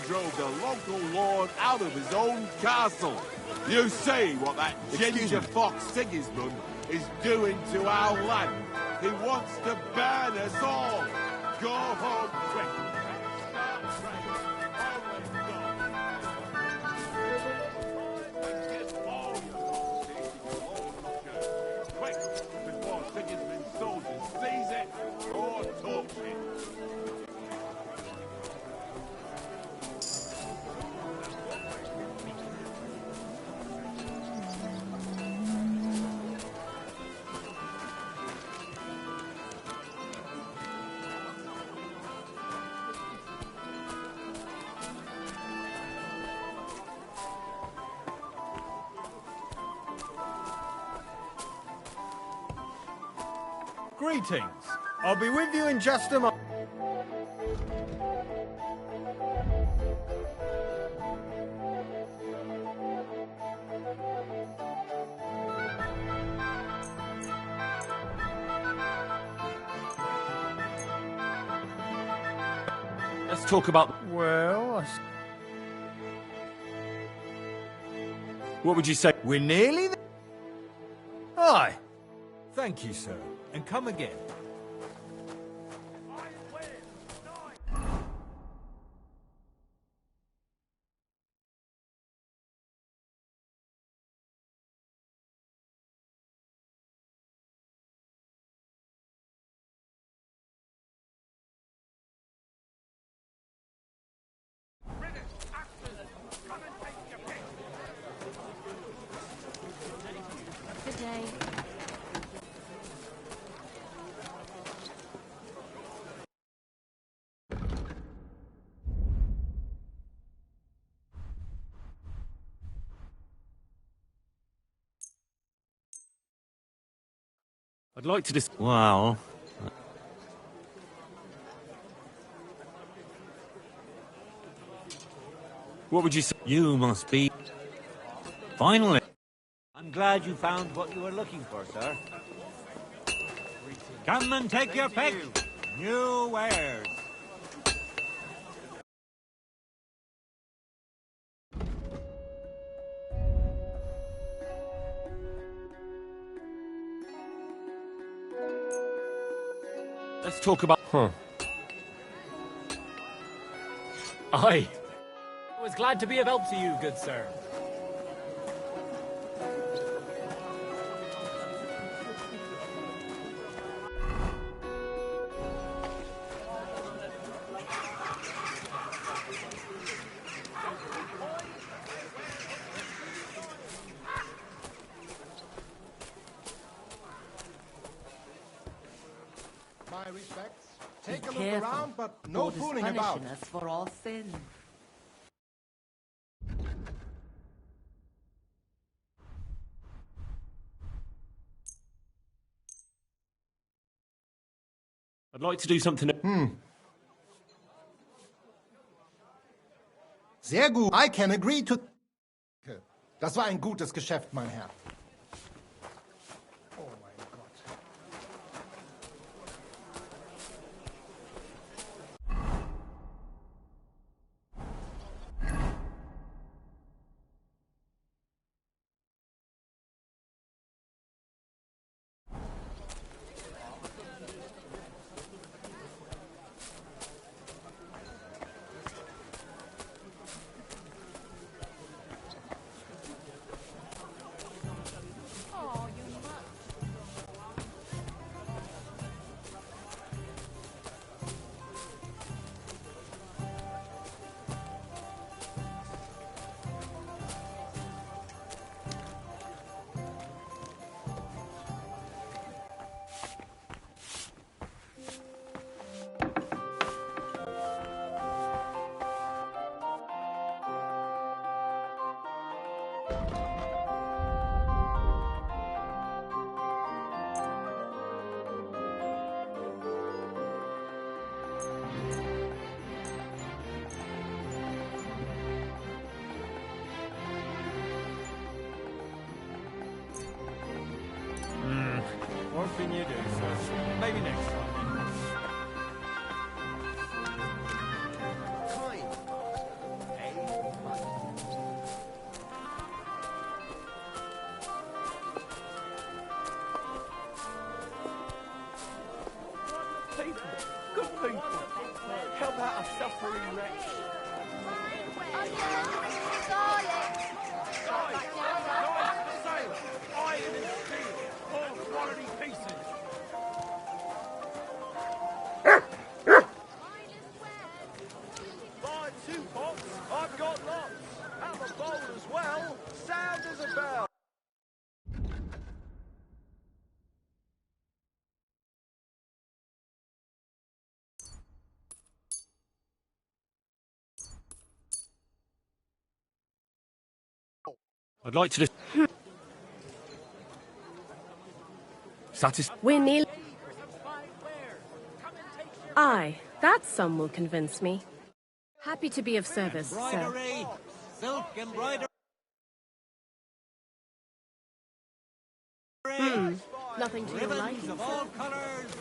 Drove the local lord out of his own castle. You see what that ginger fox Sigismund is doing to our land. He wants to burn us all. Go home quick. Quick, before Sigismund's soldiers seize it or torch it. Greetings. I'll be with you in just a moment. Let's talk about... Well, What would you say? we're nearly there. Aye. Thank you, sir. And come again. Good day. I'd like to just... Wow. What would you say? You must be... Finally! I'm glad you found what you were looking for, sir. Come and take your pick! New wares! Let's talk about... Aye. I was glad to be of help to you, good sir. My respects. Take a Be look careful. around, but no God is fooling about. punishing us for our sins. I'd like to do something... Sehr gut. I can agree to... Das war ein gutes Geschäft, mein Herr. Oh mein Gott. What can you do, sir? Maybe next time. People, good people, help out a suffering wretch. Iron and steel, all quality pieces. Buy 2 pots, I've got lots. Have a bowl as well, sound as a bell. I'd like to... We're nearly... Aye, that sum will convince me. Happy to be of service, sir. Embroidery, silk embroidery. Nothing to your Ribbons liking, of all sir? colours.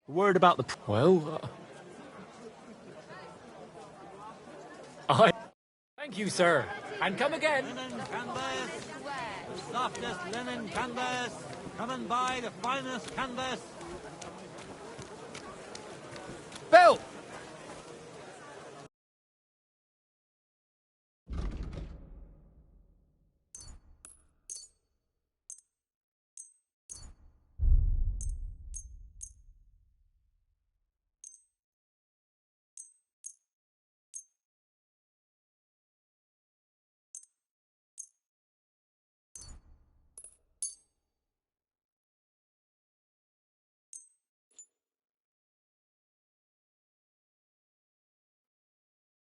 Word about the... Well, Thank you, sir. And come again. Linen canvas, the softest linen canvas. Come and buy the finest canvas. Bill!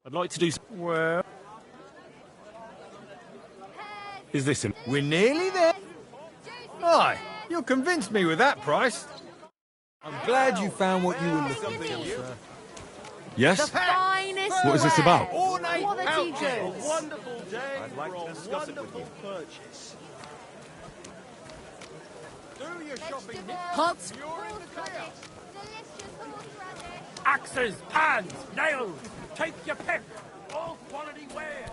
I'd like to do... Well... Is this him? We're nearly there. Aye, you convinced me with that price. I'm glad you found what you were looking for, sir. Yes? Finest What is this about? Quality goods. A wonderful day. I'd like to discuss it with you. Purchase. Do your shopping. Pots. Axes, pans, nails. Take your pick. All quality ware.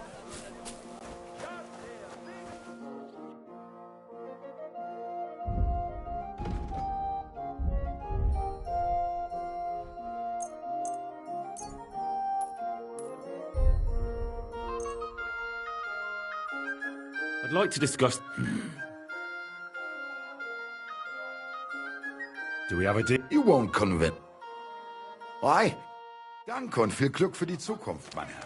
I'd like to discuss... Do we have a deal? You won't convince. Aye. Danke und viel Glück für die Zukunft, mein Herr.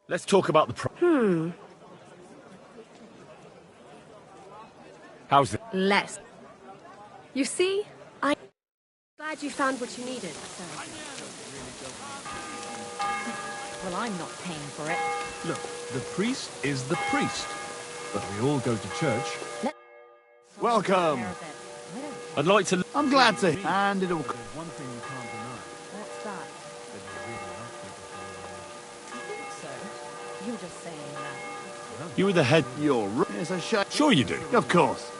Let's talk about the How's it? Less. You see, I'm glad you found what you needed, so. Well, I'm not paying for it. Look, the priest is the priest. But we all go to church. Welcome. I'd like to... I'm glad to... And it all... One thing you can't deny. What's that? I think so. You're just saying that. You were the head... You're right. It's a shame. Sure you do. Of course.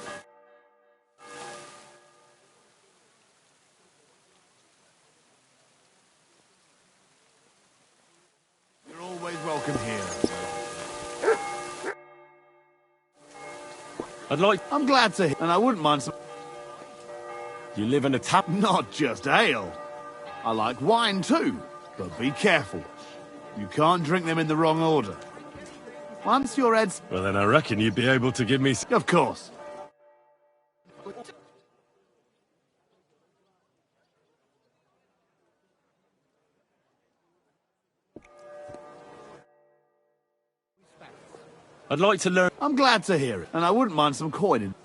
You're always welcome here. I'd like... I'm glad to... And I wouldn't mind some... You live in a tap... Not just ale. I like wine too, but be careful. You can't drink them in the wrong order. Once your head's... Well, then I reckon you'd be able to give me... Of course. I'd like to learn... I'm glad to hear it, and I wouldn't mind some coining.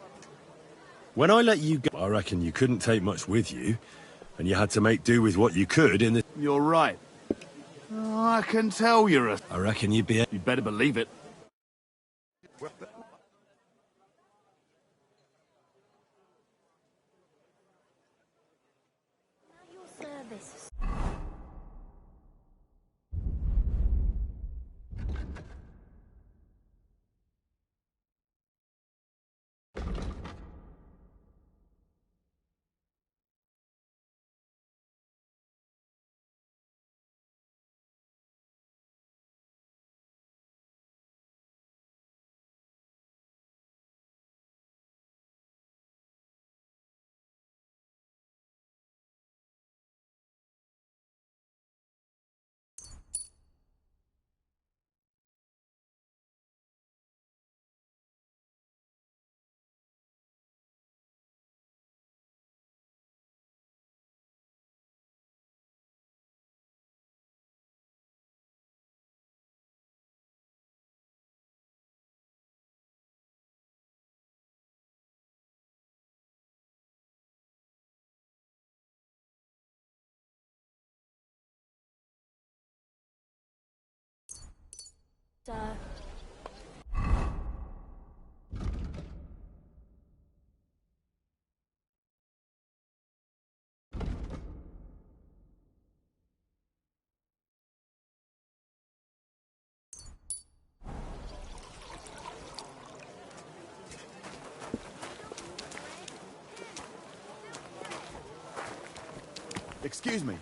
When I let you go, I reckon you couldn't take much with you, and you had to make do with what you could in the... You're right. Oh, I can tell you're a... I reckon you'd be... You'd better believe it. Excuse me.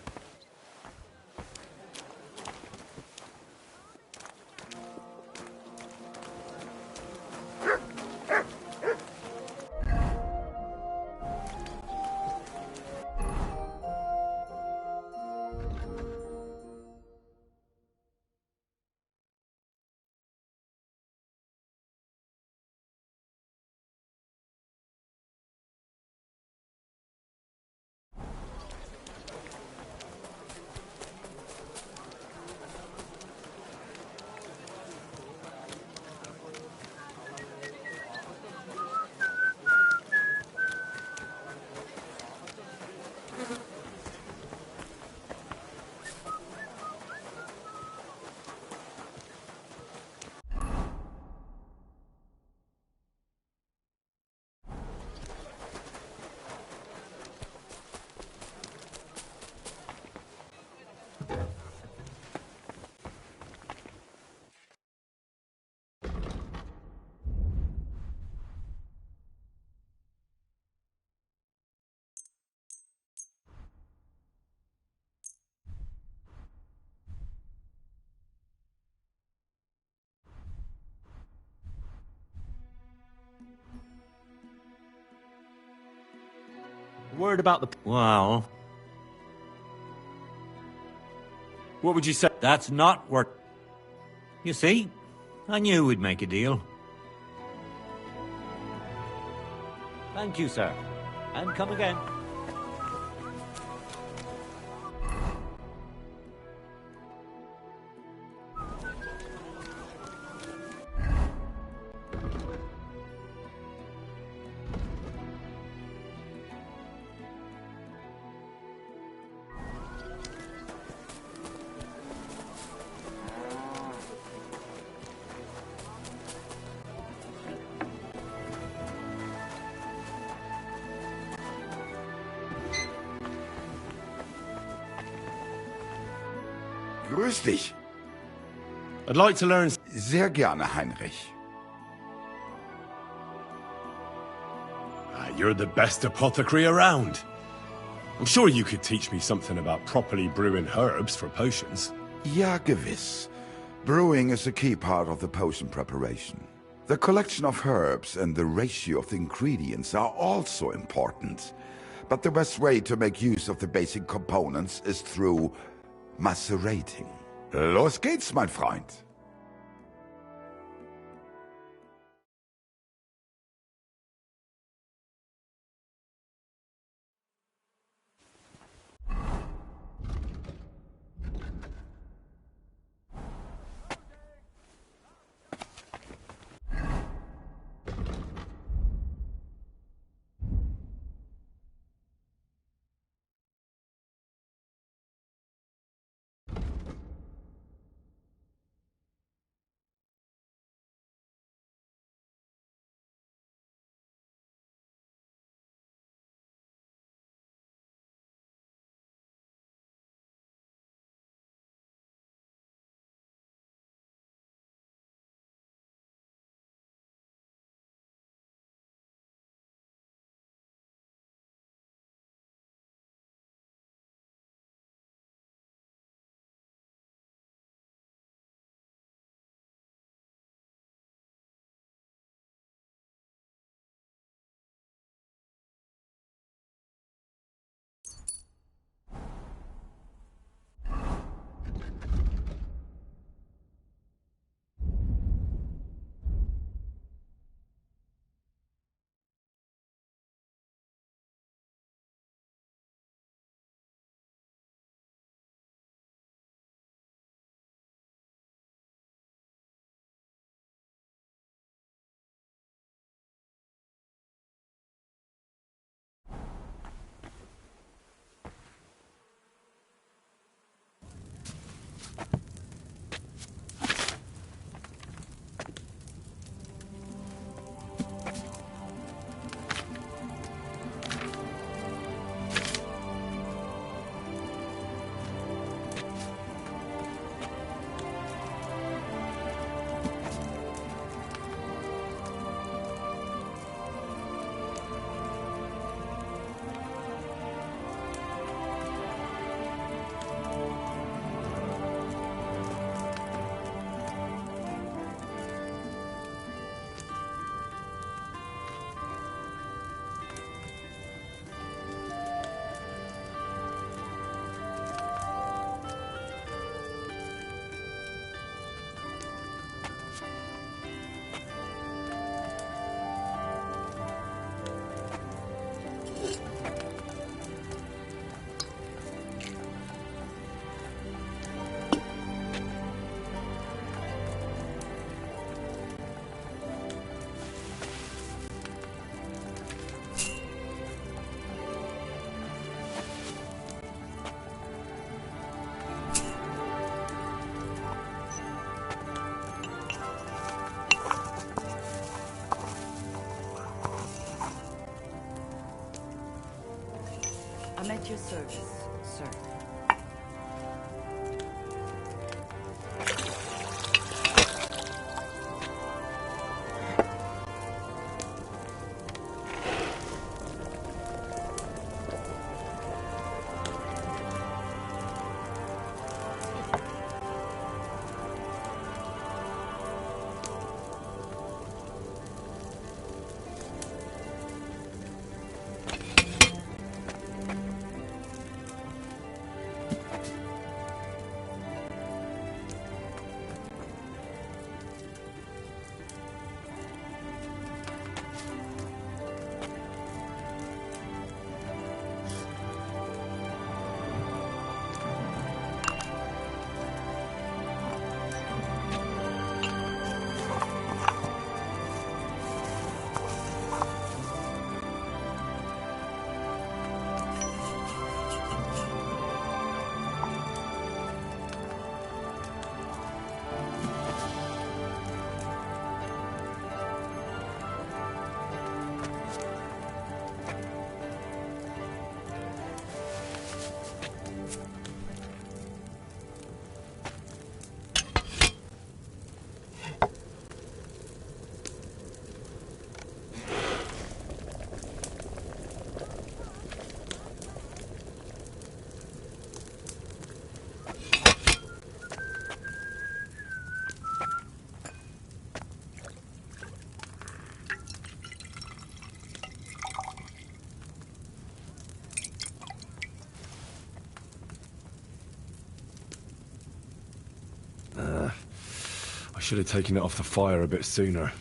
Word about the... Well... What would you say? That's not worth... You see, I knew we'd make a deal. Thank you, sir. And come again. Grüß dich. I'd like to learn... Sehr gerne, Heinrich. You're the best apothecary around. I'm sure you could teach me something about properly brewing herbs for potions. Ja, gewiss. Brewing is a key part of the potion preparation. The collection of herbs and the ratio of the ingredients are also important. But the best way to make use of the basic components is through macerating. Los geht's, mein Freund. I'm at your service, sir. should have taken it off the fire a bit sooner.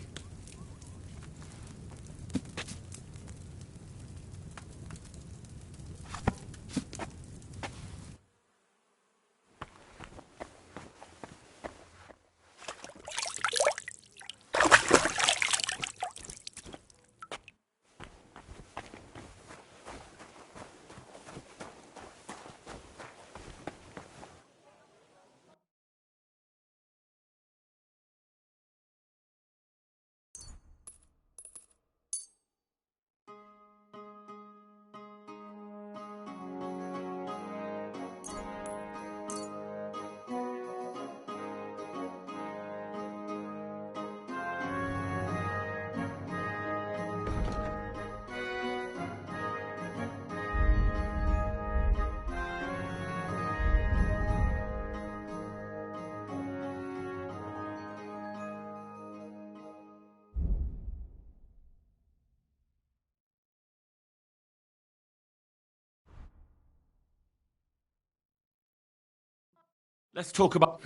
Let's talk about...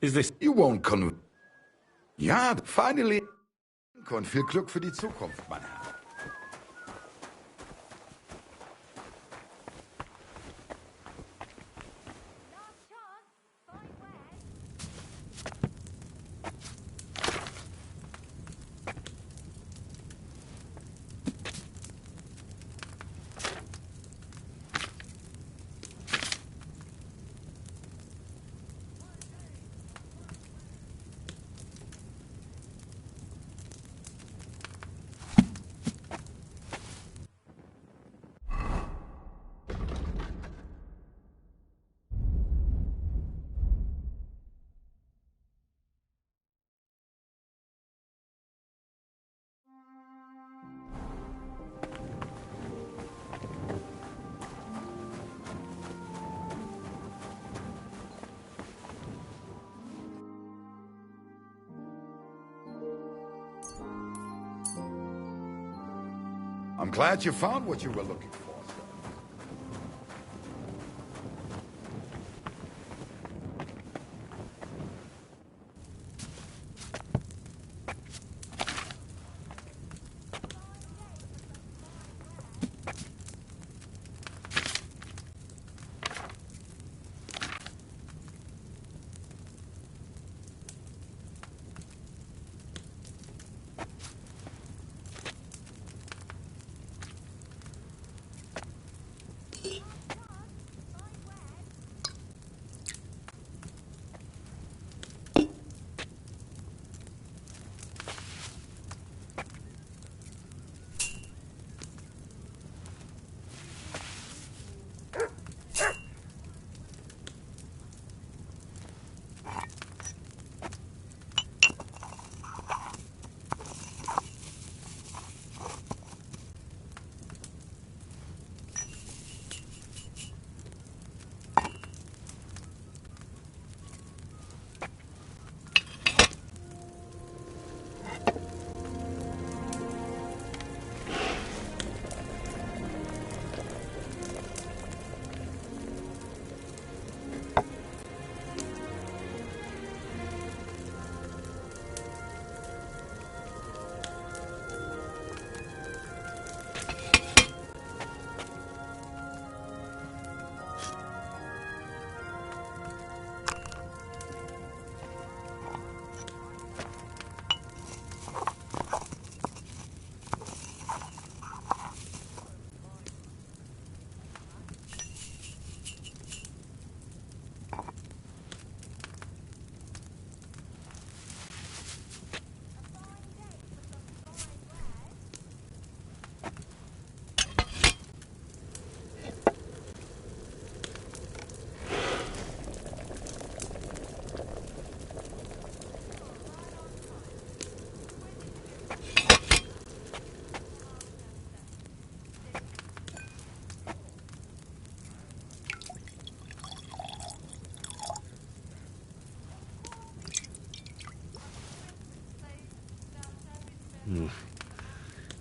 Is this... You won't Ja, finally. Und viel Glück für die Zukunft, mein Herr. I'm glad you found what you were looking for, sir.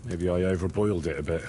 Maybe I overboiled it a bit.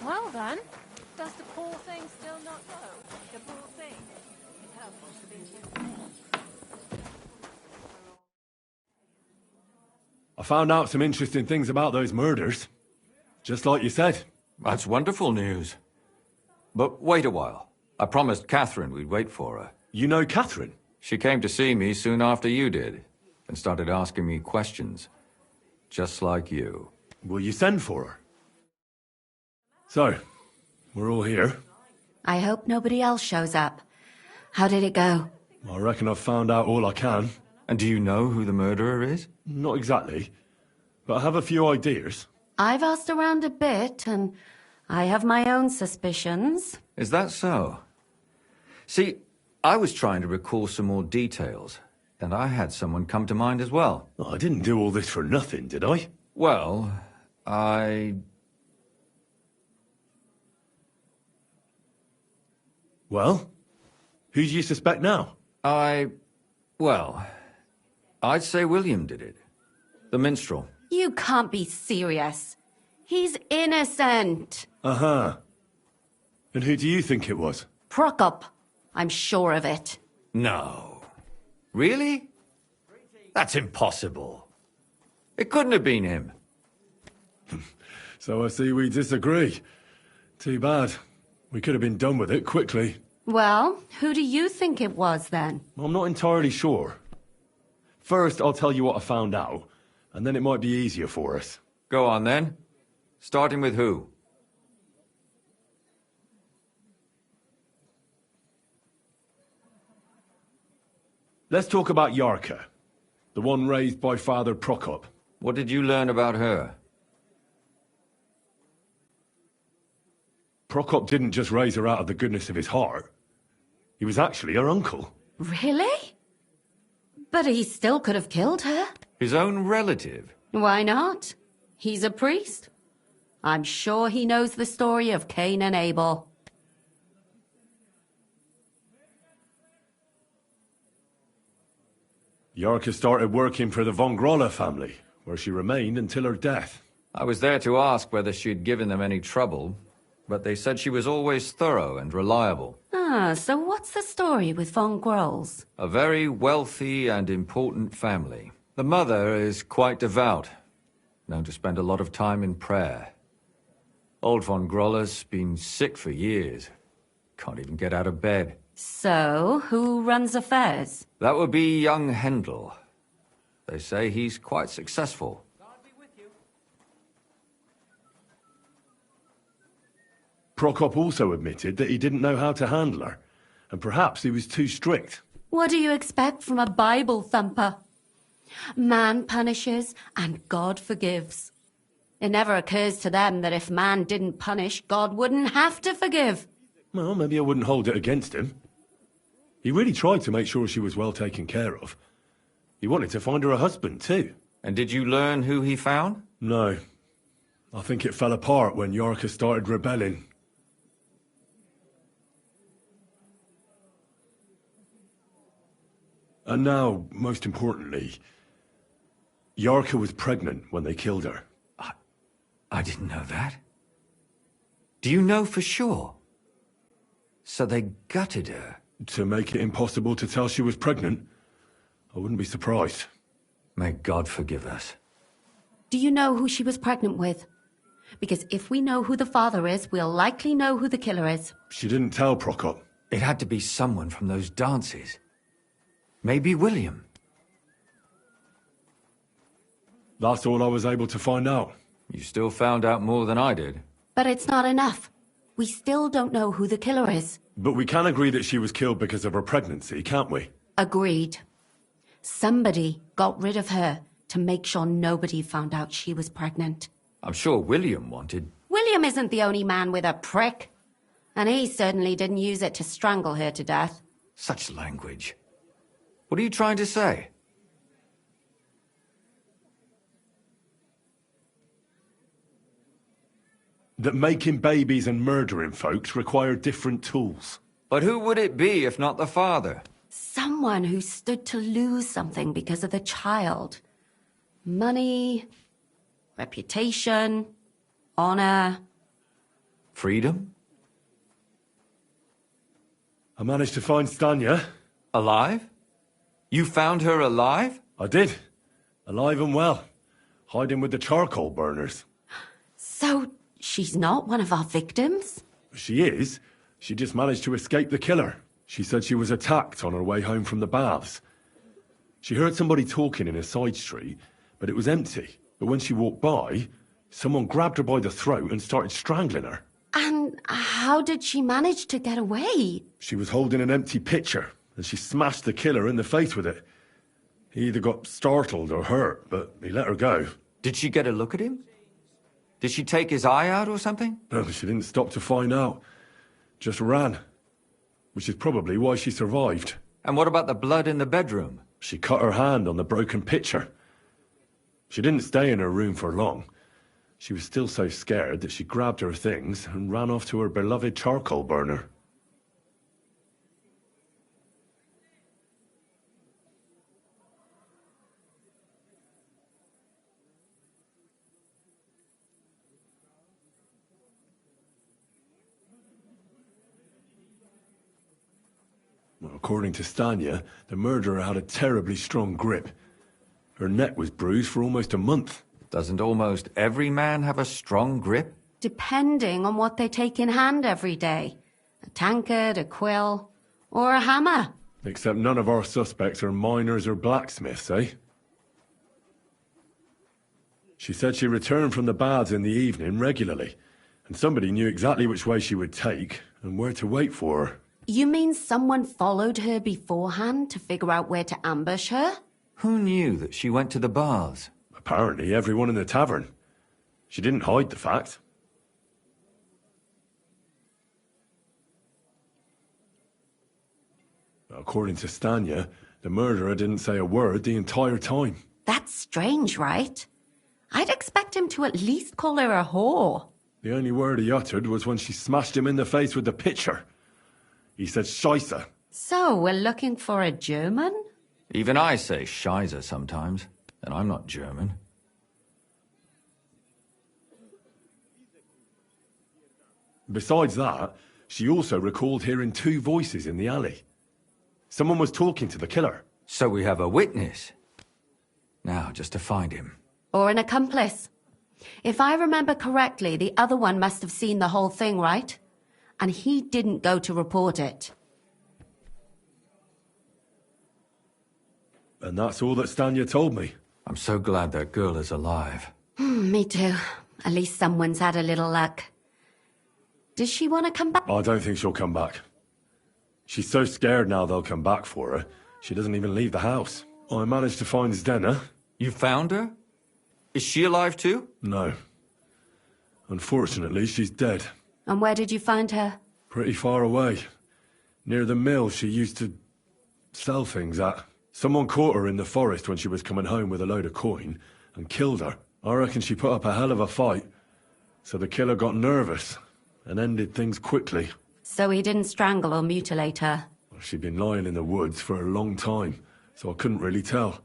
Well then, does the poor thing still not know? The poor thing? That must have been too. I found out some interesting things about those murders. Just like you said. That's wonderful news. But wait a while. I promised Catherine we'd wait for her. You know Catherine? She came to see me soon after you did, and started asking me questions. Just like you. Will you send for her? So, we're all here. I hope nobody else shows up. How did it go? I reckon I've found out all I can. And do you know who the murderer is? Not exactly, but I have a few ideas. I've asked around a bit, and I have my own suspicions. Is that so? See, I was trying to recall some more details, and I had someone come to mind as well. Oh, I didn't do all this for nothing, did I? Well, Well? Who do you suspect now? Well, I'd say William did it. The minstrel. You can't be serious. He's innocent. Uh-huh. And who do you think it was? Prokop. I'm sure of it. No. Really? That's impossible. It couldn't have been him. So I see we disagree. Too bad. We could have been done with it quickly. Well, who do you think it was then? I'm not entirely sure. First, I'll tell you what I found out, and then it might be easier for us. Go on then. Starting with who? Let's talk about Yarka, the one raised by Father Prokop. What did you learn about her? Prokop didn't just raise her out of the goodness of his heart. He was actually her uncle. Really? But he still could have killed her. His own relative? Why not? He's a priest. I'm sure he knows the story of Cain and Abel. Yarka started working for the von Grolle family, where she remained until her death. I was there to ask whether she'd given them any trouble, but they said she was always thorough and reliable. Ah, so what's the story with von Grolls? A very wealthy and important family. The mother is quite devout, known to spend a lot of time in prayer. Old von Grolle's been sick for years. Can't even get out of bed. So, who runs affairs? That would be young Hendel. They say he's quite successful. Prokop also admitted that he didn't know how to handle her, and perhaps he was too strict. What do you expect from a Bible thumper? Man punishes and God forgives. It never occurs to them that if man didn't punish, God wouldn't have to forgive. Well, maybe I wouldn't hold it against him. He really tried to make sure she was well taken care of. He wanted to find her a husband, too. And did you learn who he found? No. I think it fell apart when Yorka started rebelling. And now, most importantly, Yorka was pregnant when they killed her. I didn't know that. Do you know for sure? So they gutted her? To make it impossible to tell she was pregnant? I wouldn't be surprised. May God forgive us. Do you know who she was pregnant with? Because if we know who the father is, we'll likely know who the killer is. She didn't tell Prokop. It had to be someone from those dances. Maybe William. That's all I was able to find out. You still found out more than I did. But it's not enough. We still don't know who the killer is. But we can agree that she was killed because of her pregnancy, can't we? Agreed. Somebody got rid of her to make sure nobody found out she was pregnant. I'm sure William wanted... William isn't the only man with a prick. And he certainly didn't use it to strangle her to death. Such language. What are you trying to say? That making babies and murdering folks require different tools. But who would it be if not the father? Someone who stood to lose something because of the child. Money, reputation, honor. Freedom? I managed to find Stanya. Alive? You found her alive? I did. Alive and well. Hiding with the charcoal burners. So, she's not one of our victims? She is. She just managed to escape the killer. She said she was attacked on her way home from the baths. She heard somebody talking in a side street, but it was empty. But when she walked by, someone grabbed her by the throat and started strangling her. And how did she manage to get away? She was holding an empty pitcher, and she smashed the killer in the face with it. He either got startled or hurt, but he let her go. Did she get a look at him? Did she take his eye out or something? No, she didn't stop to find out. Just ran. Which is probably why she survived. And what about the blood in the bedroom? She cut her hand on the broken pitcher. She didn't stay in her room for long. She was still so scared that she grabbed her things and ran off to her beloved charcoal burner. According to Stanya, the murderer had a terribly strong grip. Her neck was bruised for almost a month. Doesn't almost every man have a strong grip? Depending on what they take in hand every day. A tankard, a quill, or a hammer. Except none of our suspects are miners or blacksmiths, eh? She said she returned from the baths in the evening regularly, and somebody knew exactly which way she would take and where to wait for her. You mean someone followed her beforehand to figure out where to ambush her? Who knew that she went to the baths? Apparently everyone in the tavern. She didn't hide the fact. According to Stanya, the murderer didn't say a word the entire time. That's strange, right? I'd expect him to at least call her a whore. The only word he uttered was when she smashed him in the face with the pitcher. He said Scheisse. So, we're looking for a German? Even I say Scheiße sometimes, and I'm not German. Besides that, she also recalled hearing two voices in the alley. Someone was talking to the killer. So we have a witness. Now, just to find him. Or an accomplice. If I remember correctly, the other one must have seen the whole thing, right? And he didn't go to report it. And that's all that Stanya told me. I'm so glad that girl is alive. Me too. At least someone's had a little luck. Does she want to come back? I don't think she'll come back. She's so scared now they'll come back for her, she doesn't even leave the house. I managed to find Zdena. You found her? Is she alive too? No. Unfortunately, she's dead. And where did you find her? Pretty far away. Near the mill she used to sell things at. Someone caught her in the forest when she was coming home with a load of coin and killed her. I reckon she put up a hell of a fight. So the killer got nervous and ended things quickly. So he didn't strangle or mutilate her? She'd been lying in the woods for a long time, so I couldn't really tell.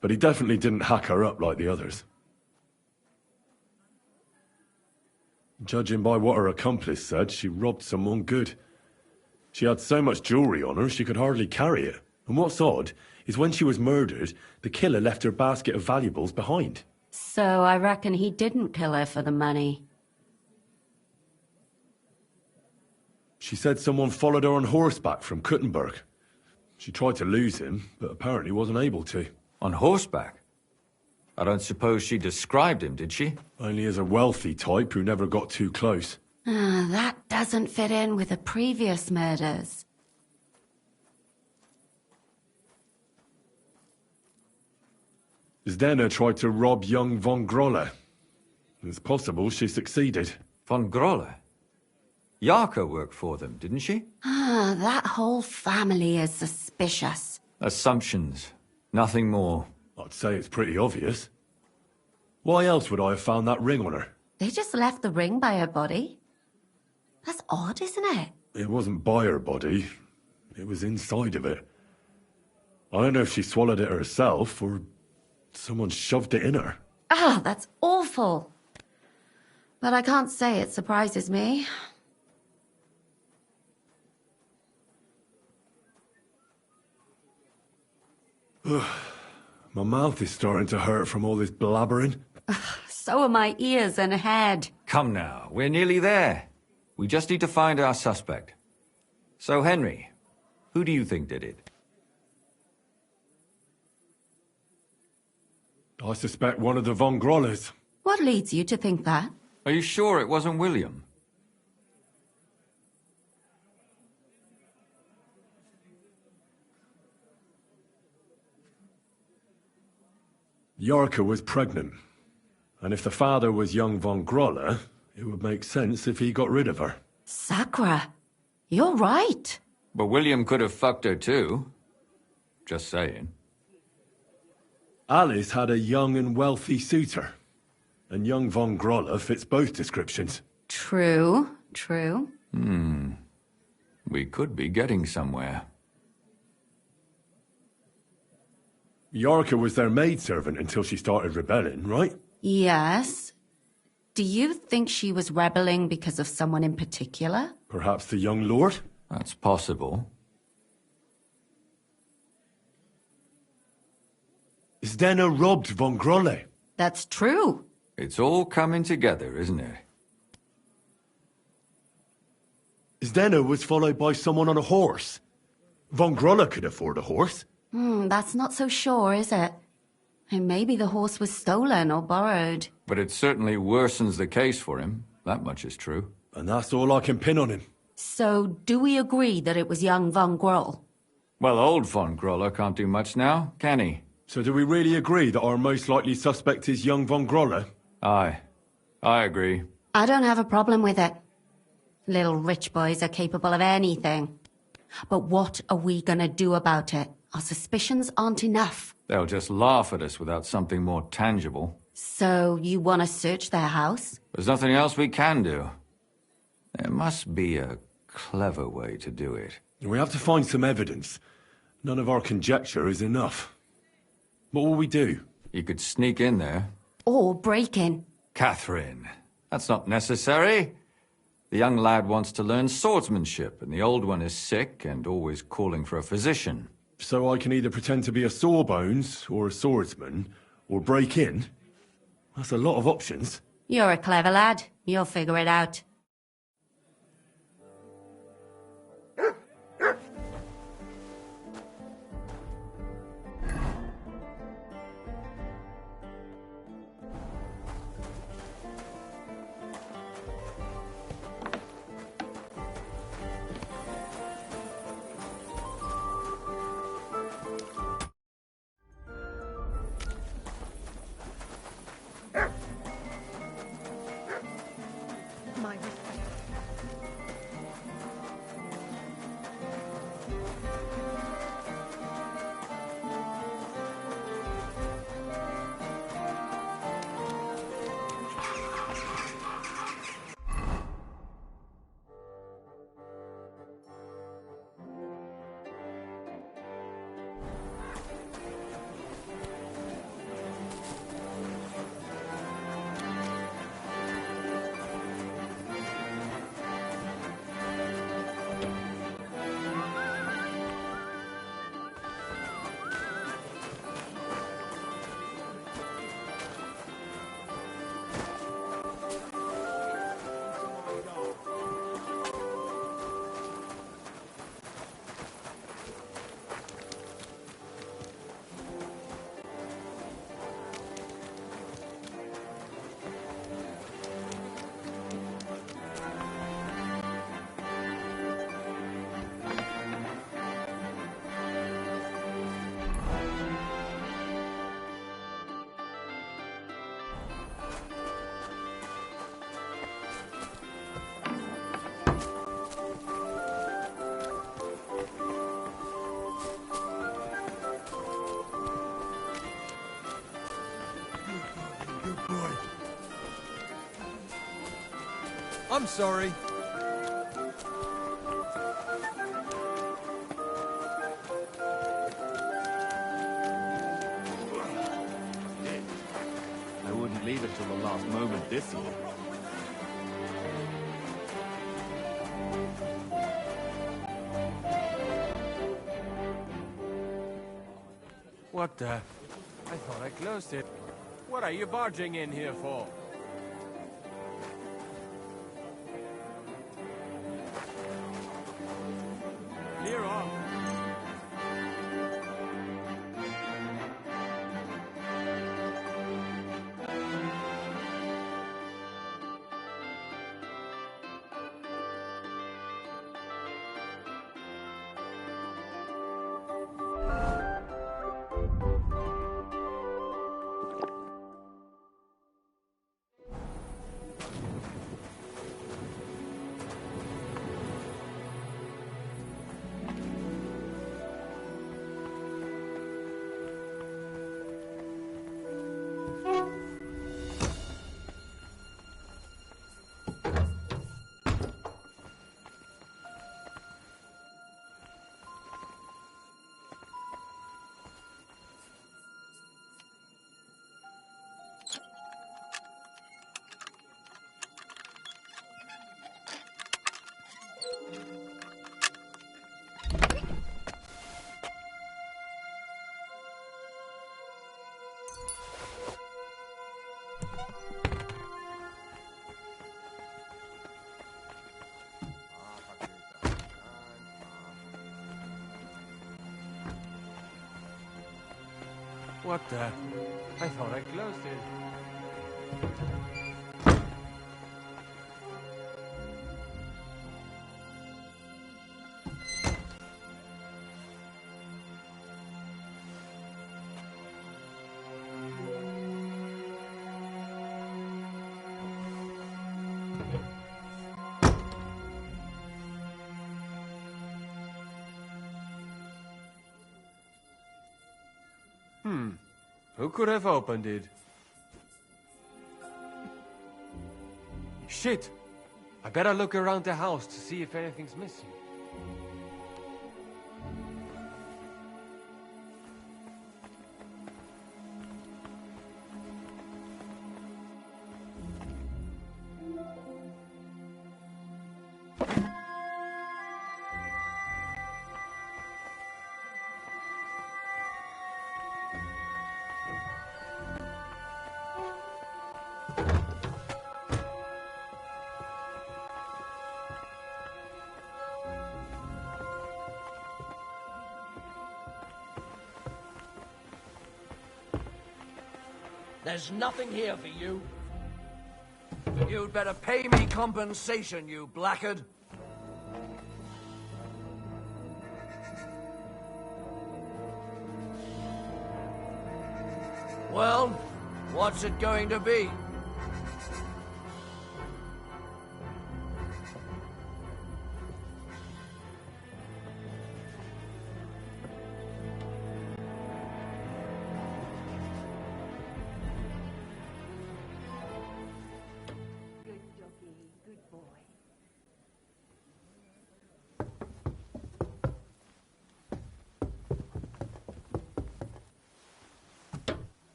But he definitely didn't hack her up like the others. Judging by what her accomplice said, she robbed someone good. She had so much jewelry on her, she could hardly carry it. And what's odd is when she was murdered, the killer left her basket of valuables behind. So I reckon he didn't kill her for the money. She said someone followed her on horseback from Kuttenberg. She tried to lose him, but apparently wasn't able to. On horseback? I don't suppose she described him, did she? Only as a wealthy type who never got too close. That doesn't fit in with the previous murders. Zdena tried to rob young von Grolle. It's possible she succeeded. Von Grolle? Yarka worked for them, didn't she? That whole family is suspicious. Assumptions. Nothing more. I'd say it's pretty obvious. Why else would I have found that ring on her? They just left the ring by her body. That's odd, isn't it? It wasn't by her body. It was inside of it. I don't know if she swallowed it herself or someone shoved it in her. That's awful. But I can't say it surprises me. My mouth is starting to hurt from all this blabbering. So are my ears and head. Come now, we're nearly there. We just need to find our suspect. So, Henry, who do you think did it? I suspect one of the von Grolles. What leads you to think that? Are you sure it wasn't William? Yarka was pregnant. And if the father was young von Grolle, it would make sense if he got rid of her. Sakura, you're right. But William could have fucked her too. Just saying. Alice had a young and wealthy suitor. And young von Grolle fits both descriptions. True. We could be getting somewhere. Yarka was their maidservant until she started rebelling, right? Yes. Do you think she was rebelling because of someone in particular? Perhaps the young lord? That's possible. Zdena robbed von Grolle. That's true. It's all coming together, isn't it? Zdena was followed by someone on a horse. Von Grolle could afford a horse. That's not so sure, is it? And maybe the horse was stolen or borrowed. But it certainly worsens the case for him. That much is true. And that's all I can pin on him. So, do we agree that it was young von Groll? Well, old von Grolle can't do much now, can he? So do we really agree that our most likely suspect is young von Grolle? Aye. I agree. I don't have a problem with it. Little rich boys are capable of anything. But what are we gonna do about it? Our suspicions aren't enough. They'll just laugh at us without something more tangible. So, you want to search their house? There's nothing else we can do. There must be a clever way to do it. We have to find some evidence. None of our conjecture is enough. What will we do? You could sneak in there. Or break in. Catherine, that's not necessary. The young lad wants to learn swordsmanship, and the old one is sick and always calling for a physician. So I can either pretend to be a sawbones or a swordsman, or break in? That's a lot of options. You're a clever lad. You'll figure it out. My I'm sorry. I wouldn't leave it till the last moment this year. What the? I thought I closed it. What are you barging in here for? Clear off. What the? I thought I closed it. Who could have opened it? Shit! I better look around the house to see if anything's missing. There's nothing here for you. You'd better pay me compensation, you blackguard. Well, what's it going to be?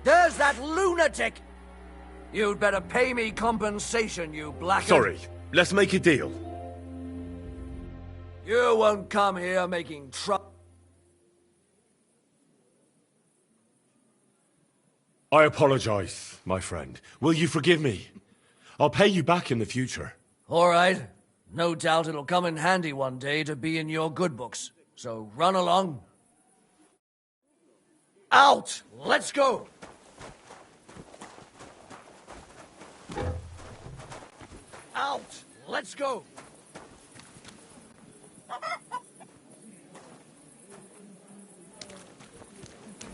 There's that lunatic! You'd better pay me compensation, you blackguard. Sorry, let's make a deal. You won't come here making trouble. I apologize, my friend. Will you forgive me? I'll pay you back in the future. All right. No doubt it'll come in handy one day to be in your good books. So run along. Out! Let's go! Out! Let's go!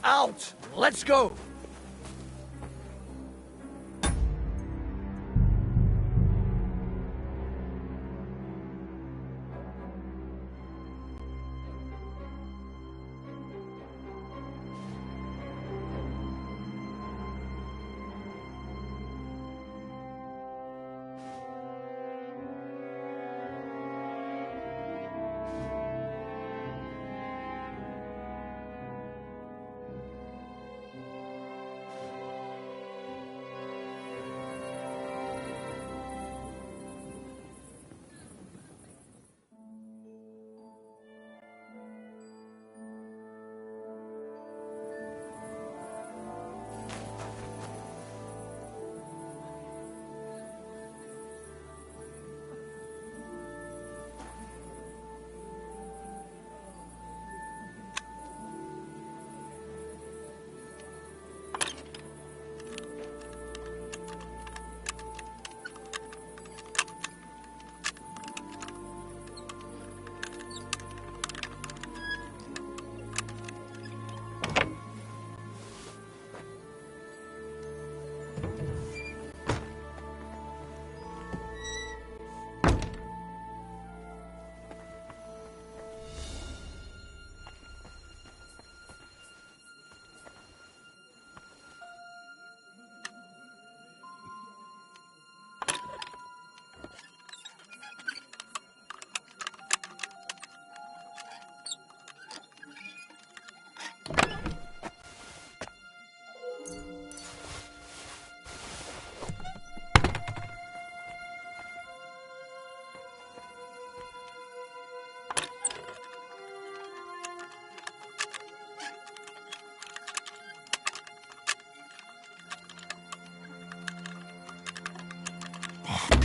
Out! Let's go!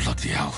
Bloody hell.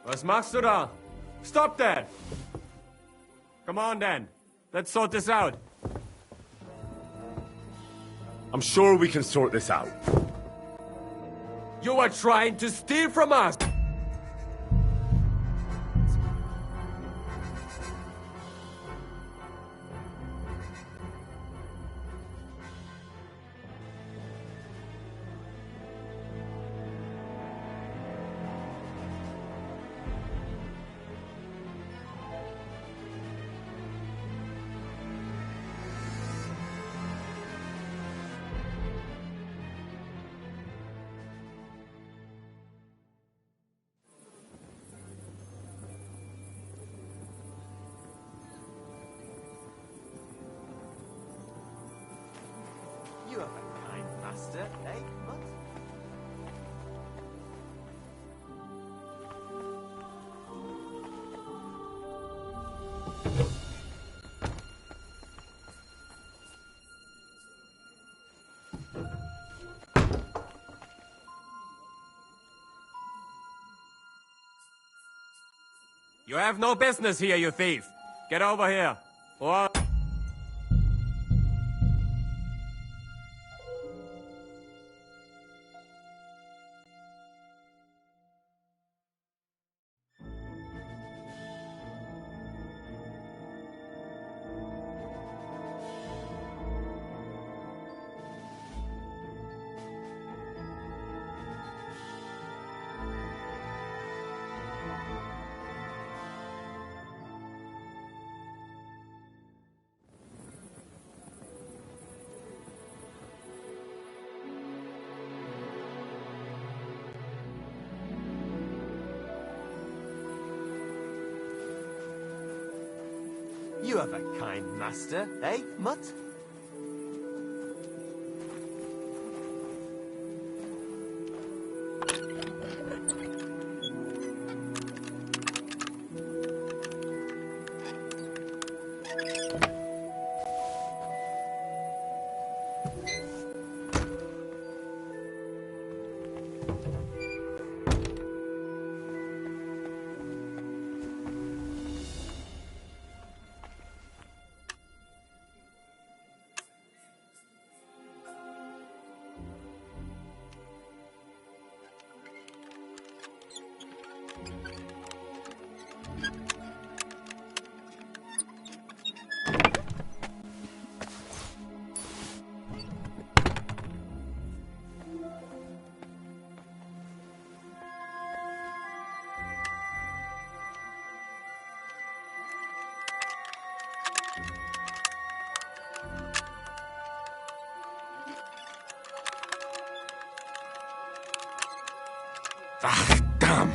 Was machst du da? Stop there! Come on then. Let's sort this out. I'm sure we can sort this out. You are trying to steal from us! You have a kind master, eh, Mutt? You have no business here, you thief! Get over here! Or... You have a kind master, eh, Mutt? Ah, damn!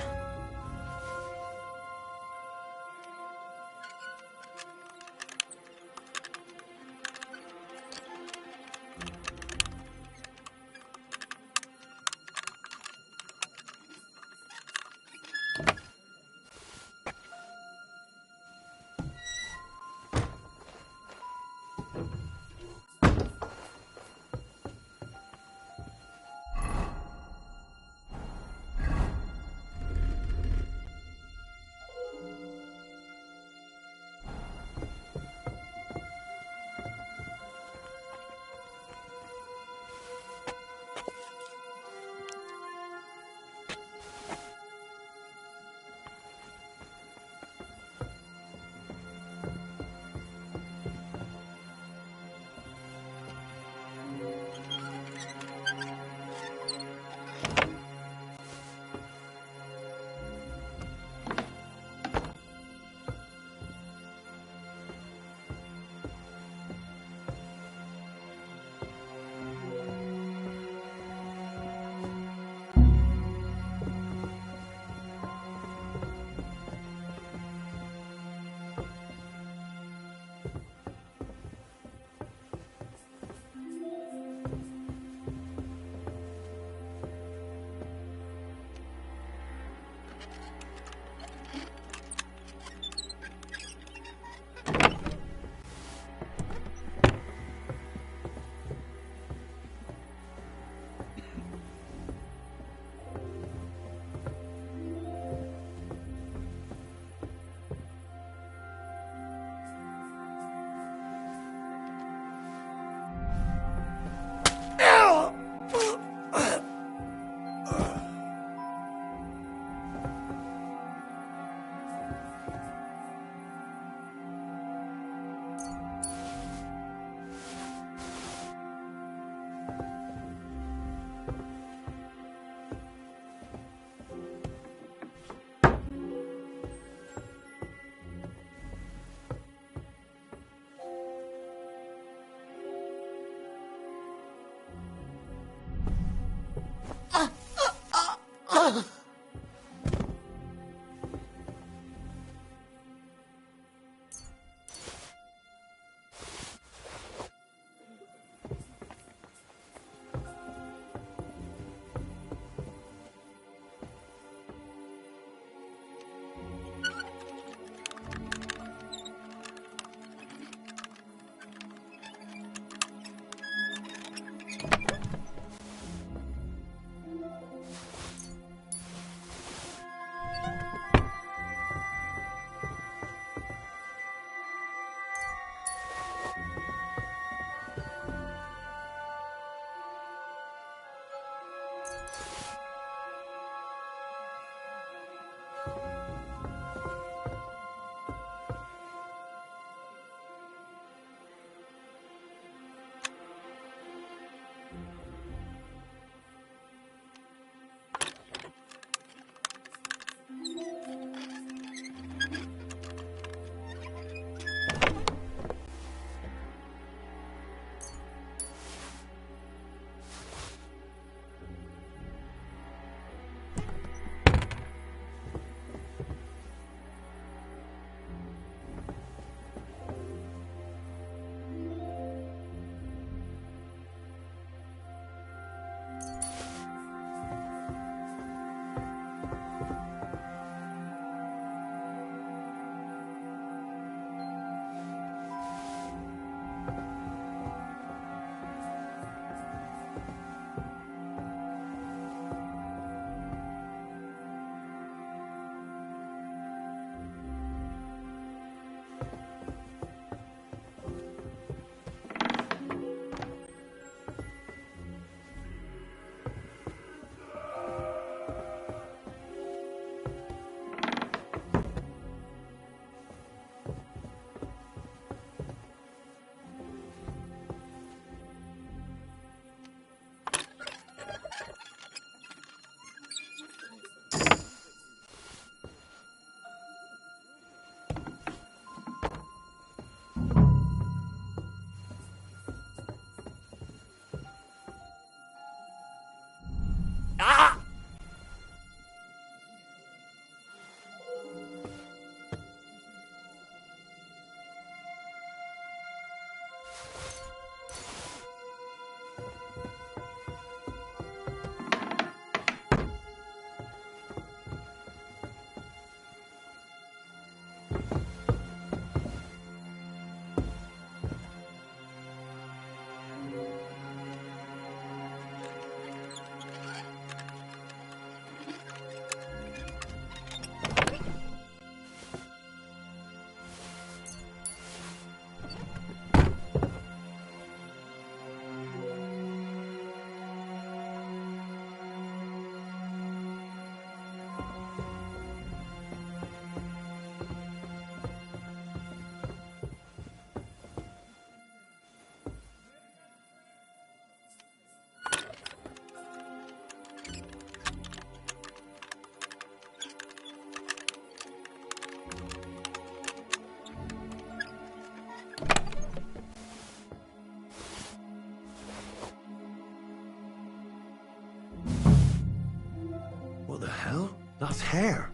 the hell? That's hair.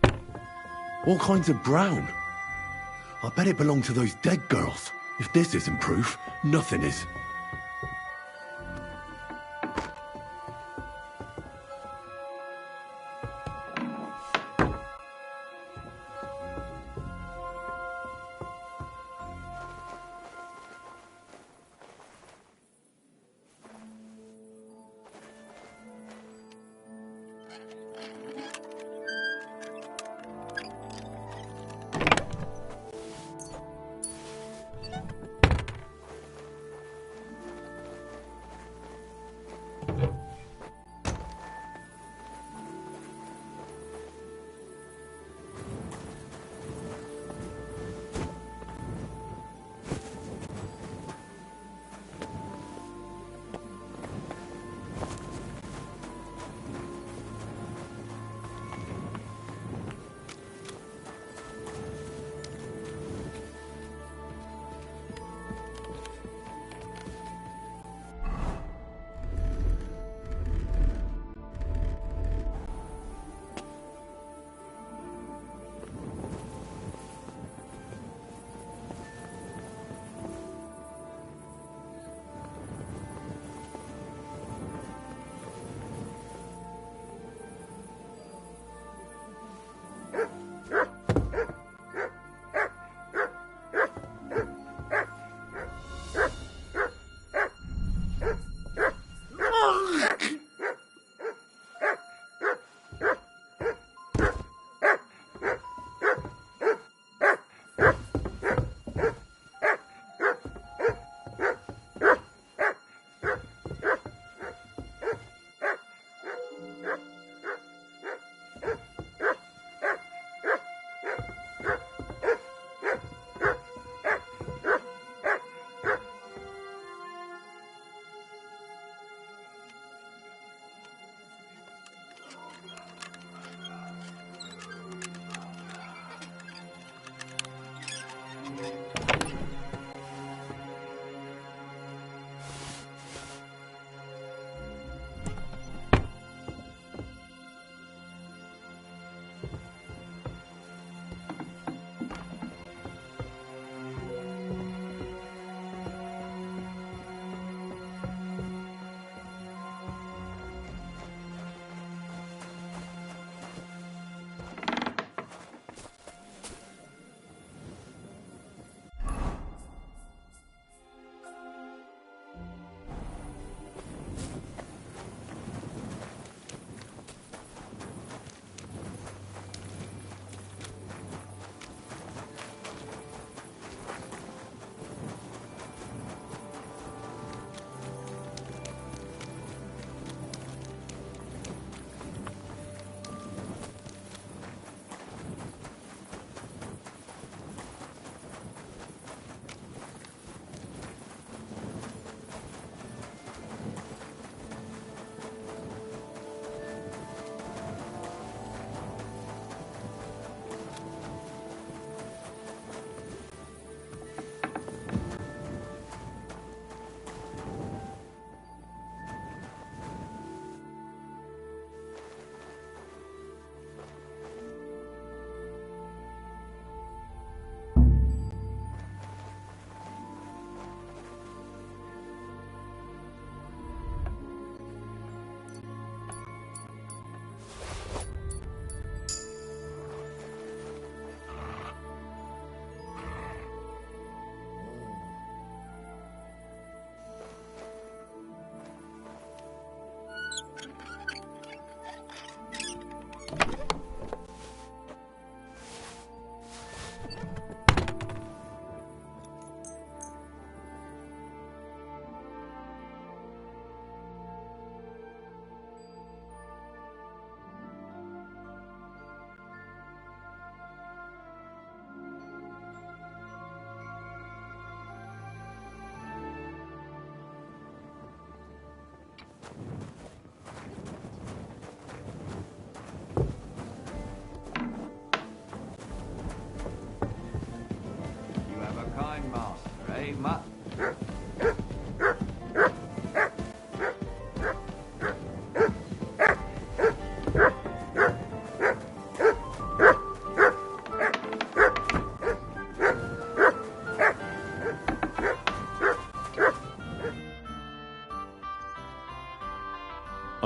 All kinds of brown. I bet it belonged to those dead girls. If this isn't proof, nothing is.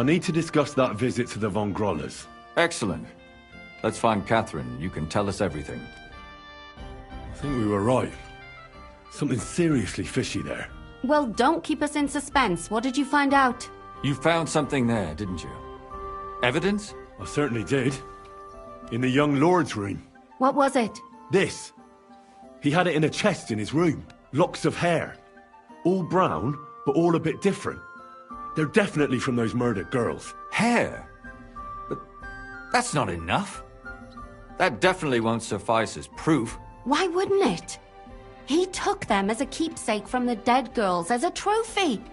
I need to discuss that visit to the Von Grollers. Excellent. Let's find Catherine. You can tell us everything. I think we were right. Something seriously fishy there. Well, don't keep us in suspense. What did you find out? You found something there, didn't you? Evidence? I certainly did. In the young lord's room. What was it? This. He had it in a chest in his room. Locks of hair. All brown, but all a bit different. They're definitely from those murdered girls. Hair? But that's not enough. That definitely won't suffice as proof. Why wouldn't it? He took them as a keepsake from the dead girls, as a trophy.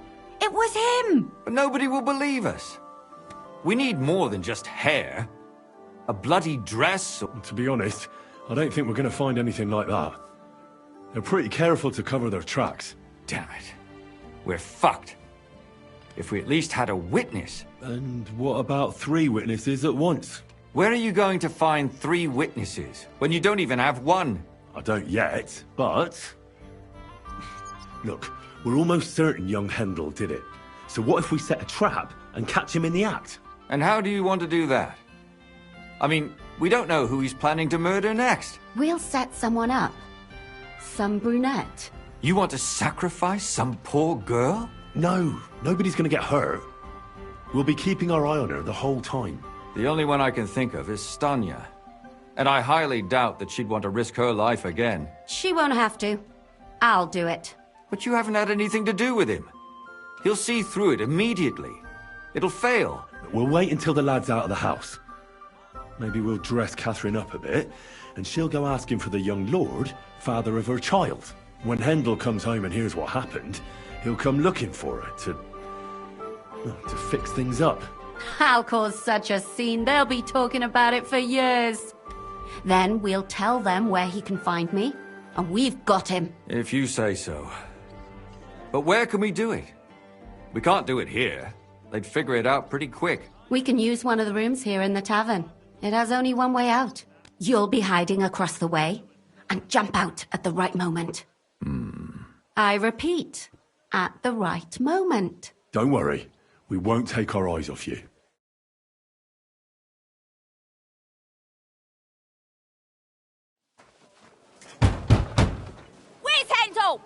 It was him! But nobody will believe us. We need more than just hair. A bloody dress or... To be honest, I don't think we're going to find anything like that. They're pretty careful to cover their tracks. Damn it. We're fucked. If we at least had a witness. And what about 3 witnesses at once? Where are you going to find 3 witnesses when you don't even have one? I don't yet, but... Look, we're almost certain young Hendel did it. So what if we set a trap and catch him in the act? And how do you want to do that? I mean, we don't know who he's planning to murder next. We'll set someone up. Some brunette. You want to sacrifice some poor girl? No, nobody's going to get hurt. We'll be keeping our eye on her the whole time. The only one I can think of is Stanya. And I highly doubt that she'd want to risk her life again. She won't have to. I'll do it. But you haven't had anything to do with him. He'll see through it immediately. It'll fail. We'll wait until the lad's out of the house. Maybe we'll dress Catherine up a bit, and she'll go asking for the young lord, father of her child. When Hendel comes home and hears what happened, he'll come looking for her to fix things up. I'll cause such a scene, they'll be talking about it for years. Then we'll tell them where he can find me, and we've got him. If you say so. But where can we do it? We can't do it here. They'd figure it out pretty quick. We can use one of the rooms here in the tavern. It has only one way out. You'll be hiding across the way, and jump out at the right moment. I repeat, at the right moment. Don't worry, we won't take our eyes off you. Where's Hendel?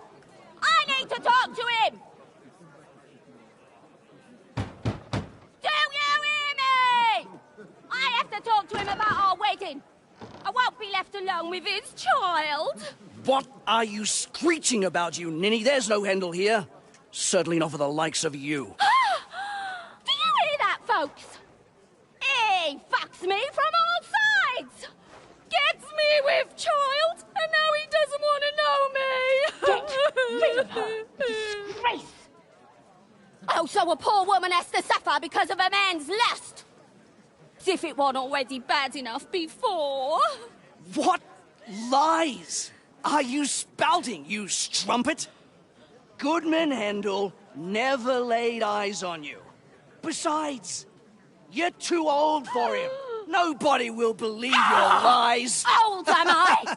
I need to talk to him! Do you hear me? I have to talk to him about our wedding. I won't be left alone with his child. What are you screeching about, you ninny? There's no Hendel here. Certainly not for the likes of you. Do you hear that, folks? He fucks me from all sides. Gets me with child, and now he doesn't want to know me. Get rid of her. Disgrace. Oh, so a poor woman has to suffer because of a man's lust. As if it wasn't already bad enough before. What lies are you spouting, you strumpet? Goodman Hendel never laid eyes on you. Besides, you're too old for him. Nobody will believe your lies. Old am I?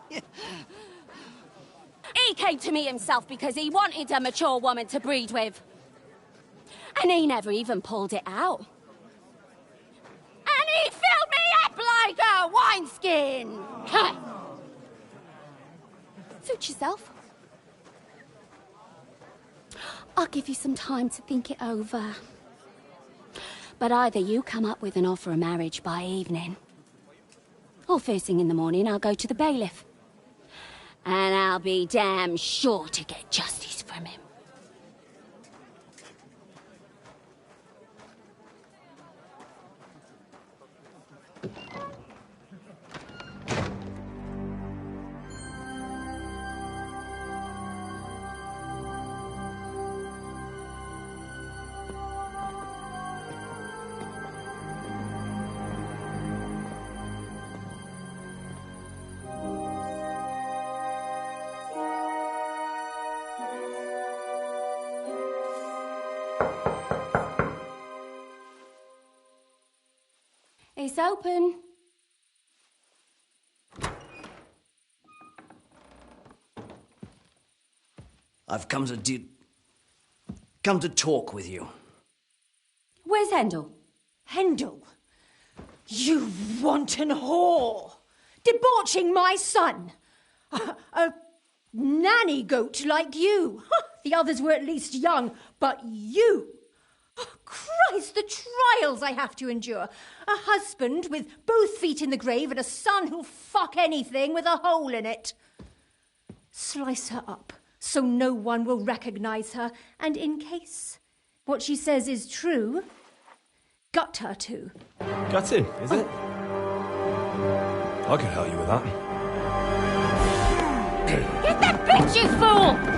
He came to me himself because he wanted a mature woman to breed with. And he never even pulled it out. And he filled me up like a wineskin. Suit yourself. I'll give you some time to think it over. But either you come up with an offer of marriage by evening, or first thing in the morning I'll go to the bailiff. And I'll be damn sure to get justice from him. It's open. I've come to talk with you. Where's Hendel? Hendel, you wanton whore! Debauching my son! A nanny goat like you! The others were at least young, but you! Oh, Christ, the trials I have to endure! A husband with both feet in the grave and a son who'll fuck anything with a hole in it. Slice her up so no one will recognize her, and in case what she says is true, gut her too. Gutting, is it? I can help you with that. Get that bitch, you fool!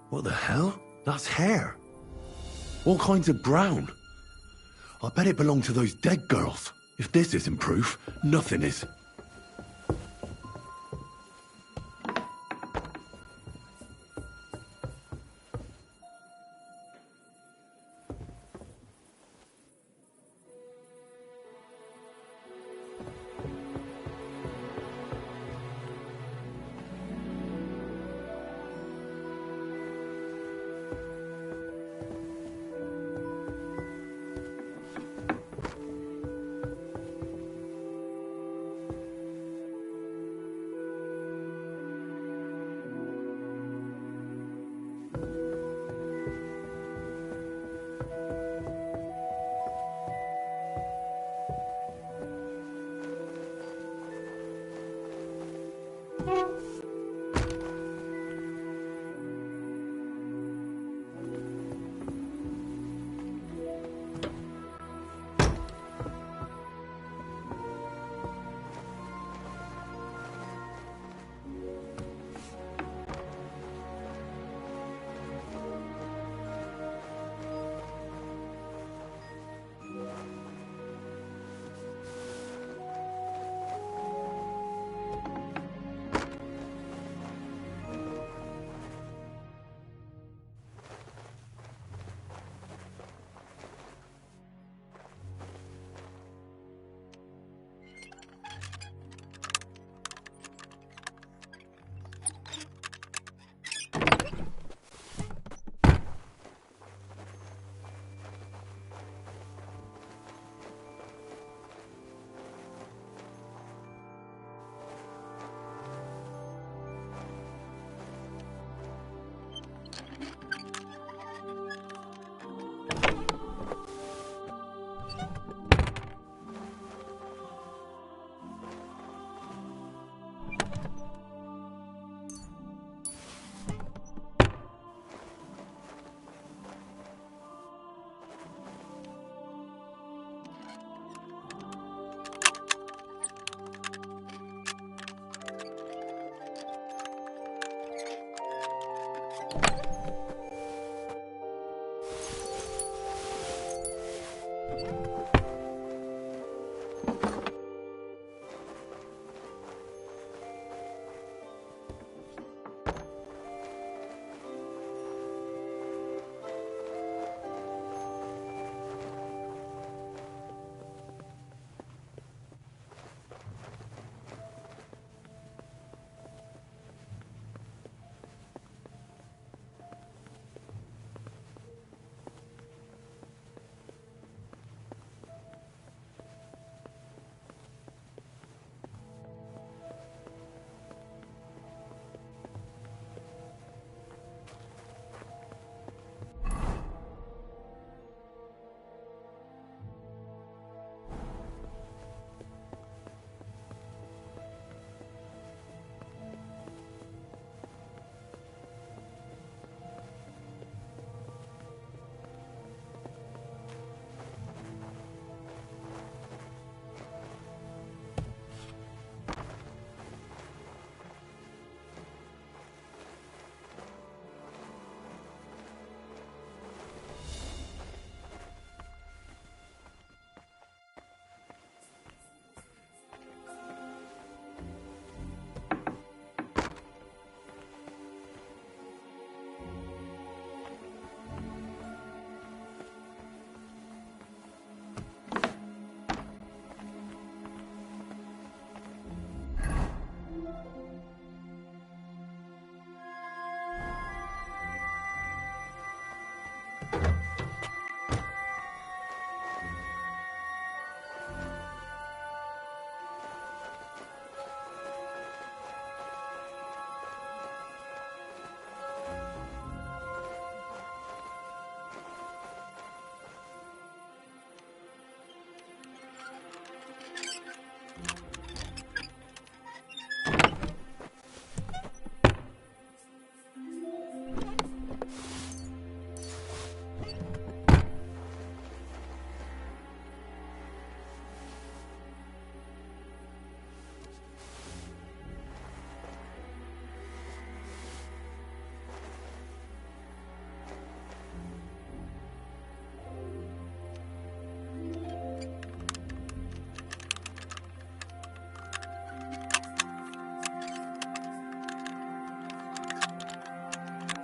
What the hell? That's hair. All kinds of brown. I bet it belonged to those dead girls. If this isn't proof, nothing is.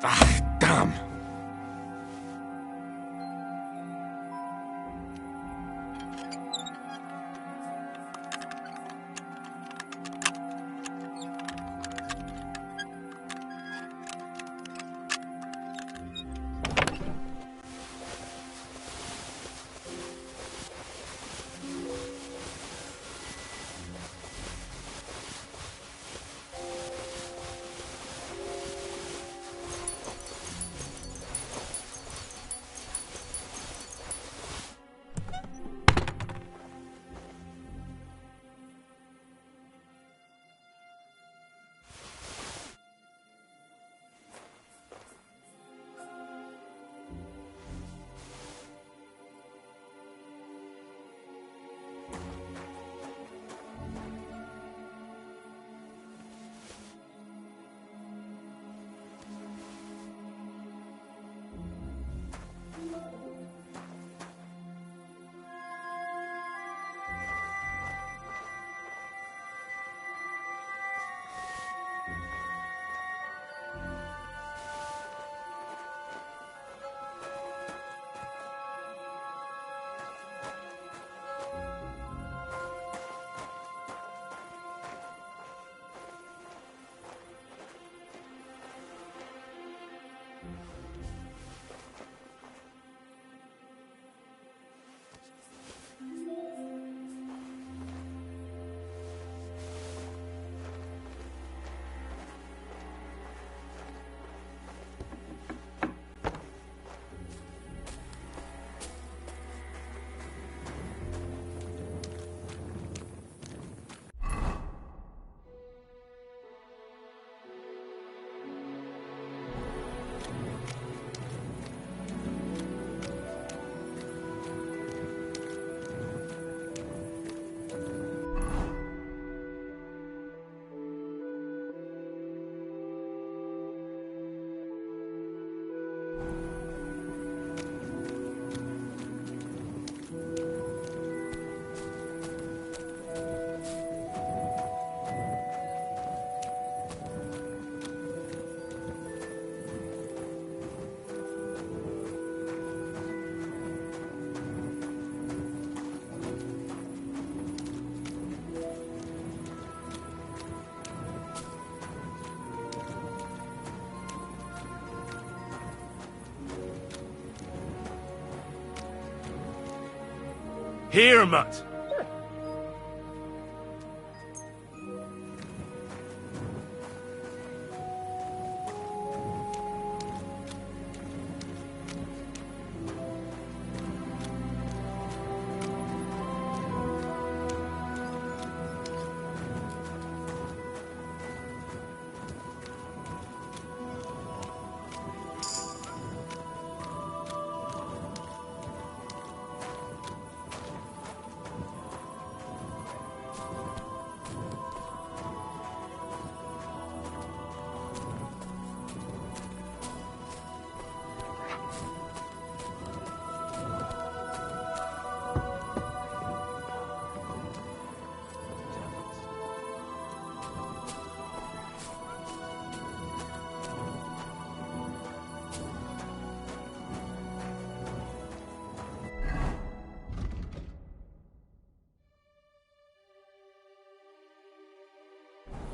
Ah, damn. Here, Mutt.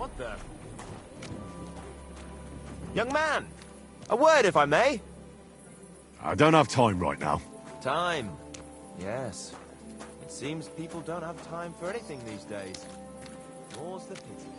What the? Young man! A word, if I may? I don't have time right now. Time. Yes. It seems people don't have time for anything these days. More's the pity.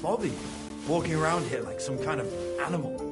bother you walking around here like some kind of animal?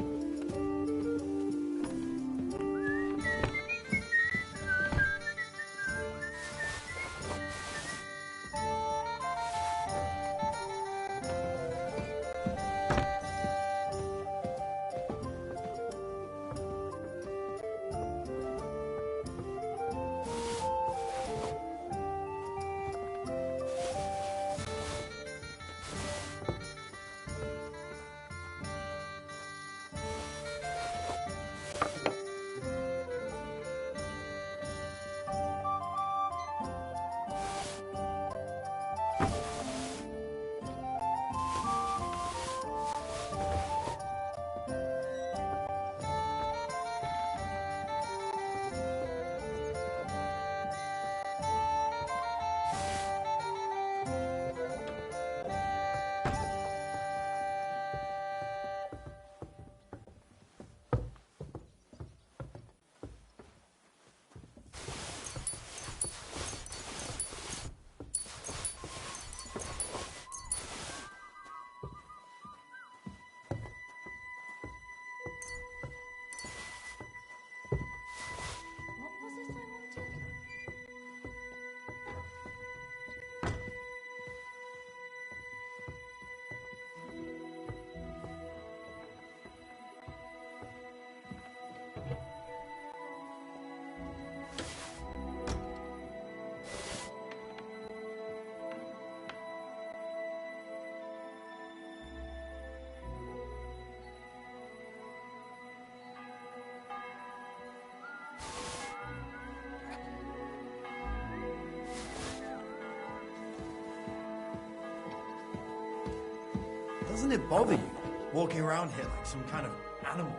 Doesn't it bother you walking around here like some kind of animal?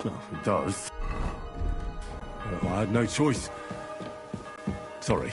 Well, it does. Well, I had no choice. Sorry.